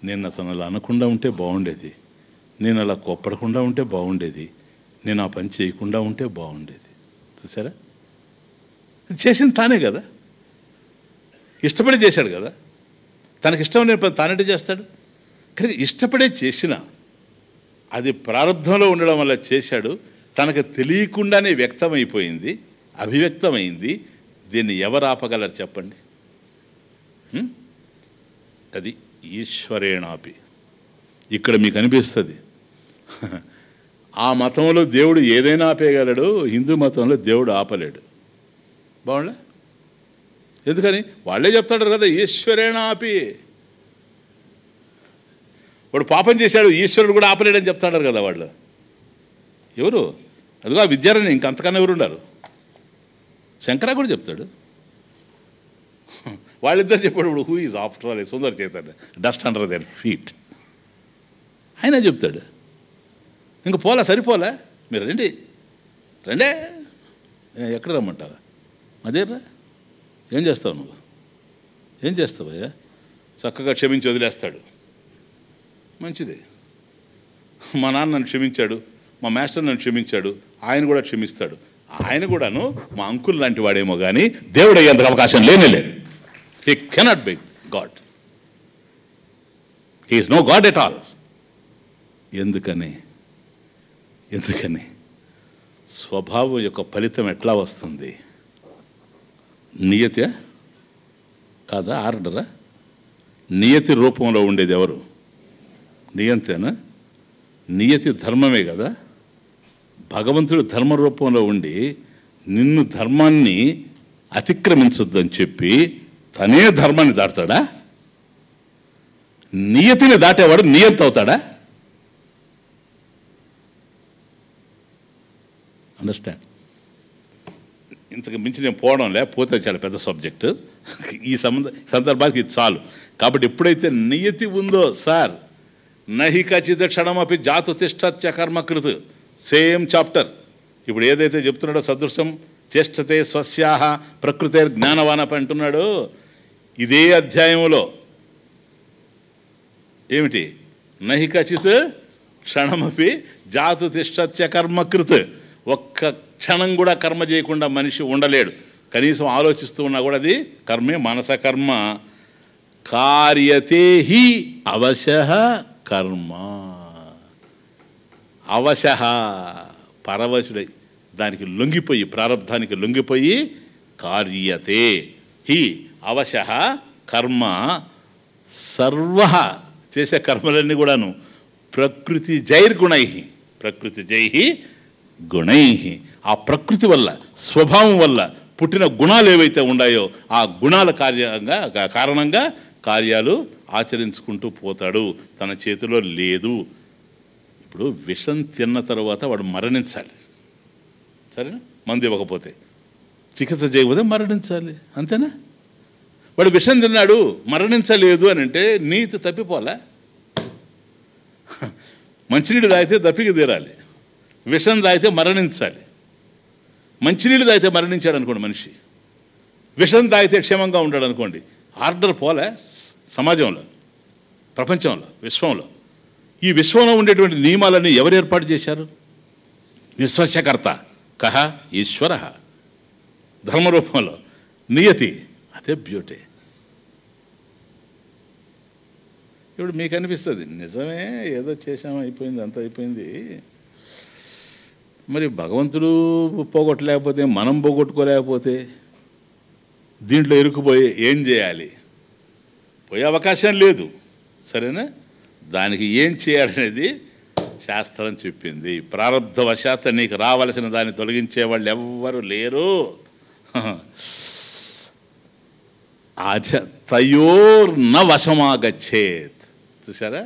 నేను అతను అలా అనకుండా ఉంటే బాగుండేది, నేను అలా కొప్పడకుండా ఉంటే బాగుండేది, నేను ఆ పని చేయకుండా ఉంటే బాగుండేది. చూసారా, చేసింది తానే కదా, ఇష్టపడి చేశాడు కదా. తనకి ఇష్టం లేని పని తానంటే చేస్తాడు. కానీ ఇష్టపడే చేసిన అది ప్రారంభంలో ఉండడం వల్ల చేశాడు. తనకు తెలియకుండానే వ్యక్తమైపోయింది, అభివ్యక్తమైంది. దీన్ని ఎవరు ఆపగలరు చెప్పండి? అది ఈశ్వరేణాపి. ఇక్కడ మీకు అనిపిస్తుంది ఆ మతంలో దేవుడు ఏదైనా ఆపేయగలడు, హిందూ మతంలో దేవుడు ఆపలేడు. బాగుండే, ఎందుకని వాళ్ళే చెప్తాడు కదా, ఈశ్వరేణాపి. వాడు పాపం చేశాడు, ఈశ్వరుడు కూడా ఆపలేడని చెప్తాడారు కదా వాళ్ళు. ఎవరు? అదిగో ఆ విద్యారణి, ఇంకంతకన్నా ఎవరు ఉన్నారు? శంకరా కూడా చెప్తాడు. వాళ్ళిద్దరు చెప్పాడు, who is after all Sundara Chaitanya, dust under their feet. ఆయన చెప్తాడు. ఇంక పోలా, సరిపోలా, మీరు రండి రండే, ఎక్కడ రమ్మంటావా, అదేరా, ఏం చేస్తావు నువ్వు, ఏం చేస్తావయ్యా? చక్కగా క్షమించి వదిలేస్తాడు. మంచిదే. మా నాన్న నన్ను క్షమించాడు, మా మాస్టర్ నన్ను క్షమించాడు, ఆయన కూడా క్షమిస్తాడు. ఆయన కూడాను మా అంకుల్ లాంటి వాడేమో కానీ దేవుడు అయ్యేందుకు అవకాశం లేనేలేదు. He cannot be god. He is no god at all. ఎందుకని స్వభావం యొక్క ఫలితం ఎట్లా వస్తుంది? నియతి కాదా? ఆర్డరా? నియతి రూపంలో ఉండేది ఎవరు? నియంతేనా? నియతి ధర్మమే కదా. భగవంతుడు ధర్మ రూపంలో ఉండి నిన్ను ధర్మాన్ని అతిక్రమించొద్దని చెప్పి తనే ధర్మాన్ని దాటుతాడా? నియతిని దాటేవాడు నియంత అవుతాడా? అండర్స్టాండ్? ఇంతకు మించి నేను పోవడం లేకపోతే చాలా పెద్ద సబ్జెక్టు. ఈ సందర్భానికి ఇది చాలు. కాబట్టి ఎప్పుడైతే నియతి ఉందో, సార్ నహి కచిత క్షణమపి జాతు తిష్టత్య కర్మకృత్, సేమ్ చాప్టర్. ఇప్పుడు ఏదైతే చెప్తున్నాడో సదృశం చేష్టతే స్వస్యాహ ప్రకృతే జ్ఞానవానప అంటున్నాడు, ఇదే అధ్యాయంలో ఏమిటి? నహి కచిత్ క్షణమపి జాతు తిష్టత్య కర్మకృత్. ఒక్క క్షణం కూడా కర్మ చేయకుండా మనిషి ఉండలేడు. కనీసం ఆలోచిస్తూ ఉన్నా కూడా అది కర్మే. మనస కర్మ కార్యతే హి అవశః కర్మ. అవశః పరవశుడై దానికి లొంగిపోయి, ప్రారబ్ధానికి లొంగిపోయి, కార్యతే హి అవశః కర్మ సర్వ చేసే కర్మలన్నీ కూడాను ప్రకృతి జైర్గుణై, ప్రకృతి జై గుణై. ఆ ప్రకృతి వల్ల, స్వభావం వల్ల పుట్టిన గుణాలు ఏవైతే ఉన్నాయో ఆ గుణాల కారణంగా కార్యాలు ఆచరించుకుంటూ పోతాడు. తన చేతిలో లేదు. ఇప్పుడు విషం తిన్న తర్వాత వాడు మరణించాలి, సరేనా? మందు ఇవ్వకపోతే, చికిత్స చేయకపోతే మరణించాలి, అంతేనా? వాడు విషం తిన్నాడు, మరణించలేదు అని అంటే నీతి తప్పిపోలే. మంచినీళ్ళు తాగితే దప్పికి తీరాలి, విషం తాగితే మరణించాలి. మంచినీళ్ళు తాగితే మరణించాడు అనుకోండి మనిషి, విషం తాగితే క్షేమంగా ఉంటాడు అనుకోండి. ఆర్డర్ పోలే సమాజంలో, ప్రపంచంలో, విశ్వంలో. ఈ విశ్వంలో ఉండేటువంటి నియమాలన్నీ ఎవరు ఏర్పాటు చేశారు? విశ్వస్యకర్త కహ ఈశ్వర. ధర్మరూపంలో నియతి, అదే బ్యూటీ. ఇప్పుడు మీకు అనిపిస్తుంది నిజమే, ఏదో చేసామో అయిపోయింది, అంత అయిపోయింది. మరి భగవంతుడు పోగొట్టలేకపోతే, మనం పోగొట్టుకోలేకపోతే దీంట్లో ఇరుక్కుపోయి ఏం చేయాలి? పోయే అవకాశం లేదు, సరేనా? దానికి ఏం చేయాలనేది శాస్త్రం చెప్పింది. ప్రారబ్ధవశాత్ నీకు రావలసిన దాన్ని తొలగించే వాళ్ళు ఎవ్వరు లేరు. తయోర్న వశమాగచ్చేత్. చూసారా?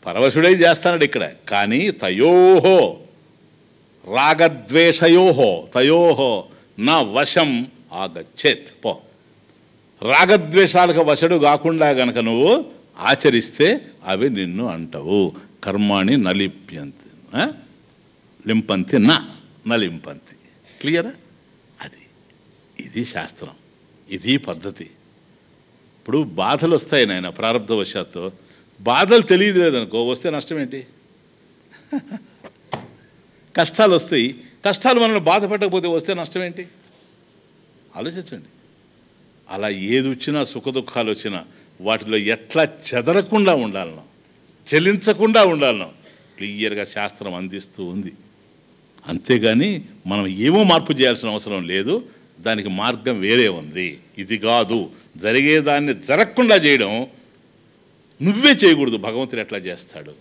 పరవశుడై చేస్తాడు ఇక్కడ. కానీ తయోహో రాగద్వేషయోహో తయోహో నా వశం ఆగచ్చేత్. పో, రాగద్వేషాలకు వశడు కాకుండా గనక నువ్వు ఆచరిస్తే అవి నిన్ను అంటవు. కర్మాణి నలిప్యంతి, లింపంతి నలింపంతి. క్లియరా? అది ఇది శాస్త్రం, ఇది పద్ధతి. ఇప్పుడు బాధలు వస్తాయి నాయన ప్రారబ్ధవశాత్తు. బాధలు తెలియదు లేదనుకో, వస్తే నష్టం ఏంటి? కష్టాలు వస్తాయి, కష్టాలు మనల్ని బాధ పెట్టకపోతే వస్తే నష్టం ఏంటి? ఆలోచించండి. అలా ఏది వచ్చినా, సుఖదుఖాలు వచ్చినా వాటిలో ఎట్లా చెదరకుండా ఉండాలనో, చెలించకుండా ఉండాలనో క్లియర్గా శాస్త్రం అందిస్తూ ఉంది. అంతేగాని మనం ఏమో మార్పు చేయాల్సిన అవసరం లేదు. దానికి మార్గం వేరే ఉంది. ఇది కాదు, జరిగేదాన్ని జరగకుండా చేయడం నువ్వే చేయకూడదు. భగవంతుడు ఎట్లా చేస్తాడు?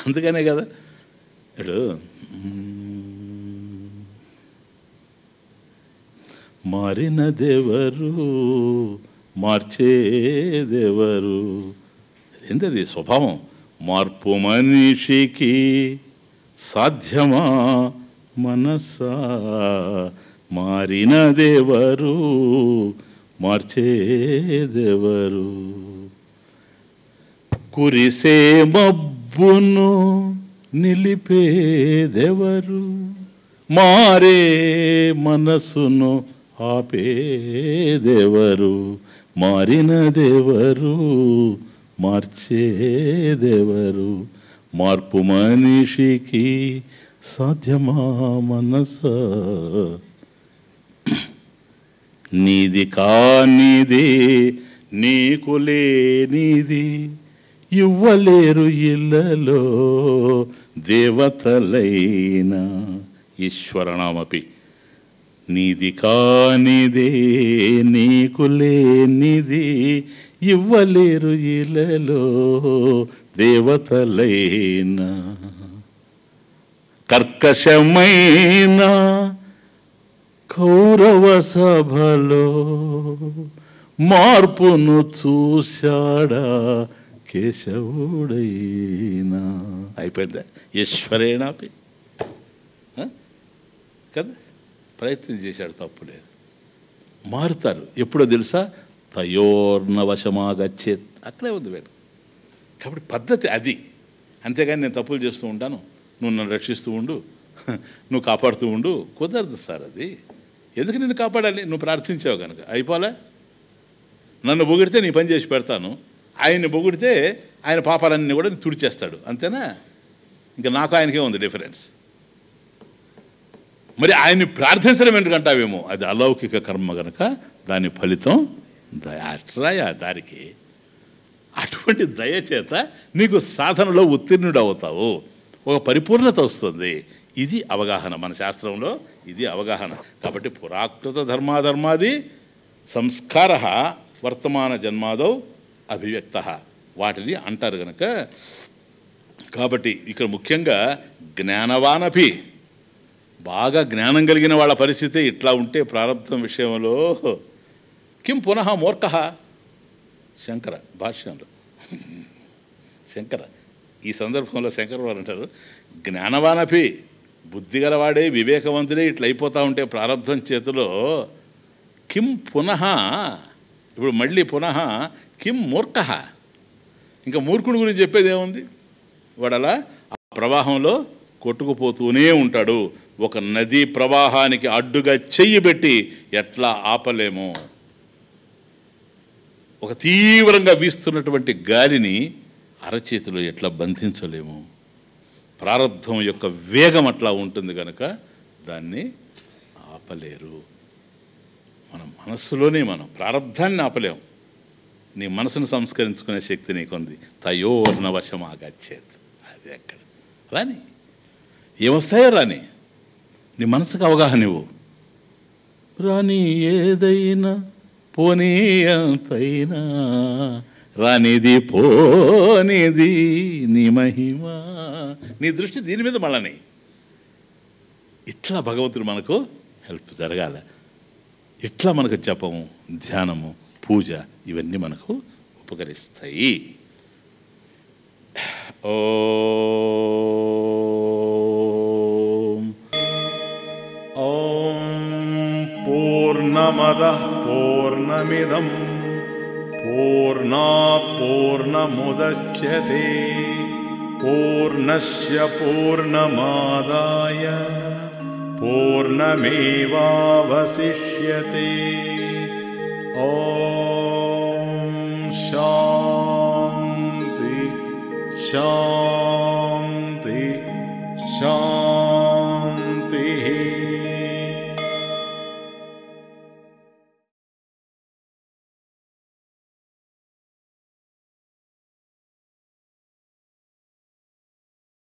అందుకనే కదా ఇప్పుడు మారినదెవరు, మార్చేదెవరు. ఏంటది? స్వభావం. మార్పు మనిషికి సాధ్యమా మనసా, మారినదెవరు, మార్చేదెవరు. కురిసే మబ్బును నిలిపేదెవరు, మారే మనసును ఆపేదెవరు, మారినదెవరు, మార్చేదెవరు. మార్పు మనిషికి సాధ్యమా మనసా, నీది కానిది నీకు లేనిది ఇవ్వలేరు ఇళ్ళలో దేవతలైనా. ఈశ్వరణమపి నీది కానిదే నీకు లేనిది ఇవ్వలేరు ఇళ్ళలో దేవతలైనా. కర్కశమైన కౌరవ సభలో మార్పును చూశాడా కేశవుడైనా. అయిపోయిందా? ఈశ్వరేణాపి కదా, ప్రయత్నం చేశాడు, తప్పులేదు. మారుతారు ఎప్పుడో తెలుసా? తయోర్నవశమాగచ్చేత్, అక్కడే ఉంది వేరు. కాబట్టి పద్ధతి అది. అంతేగాని నేను తప్పులు చేస్తూ ఉంటాను, నువ్వు నన్ను రక్షిస్తూ ఉండు, నువ్వు కాపాడుతూ ఉండు, కుదరదు సార్ అది. ఎందుకు నిన్ను కాపాడాలి? నువ్వు ప్రార్థించావు కనుక. అయిపోలే? నన్ను పొగిడితే నీ పని చేసి పెడతాను, ఆయన్ని పొగిడితే ఆయన పాపాలన్నీ కూడా తుడిచేస్తాడు, అంతేనా? ఇంకా నాకు ఆయనకే ఉంది డిఫరెన్స్. మరి ఆయన్ని ప్రార్థించడం ఎందుకంటావేమో, అది అలౌకిక కర్మ కనుక దాని ఫలితం అట్రాయా దారికి. అటువంటి దయచేత నీకు సాధనలో ఉత్తీర్ణుడు అవుతావు, ఒక పరిపూర్ణత వస్తుంది. ఇది అవగాహన, మన శాస్త్రంలో ఇది అవగాహన. కాబట్టి పురాకృత ధర్మాధర్మాది సంస్కార వర్తమాన జన్మాదౌ అభివ్యక్త, వాటిని అంటారు కనుక. కాబట్టి ఇక్కడ ముఖ్యంగా జ్ఞానవానపి, బాగా జ్ఞానం కలిగిన వాళ్ళ పరిస్థితి ఇట్లా ఉంటే ప్రారంభం విషయంలో కిం పునః మూర్ఖ. శంకర భాష్యంలో శంకర ఈ సందర్భంలో శంకర వారు అంటారు, జ్ఞానవానపి, బుద్ధి గలవాడే వివేకవంతుడే ఇట్లా అయిపోతూ ఉంటే ప్రారంభం చేతిలో కిం పునః, ఇప్పుడు మళ్ళీ పునః కిం మూర్ఖ. ఇంకా మూర్ఖుడి గురించి చెప్పేది ఏముంది? వాడు అలా ఆ ప్రవాహంలో కొట్టుకుపోతూనే ఉంటాడు. ఒక నదీ ప్రవాహానికి అడ్డుగా చెయ్యి పెట్టి ఎట్లా ఆపలేము, ఒక తీవ్రంగా వీస్తున్నటువంటి గాలిని అరచేతిలో ఎట్లా బంధించలేము. ప్రారంధం యొక్క వేగం అట్లా ఉంటుంది కనుక దాన్ని ఆపలేరు. మన మనస్సులోనే మనం ప్రారంధాన్ని ఆపలేము. నీ మనసును సంస్కరించుకునే శక్తి నీకుంది. తయోర్నవశమాగచ్చేత్, అది ఎక్కడ రాని, ఏమొస్తాయో రాని, నీ మనసుకు అవగాహన ఇవ్వు. రాని ఏదైనా పోనీ అంతైనా, రానిది పోనిది నీ మహిమ, నీ దృష్టి దీని మీద మళ్ళని. ఇట్లా భగవంతుడు మనకు హెల్ప్ జరగాల. ఇట్లా మనకు జపము, ధ్యానము, పూజ ఇవన్నీ మనకు ఉపకరిస్తాయి. ఓం ఓం పూర్ణమదః పూర్ణమిదం పూర్ణాత్ పూర్ణముదచ్యతే పూర్ణస్య పూర్ణమాదాయ పూర్ణమేవావశిష్యతే. ఓం శాంతి శాంతి.